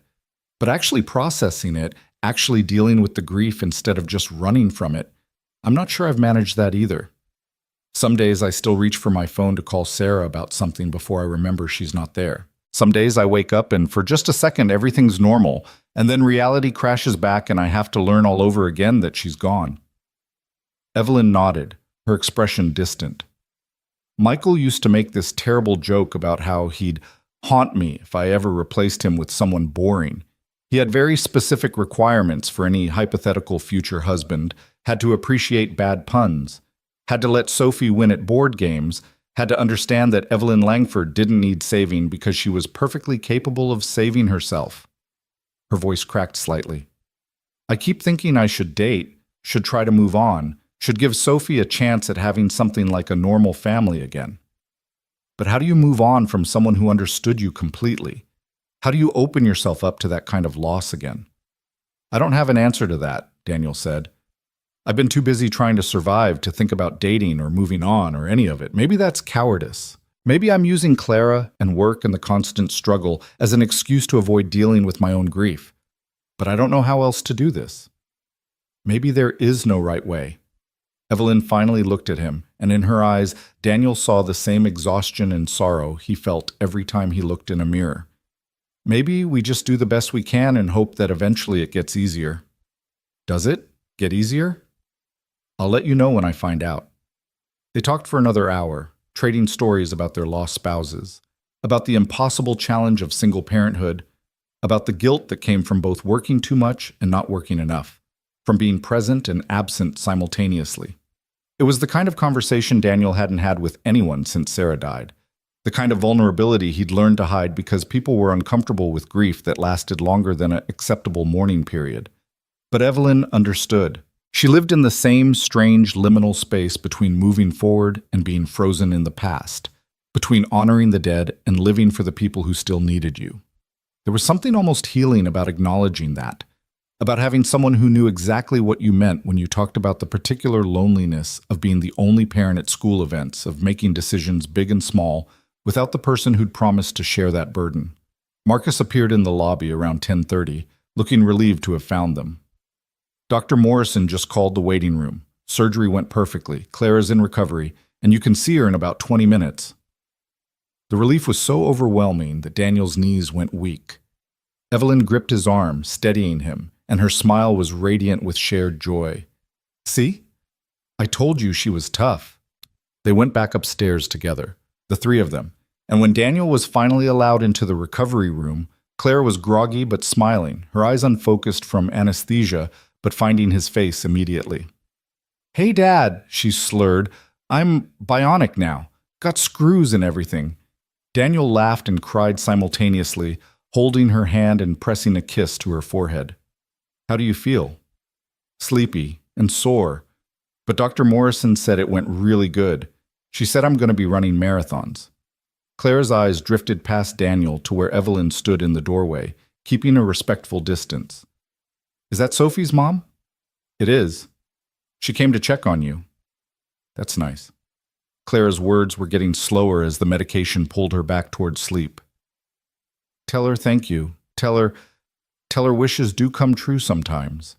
but actually processing it, actually dealing with the grief instead of just running from it, I'm not sure I've managed that either. Some days I still reach for my phone to call Sarah about something before I remember she's not there. Some days I wake up and for just a second everything's normal, and then reality crashes back and I have to learn all over again that she's gone. Evelyn nodded, her expression distant. Michael used to make this terrible joke about how he'd haunt me if I ever replaced him with someone boring. He had very specific requirements for any hypothetical future husband, had to appreciate bad puns, had to let Sophie win at board games, had to understand that Evelyn Langford didn't need saving because she was perfectly capable of saving herself. Her voice cracked slightly. I keep thinking I should date, should try to move on, should give Sophie a chance at having something like a normal family again. But how do you move on from someone who understood you completely? How do you open yourself up to that kind of loss again? I don't have an answer to that, Daniel said. I've been too busy trying to survive to think about dating or moving on or any of it. Maybe that's cowardice. Maybe I'm using Clara and work and the constant struggle as an excuse to avoid dealing with my own grief. But I don't know how else to do this. Maybe there is no right way. Evelyn finally looked at him, and in her eyes, Daniel saw the same exhaustion and sorrow he felt every time he looked in a mirror. Maybe we just do the best we can and hope that eventually it gets easier. Does it get easier? I'll let you know when I find out. They talked for another hour, trading stories about their lost spouses, about the impossible challenge of single parenthood, about the guilt that came from both working too much and not working enough, from being present and absent simultaneously. It was the kind of conversation Daniel hadn't had with anyone since Sarah died, the kind of vulnerability he'd learned to hide because people were uncomfortable with grief that lasted longer than an acceptable mourning period. But Evelyn understood. She lived in the same strange liminal space between moving forward and being frozen in the past, between honoring the dead and living for the people who still needed you. There was something almost healing about acknowledging that, about having someone who knew exactly what you meant when you talked about the particular loneliness of being the only parent at school events, of making decisions big and small, without the person who'd promised to share that burden. Marcus appeared in the lobby around 10:30, looking relieved to have found them. Dr. Morrison just called the waiting room. Surgery went perfectly. Clara's in recovery, and you can see her in about 20 minutes. The relief was so overwhelming that Daniel's knees went weak. Evelyn gripped his arm, steadying him, and her smile was radiant with shared joy. See? I told you she was tough. They went back upstairs together, the three of them, and when Daniel was finally allowed into the recovery room, Clara was groggy but smiling, her eyes unfocused from anesthesia, but finding his face immediately. Hey, Dad, she slurred. I'm bionic now. Got screws and everything. Daniel laughed and cried simultaneously, holding her hand and pressing a kiss to her forehead. How do you feel? Sleepy and sore. But Dr. Morrison said it went really good. She said I'm going to be running marathons. Clara's eyes drifted past Daniel to where Evelyn stood in the doorway, keeping a respectful distance. Is that Sophie's mom? It is. She came to check on you. That's nice. Clara's words were getting slower as the medication pulled her back toward sleep. Tell her thank you. Tell her wishes do come true sometimes.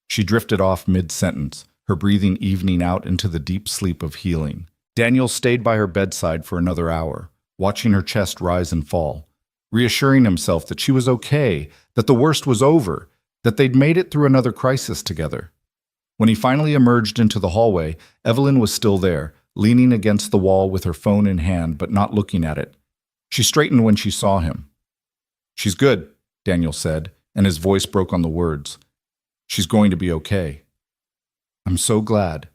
She drifted off mid-sentence, her breathing evening out into the deep sleep of healing. Daniel stayed by her bedside for another hour, watching her chest rise and fall, reassuring himself that she was okay, that the worst was over, that they'd made it through another crisis together. When he finally emerged into the hallway, Evelyn was still there, leaning against the wall with her phone in hand but not looking at it. She straightened when she saw him. She's good, Daniel said, and his voice broke on the words. She's going to be okay. I'm so glad.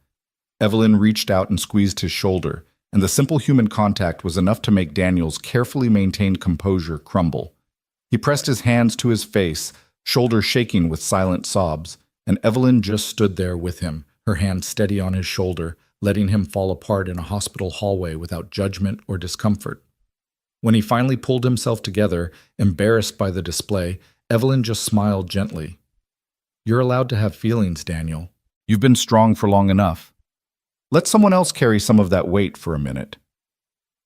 Evelyn reached out and squeezed his shoulder, and the simple human contact was enough to make Daniel's carefully maintained composure crumble. He pressed his hands to his face, shoulders shaking with silent sobs, and Evelyn just stood there with him, her hand steady on his shoulder, letting him fall apart in a hospital hallway without judgment or discomfort. When he finally pulled himself together, embarrassed by the display, Evelyn just smiled gently. You're allowed to have feelings, Daniel. You've been strong for long enough. Let someone else carry some of that weight for a minute.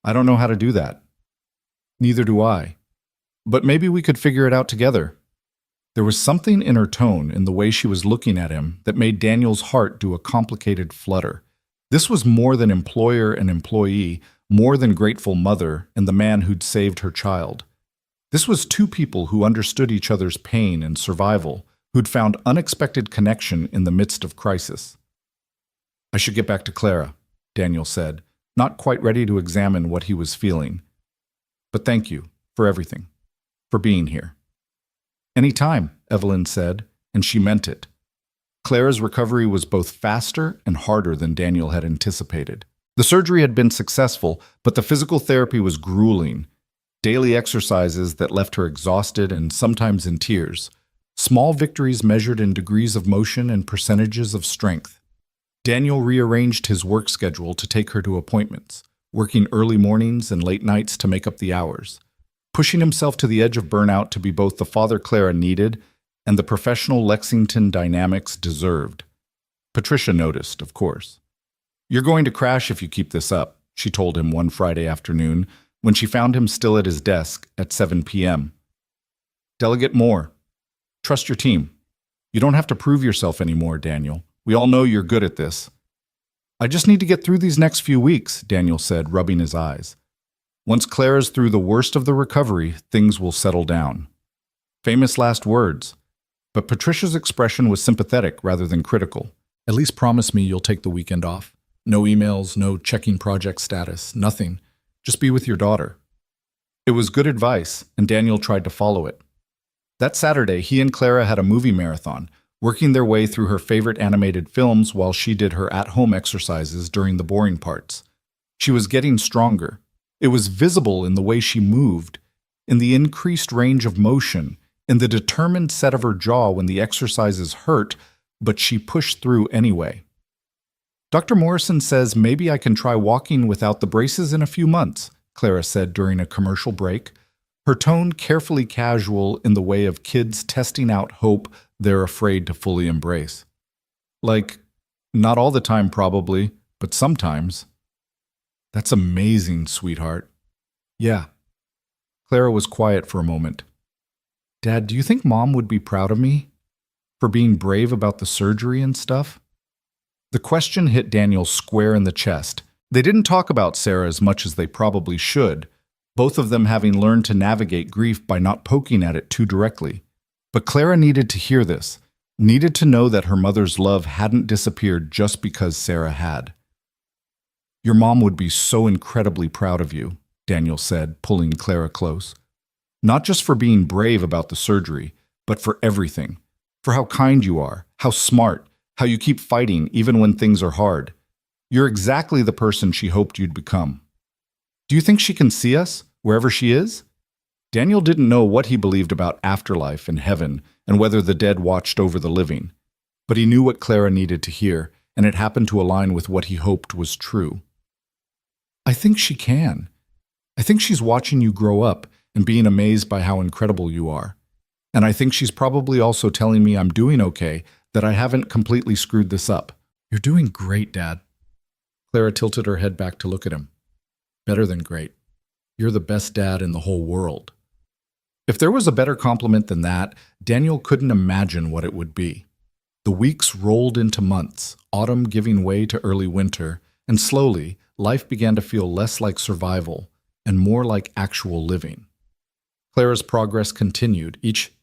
I don't know how to do that. Neither do I. But maybe we could figure it out together. There was something in her tone, in the way she was looking at him, that made Daniel's heart do a complicated flutter. This was more than employer and employee, more than grateful mother and the man who'd saved her child. This was two people who understood each other's pain and survival, who'd found unexpected connection in the midst of crisis. I should get back to Clara, Daniel said, not quite ready to examine what he was feeling. But thank you for everything, for being here. Any time, Evelyn said, and she meant it. Clara's recovery was both faster and harder than Daniel had anticipated. The surgery had been successful, but the physical therapy was grueling. Daily exercises that left her exhausted and sometimes in tears. Small victories measured in degrees of motion and percentages of strength. Daniel rearranged his work schedule to take her to appointments, working early mornings and late nights to make up the hours. pushing himself to the edge of burnout to be both the father Clara needed and the professional Lexington Dynamics deserved. Patricia noticed, of course. "You're going to crash if you keep this up," she told him one Friday afternoon when she found him still at his desk at 7 p.m. "Delegate more. Trust your team. You don't have to prove yourself anymore, Daniel. We all know you're good at this." "I just need to get through these next few weeks," Daniel said, rubbing his eyes. "Once Clara's through the worst of the recovery, things will settle down." Famous last words. But Patricia's expression was sympathetic rather than critical. "At least promise me you'll take the weekend off. No emails, no checking project status, nothing. Just be with your daughter." It was good advice, and Daniel tried to follow it. That Saturday, he and Clara had a movie marathon, working their way through her favorite animated films while she did her at-home exercises during the boring parts. She was getting stronger. It was visible in the way she moved, in the increased range of motion, in the determined set of her jaw when the exercises hurt, but she pushed through anyway. "Dr. Morrison says maybe I can try walking without the braces in a few months," Clara said during a commercial break, her tone carefully casual in the way of kids testing out hope they're afraid to fully embrace. "Like, not all the time probably, but sometimes." "That's amazing, sweetheart." "Yeah." Clara was quiet for a moment. "Dad, do you think Mom would be proud of me? For being brave about the surgery and stuff?" The question hit Daniel square in the chest. They didn't talk about Sarah as much as they probably should, both of them having learned to navigate grief by not poking at it too directly. But Clara needed to hear this, needed to know that her mother's love hadn't disappeared just because Sarah had. "Your mom would be so incredibly proud of you," Daniel said, pulling Clara close. "Not just for being brave about the surgery, but for everything. For how kind you are, how smart, how you keep fighting even when things are hard. You're exactly the person she hoped you'd become." "Do you think she can see us, wherever she is?" Daniel didn't know what he believed about afterlife and heaven and whether the dead watched over the living. But he knew what Clara needed to hear, and it happened to align with what he hoped was true. "I think she can. I think she's watching you grow up and being amazed by how incredible you are. And I think she's probably also telling me I'm doing okay, that I haven't completely screwed this up." "You're doing great, Dad." Clara tilted her head back to look at him. "Better than great. You're the best dad in the whole world." If there was a better compliment than that, Daniel couldn't imagine what it would be. The weeks rolled into months, autumn giving way to early winter, and slowly, life began to feel less like survival and more like actual living. Clara's progress continued, each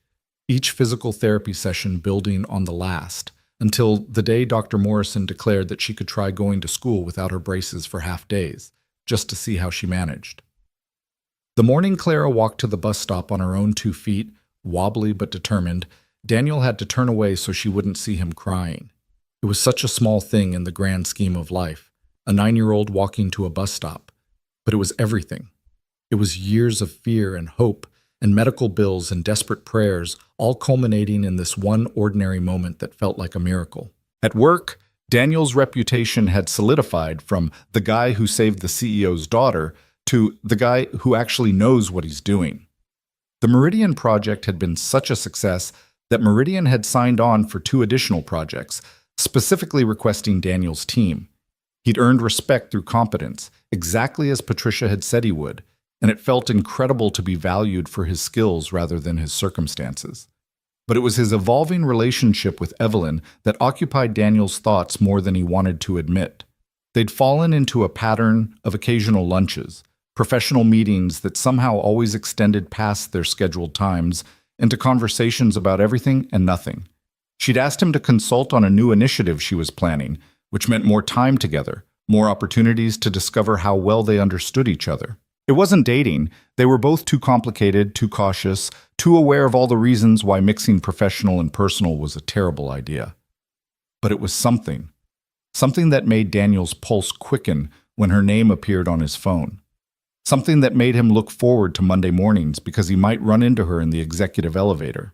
physical therapy session building on the last, until the day Dr. Morrison declared that she could try going to school without her braces for half days, just to see how she managed. The morning Clara walked to the bus stop on her own 2 feet, wobbly but determined, Daniel had to turn away so she wouldn't see him crying. It was such a small thing in the grand scheme of life, a 9-year-old walking to a bus stop. But it was everything. It was years of fear and hope and medical bills and desperate prayers, all culminating in this one ordinary moment that felt like a miracle. At work, Daniel's reputation had solidified from the guy who saved the CEO's daughter to the guy who actually knows what he's doing. The Meridian project had been such a success that Meridian had signed on for 2 additional projects, specifically requesting Daniel's team. He'd earned respect through competence, exactly as Patricia had said he would, and it felt incredible to be valued for his skills rather than his circumstances. But it was his evolving relationship with Evelyn that occupied Daniel's thoughts more than he wanted to admit. They'd fallen into a pattern of occasional lunches, professional meetings that somehow always extended past their scheduled times, into conversations about everything and nothing. She'd asked him to consult on a new initiative she was planning, which meant more time together, more opportunities to discover how well they understood each other. It wasn't dating. They were both too complicated, too cautious, too aware of all the reasons why mixing professional and personal was a terrible idea. But it was something that made Daniel's pulse quicken when her name appeared on his phone. Something that made him look forward to Monday mornings because he might run into her in the executive elevator.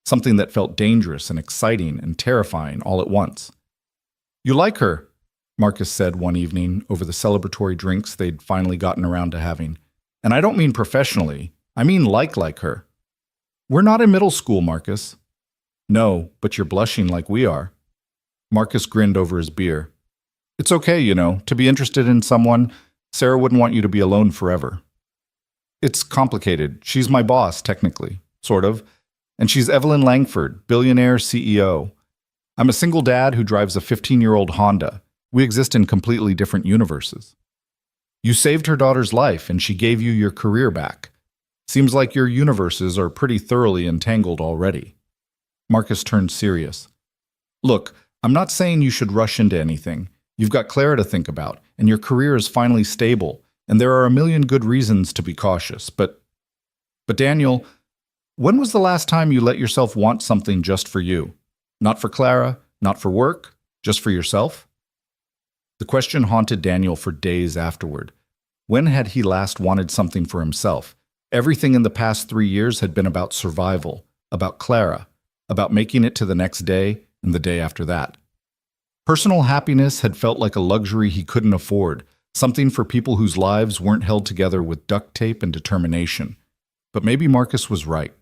Something that felt dangerous and exciting and terrifying all at once. "You like her," Marcus said one evening over the celebratory drinks they'd finally gotten around to having. "And I don't mean professionally. I mean like her. We're not in middle school, Marcus. No, but you're blushing like we are. Marcus grinned over his beer. It's okay, to be interested in someone. Sarah wouldn't want you to be alone forever. It's complicated. She's my boss, technically, sort of. And she's Evelyn Langford, billionaire CEO. I'm a single dad who drives a 15-year-old Honda. We exist in completely different universes. You saved her daughter's life, and she gave you your career back. Seems like your universes are pretty thoroughly entangled already. Marcus turned serious. Look, I'm not saying you should rush into anything. You've got Clara to think about, and your career is finally stable, and there are a million good reasons to be cautious. But Daniel, when was the last time you let yourself want something just for you? Not for Clara, not for work, just for yourself? The question haunted Daniel for days afterward. When had he last wanted something for himself? Everything in the past 3 years had been about survival, about Clara, about making it to the next day and the day after that. Personal happiness had felt like a luxury he couldn't afford, something for people whose lives weren't held together with duct tape and determination. But maybe Marcus was right.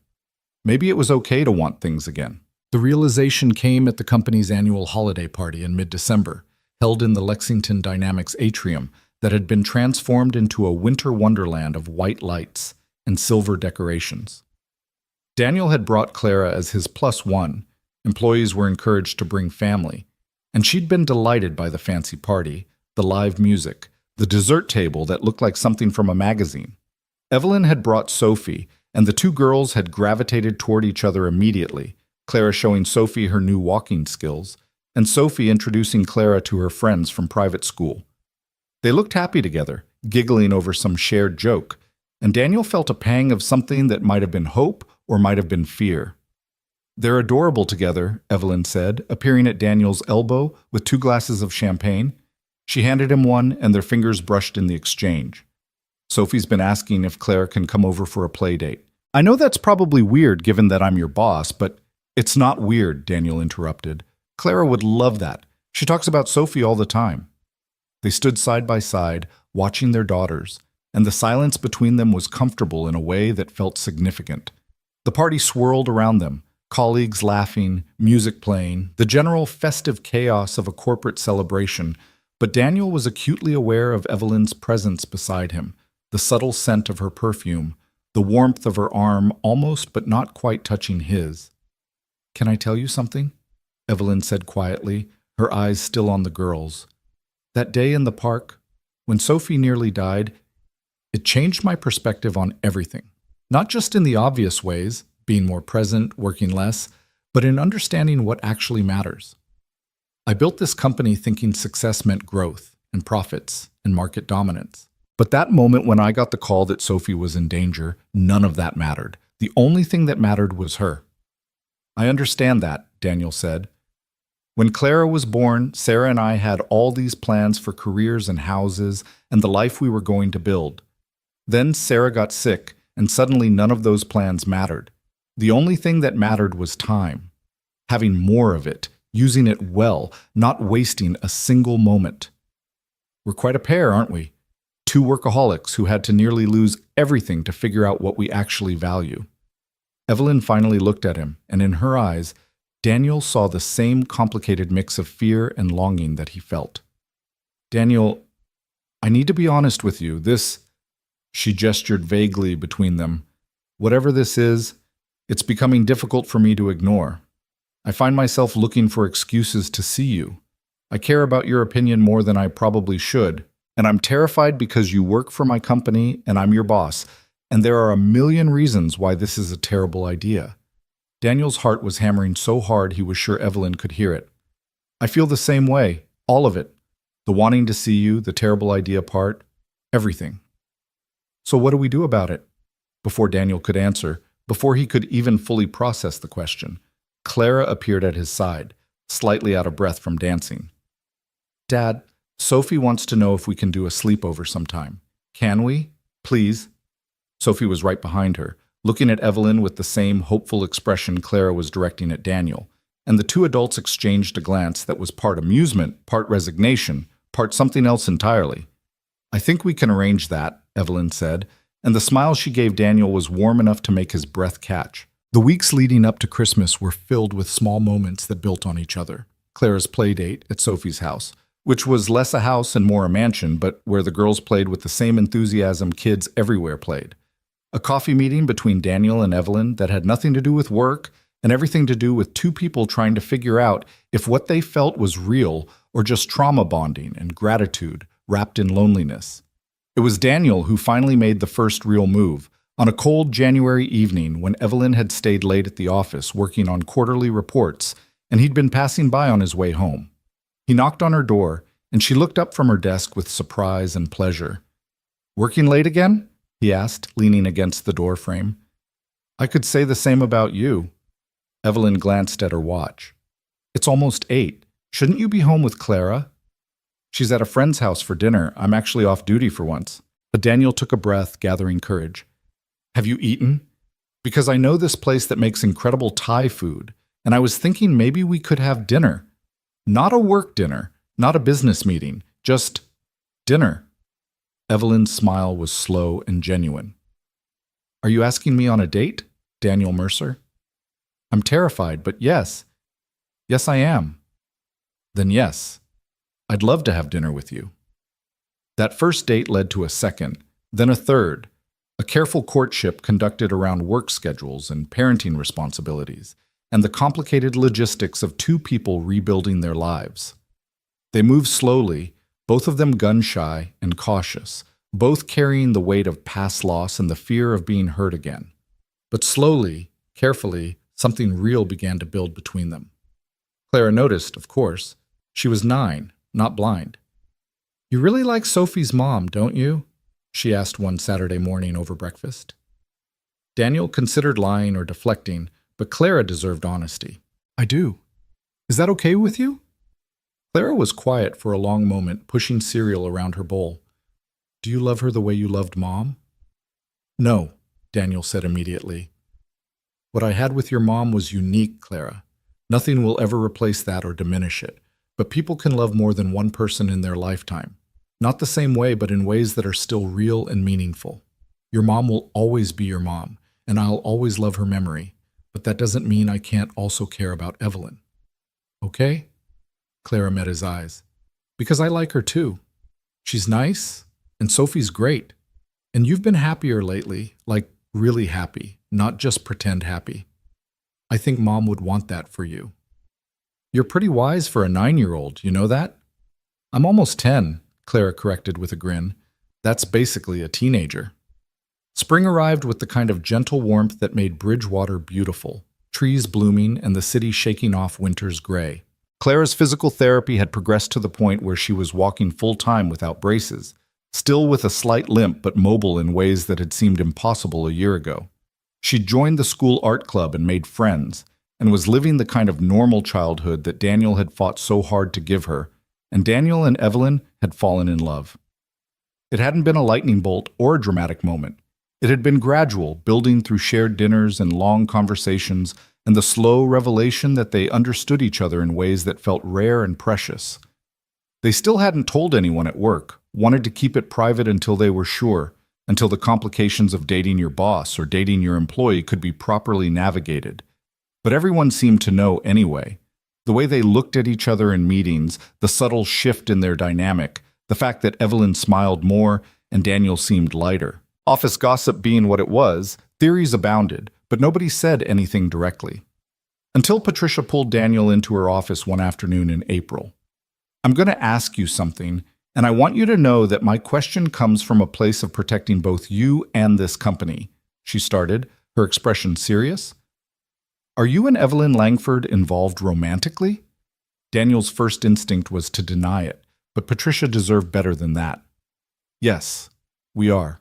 Maybe it was okay to want things again. The realization came at the company's annual holiday party in mid-December, held in the Lexington Dynamics atrium that had been transformed into a winter wonderland of white lights and silver decorations. Daniel had brought Clara as his +1. Employees were encouraged to bring family, and she'd been delighted by the fancy party, the live music, the dessert table that looked like something from a magazine. Evelyn had brought Sophie, and the two girls had gravitated toward each other immediately, Clara showing Sophie her new walking skills, and Sophie introducing Clara to her friends from private school. They looked happy together, giggling over some shared joke, and Daniel felt a pang of something that might have been hope or might have been fear. They're adorable together, Evelyn said, appearing at Daniel's elbow with 2 glasses of champagne. She handed him one, and their fingers brushed in the exchange. Sophie's been asking if Claire can come over for a play date. I know that's probably weird given that I'm your boss, but it's not weird, Daniel interrupted. Clara would love that. She talks about Sophie all the time. They stood side by side, watching their daughters, and the silence between them was comfortable in a way that felt significant. The party swirled around them, colleagues laughing, music playing, the general festive chaos of a corporate celebration, but Daniel was acutely aware of Evelyn's presence beside him, the subtle scent of her perfume, the warmth of her arm almost but not quite touching his. "Can I tell you something?" Evelyn said quietly, her eyes still on the girls. "That day in the park, when Sophie nearly died, it changed my perspective on everything. Not just in the obvious ways, being more present, working less, but in understanding what actually matters. I built this company thinking success meant growth and profits and market dominance. But that moment when I got the call that Sophie was in danger, none of that mattered. The only thing that mattered was her." "I understand that," Daniel said. "When Clara was born, Sarah and I had all these plans for careers and houses and the life we were going to build. Then Sarah got sick, and suddenly none of those plans mattered. The only thing that mattered was time. Having more of it, using it well, not wasting a single moment. We're quite a pair, aren't we? 2 workaholics who had to nearly lose everything to figure out what we actually value." Evelyn finally looked at him, and in her eyes, Daniel saw the same complicated mix of fear and longing that he felt. "Daniel, I need to be honest with you. This," she gestured vaguely between them, "whatever this is, it's becoming difficult for me to ignore. I find myself looking for excuses to see you. I care about your opinion more than I probably should, and I'm terrified because you work for my company and I'm your boss, and there are a million reasons why this is a terrible idea." Daniel's heart was hammering so hard he was sure Evelyn could hear it. "I feel the same way, all of it. The wanting to see you, the terrible idea part, everything." "So what do we do about it?" Before Daniel could answer, before he could even fully process the question, Clara appeared at his side, slightly out of breath from dancing. "Dad, Sophie wants to know if we can do a sleepover sometime. Can we? Please?" Sophie was right behind her, looking at Evelyn with the same hopeful expression Clara was directing at Daniel, and the 2 adults exchanged a glance that was part amusement, part resignation, part something else entirely. "I think we can arrange that," Evelyn said, and the smile she gave Daniel was warm enough to make his breath catch. The weeks leading up to Christmas were filled with small moments that built on each other. Clara's play date at Sophie's house, Which was less a house and more a mansion, but where the girls played with the same enthusiasm kids everywhere played. A coffee meeting between Daniel and Evelyn that had nothing to do with work and everything to do with two people trying to figure out if what they felt was real or just trauma bonding and gratitude wrapped in loneliness. It was Daniel who finally made the first real move. On a cold January evening when Evelyn had stayed late at the office working on quarterly reports and he'd been passing by on his way home. He knocked on her door, and she looked up from her desk with surprise and pleasure. "Working late again?" he asked, leaning against the door frame. "I could say the same about you." Evelyn glanced at her watch. "It's almost 8. Shouldn't you be home with Clara?" "She's at a friend's house for dinner. I'm actually off duty for once." But Daniel took a breath, gathering courage. "Have you eaten? Because I know this place that makes incredible Thai food, and I was thinking maybe we could have dinner. Not a work dinner, not a business meeting, just dinner." Evelyn's smile was slow and genuine. "Are you asking me on a date, Daniel Mercer?" "I'm terrified, but yes. Yes, I am." "Then yes. I'd love to have dinner with you." That first date led to a second, then a third, a careful courtship conducted around work schedules and parenting responsibilities, and the complicated logistics of two people rebuilding their lives. They moved slowly, both of them gun-shy and cautious, both carrying the weight of past loss and the fear of being hurt again. But slowly, carefully, something real began to build between them. Clara noticed, of course. She was 9, not blind. "You really like Sophie's mom, don't you?" she asked one Saturday morning over breakfast. Daniel considered lying or deflecting, but Clara deserved honesty. "I do. Is that okay with you?" Clara was quiet for a long moment, pushing cereal around her bowl. "Do you love her the way you loved Mom?" "No," Daniel said immediately. "What I had with your mom was unique, Clara. Nothing will ever replace that or diminish it. But people can love more than one person in their lifetime. Not the same way, but in ways that are still real and meaningful. Your mom will always be your mom, and I'll always love her memory. But that doesn't mean I can't also care about Evelyn. Okay?" Clara met his eyes. "Because I like her too. She's nice, and Sophie's great. And you've been happier lately, like really happy, not just pretend happy. I think Mom would want that for you." "You're pretty wise for a 9-year-old, you know that?" "I'm almost 10, Clara corrected with a grin. "That's basically a teenager." Spring arrived with the kind of gentle warmth that made Bridgewater beautiful, trees blooming and the city shaking off winter's gray. Clara's physical therapy had progressed to the point where she was walking full-time without braces, still with a slight limp but mobile in ways that had seemed impossible a year ago. She'd joined the school art club and made friends, and was living the kind of normal childhood that Daniel had fought so hard to give her, and Daniel and Evelyn had fallen in love. It hadn't been a lightning bolt or a dramatic moment. It had been gradual, building through shared dinners and long conversations, and the slow revelation that they understood each other in ways that felt rare and precious. They still hadn't told anyone at work, wanted to keep it private until they were sure, until the complications of dating your boss or dating your employee could be properly navigated. But everyone seemed to know anyway. The way they looked at each other in meetings, the subtle shift in their dynamic, the fact that Evelyn smiled more and Daniel seemed lighter. Office gossip being what it was, theories abounded, but nobody said anything directly. Until Patricia pulled Daniel into her office one afternoon in April. "I'm going to ask you something, and I want you to know that my question comes from a place of protecting both you and this company," she started, her expression serious. "Are you and Evelyn Langford involved romantically?" Daniel's first instinct was to deny it, but Patricia deserved better than that. "Yes, we are."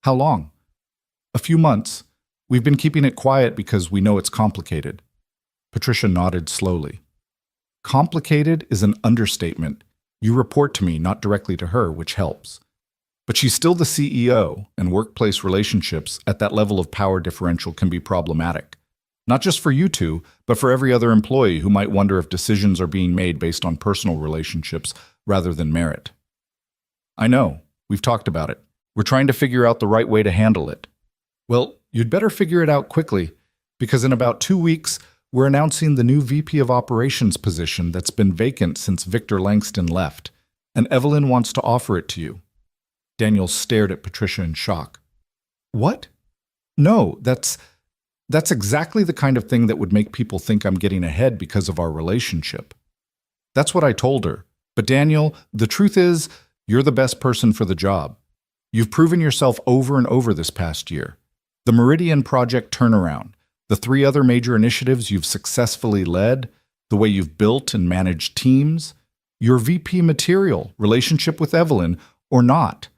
"How long?" "A few months. We've been keeping it quiet because we know it's complicated." Patricia nodded slowly. "Complicated is an understatement. You report to me, not directly to her, which helps. But she's still the CEO, and workplace relationships at that level of power differential can be problematic. Not just for you two, but for every other employee who might wonder if decisions are being made based on personal relationships rather than merit." "I know. We've talked about it. We're trying to figure out the right way to handle it. Well, you'd better figure it out quickly, because in about 2 weeks, we're announcing the new VP of Operations position that's been vacant since Victor Langston left, and Evelyn wants to offer it to you. Daniel stared at Patricia in shock. What? No, that's exactly the kind of thing that would make people think I'm getting ahead because of our relationship. That's what I told her. But Daniel, the truth is, you're the best person for the job. You've proven yourself over and over this past year. The Meridian Project turnaround, the 3 other major initiatives you've successfully led, the way you've built and managed teams, your VP material, relationship with Evelyn, or not.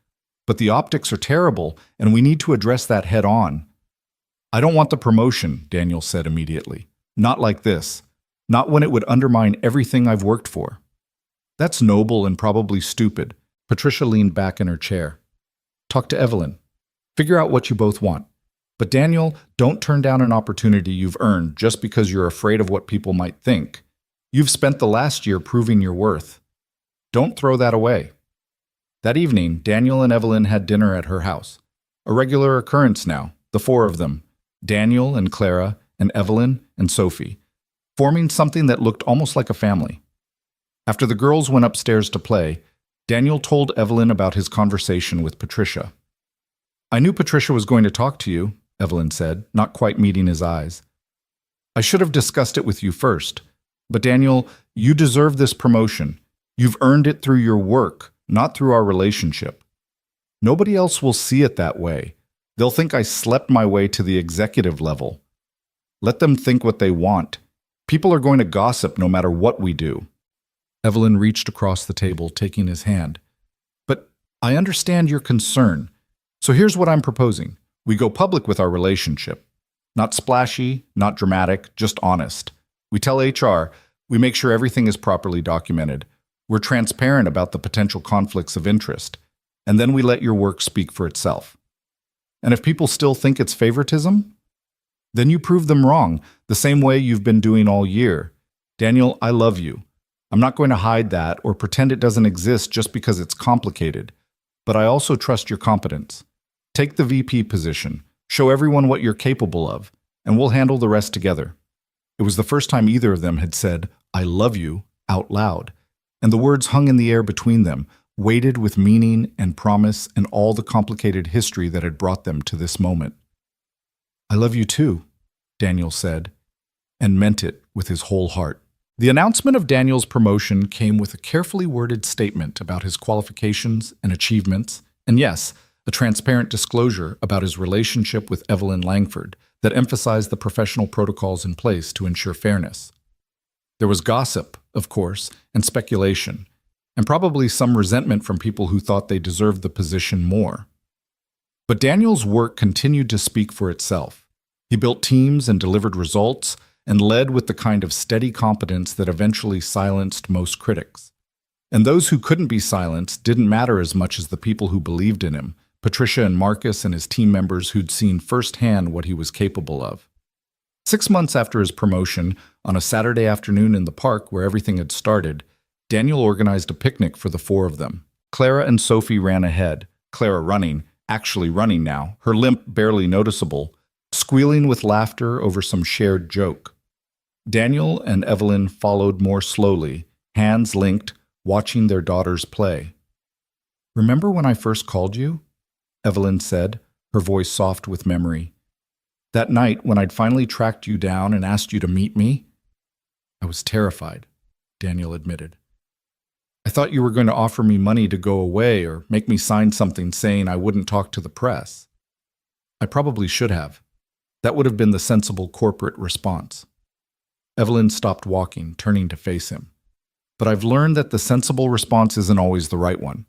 But the optics are terrible, and we need to address that head on. I don't want the promotion, Daniel said immediately. Not like this. Not when it would undermine everything I've worked for. That's noble and probably stupid. Patricia leaned back in her chair. Talk to Evelyn. Figure out what you both want. But Daniel, don't turn down an opportunity you've earned just because you're afraid of what people might think. You've spent the last year proving your worth. Don't throw that away. That evening, Daniel and Evelyn had dinner at her house. A regular occurrence now, the 4 of them, Daniel and Clara and Evelyn and Sophie, forming something that looked almost like a family. After the girls went upstairs to play, Daniel told Evelyn about his conversation with Patricia. I knew Patricia was going to talk to you, Evelyn said, not quite meeting his eyes. I should have discussed it with you first. But Daniel, you deserve this promotion. You've earned it through your work, not through our relationship. Nobody else will see it that way. They'll think I slept my way to the executive level. Let them think what they want. People are going to gossip no matter what we do. Evelyn reached across the table, taking his hand. But I understand your concern. So here's what I'm proposing. We go public with our relationship. Not splashy, not dramatic, just honest. We tell HR, we make sure everything is properly documented. We're transparent about the potential conflicts of interest. And then we let your work speak for itself. And if people still think it's favoritism, then you prove them wrong, the same way you've been doing all year. Daniel, I love you. I'm not going to hide that or pretend it doesn't exist just because it's complicated. But I also trust your competence. Take the VP position, show everyone what you're capable of, and we'll handle the rest together. It was the first time either of them had said, I love you, out loud. And the words hung in the air between them, weighted with meaning and promise and all the complicated history that had brought them to this moment. I love you too, Daniel said, and meant it with his whole heart. The announcement of Daniel's promotion came with a carefully worded statement about his qualifications and achievements, and yes, a transparent disclosure about his relationship with Evelyn Langford that emphasized the professional protocols in place to ensure fairness. There was gossip, of course, and speculation, and probably some resentment from people who thought they deserved the position more. But Daniel's work continued to speak for itself. He built teams and delivered results, and led with the kind of steady competence that eventually silenced most critics. And those who couldn't be silenced didn't matter as much as the people who believed in him, Patricia and Marcus and his team members who'd seen firsthand what he was capable of. 6 months after his promotion, on a Saturday afternoon in the park where everything had started, Daniel organized a picnic for the 4 of them. Clara and Sophie ran ahead, Clara running, actually running now, her limp barely noticeable, squealing with laughter over some shared joke. Daniel and Evelyn followed more slowly, hands linked, watching their daughters play. Remember when I first called you? Evelyn said, her voice soft with memory. That night when I'd finally tracked you down and asked you to meet me? I was terrified, Daniel admitted. I thought you were going to offer me money to go away or make me sign something saying I wouldn't talk to the press. I probably should have. That would have been the sensible corporate response. Evelyn stopped walking, turning to face him. But I've learned that the sensible response isn't always the right one.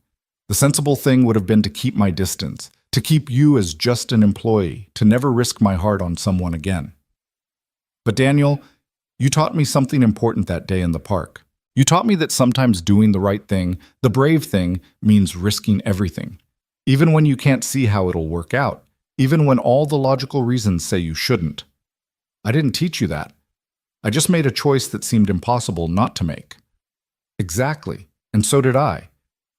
The sensible thing would have been to keep my distance, to keep you as just an employee, to never risk my heart on someone again. But Daniel, you taught me something important that day in the park. You taught me that sometimes doing the right thing, the brave thing, means risking everything. Even when you can't see how it'll work out. Even when all the logical reasons say you shouldn't. I didn't teach you that. I just made a choice that seemed impossible not to make. Exactly, and so did I.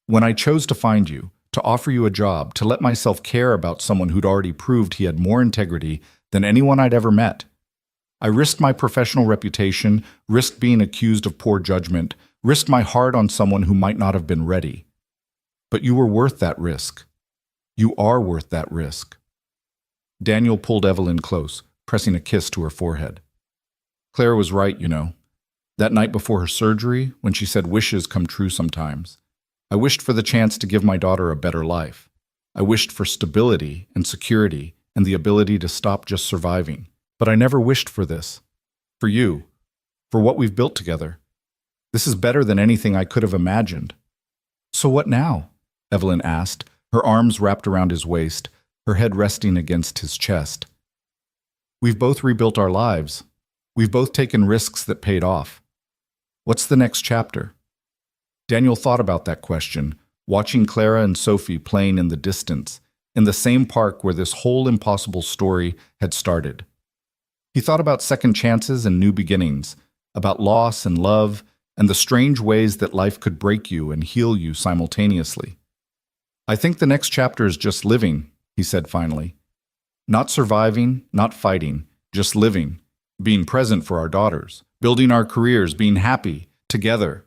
When I chose to find you, to offer you a job, to let myself care about someone who'd already proved he had more integrity than anyone I'd ever met. I risked my professional reputation, risked being accused of poor judgment, risked my heart on someone who might not have been ready. But you were worth that risk. You are worth that risk. Daniel pulled Evelyn close, pressing a kiss to her forehead. Claire was right, you know. That night before her surgery, when she said wishes come true sometimes, I wished for the chance to give my daughter a better life. I wished for stability and security and the ability to stop just surviving. But I never wished for this. For you. For what we've built together. This is better than anything I could have imagined. So what now? Evelyn asked, her arms wrapped around his waist, her head resting against his chest. We've both rebuilt our lives. We've both taken risks that paid off. What's the next chapter? Daniel thought about that question, watching Clara and Sophie playing in the distance, in the same park where this whole impossible story had started. He thought about second chances and new beginnings, about loss and love, and the strange ways that life could break you and heal you simultaneously. I think the next chapter is just living, he said finally. Not surviving, not fighting, just living, being present for our daughters, building our careers, being happy, together.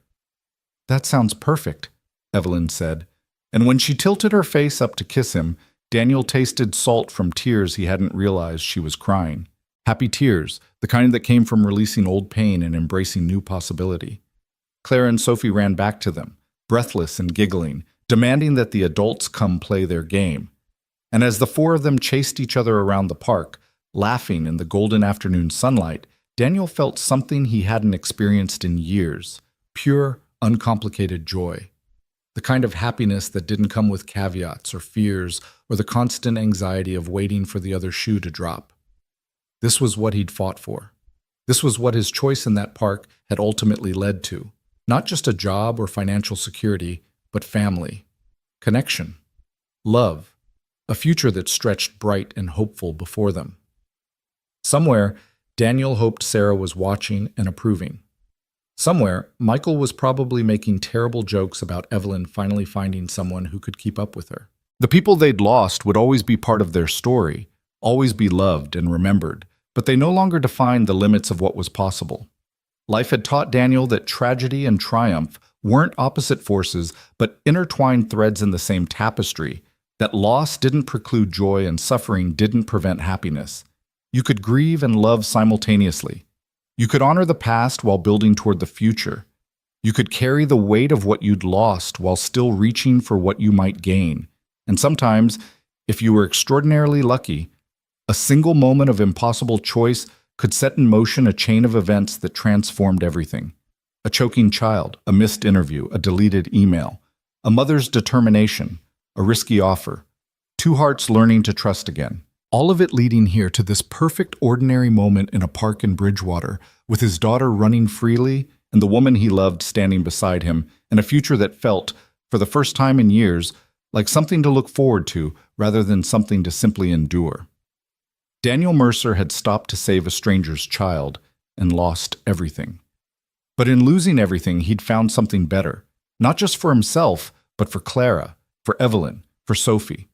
That sounds perfect, Evelyn said, and when she tilted her face up to kiss him, Daniel tasted salt from tears he hadn't realized she was crying. Happy tears, the kind that came from releasing old pain and embracing new possibility. Claire and Sophie ran back to them, breathless and giggling, demanding that the adults come play their game. And as the four of them chased each other around the park, laughing in the golden afternoon sunlight, Daniel felt something he hadn't experienced in years, pure, uncomplicated joy. The kind of happiness that didn't come with caveats or fears or the constant anxiety of waiting for the other shoe to drop. This was what he'd fought for. This was what his choice in that park had ultimately led to. Not just a job or financial security, but family, connection, love, a future that stretched bright and hopeful before them. Somewhere, Daniel hoped Sarah was watching and approving. Somewhere, Michael was probably making terrible jokes about Evelyn finally finding someone who could keep up with her. The people they'd lost would always be part of their story, always be loved and remembered, but they no longer defined the limits of what was possible. Life had taught Daniel that tragedy and triumph weren't opposite forces, but intertwined threads in the same tapestry, that loss didn't preclude joy and suffering didn't prevent happiness. You could grieve and love simultaneously. You could honor the past while building toward the future. You could carry the weight of what you'd lost while still reaching for what you might gain. And sometimes, if you were extraordinarily lucky, a single moment of impossible choice could set in motion a chain of events that transformed everything. A choking child, a missed interview, a deleted email, a mother's determination, a risky offer, two hearts learning to trust again. All of it leading here to this perfect ordinary moment in a park in Bridgewater, with his daughter running freely and the woman he loved standing beside him, and a future that felt, for the first time in years, like something to look forward to rather than something to simply endure. Daniel Mercer had stopped to save a stranger's child and lost everything. But in losing everything, he'd found something better, not just for himself, but for Clara, for Evelyn, for Sophie.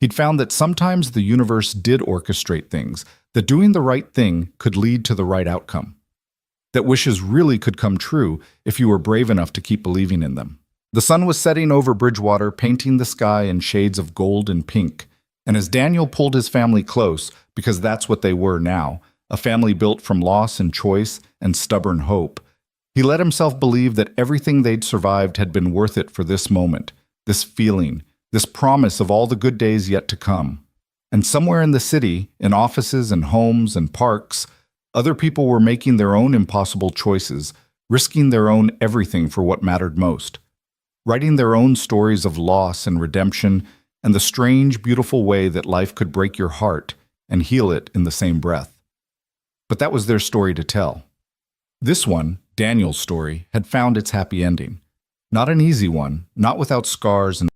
He'd found that sometimes the universe did orchestrate things, that doing the right thing could lead to the right outcome, that wishes really could come true if you were brave enough to keep believing in them. The sun was setting over Bridgewater, painting the sky in shades of gold and pink, and as Daniel pulled his family close, because that's what they were now, a family built from loss and choice and stubborn hope, he let himself believe that everything they'd survived had been worth it for this moment, this feeling, this promise of all the good days yet to come. And somewhere in the city, in offices and homes and parks, other people were making their own impossible choices, risking their own everything for what mattered most, writing their own stories of loss and redemption and the strange, beautiful way that life could break your heart and heal it in the same breath. But that was their story to tell. This one, Daniel's story, had found its happy ending. Not an easy one, not without scars and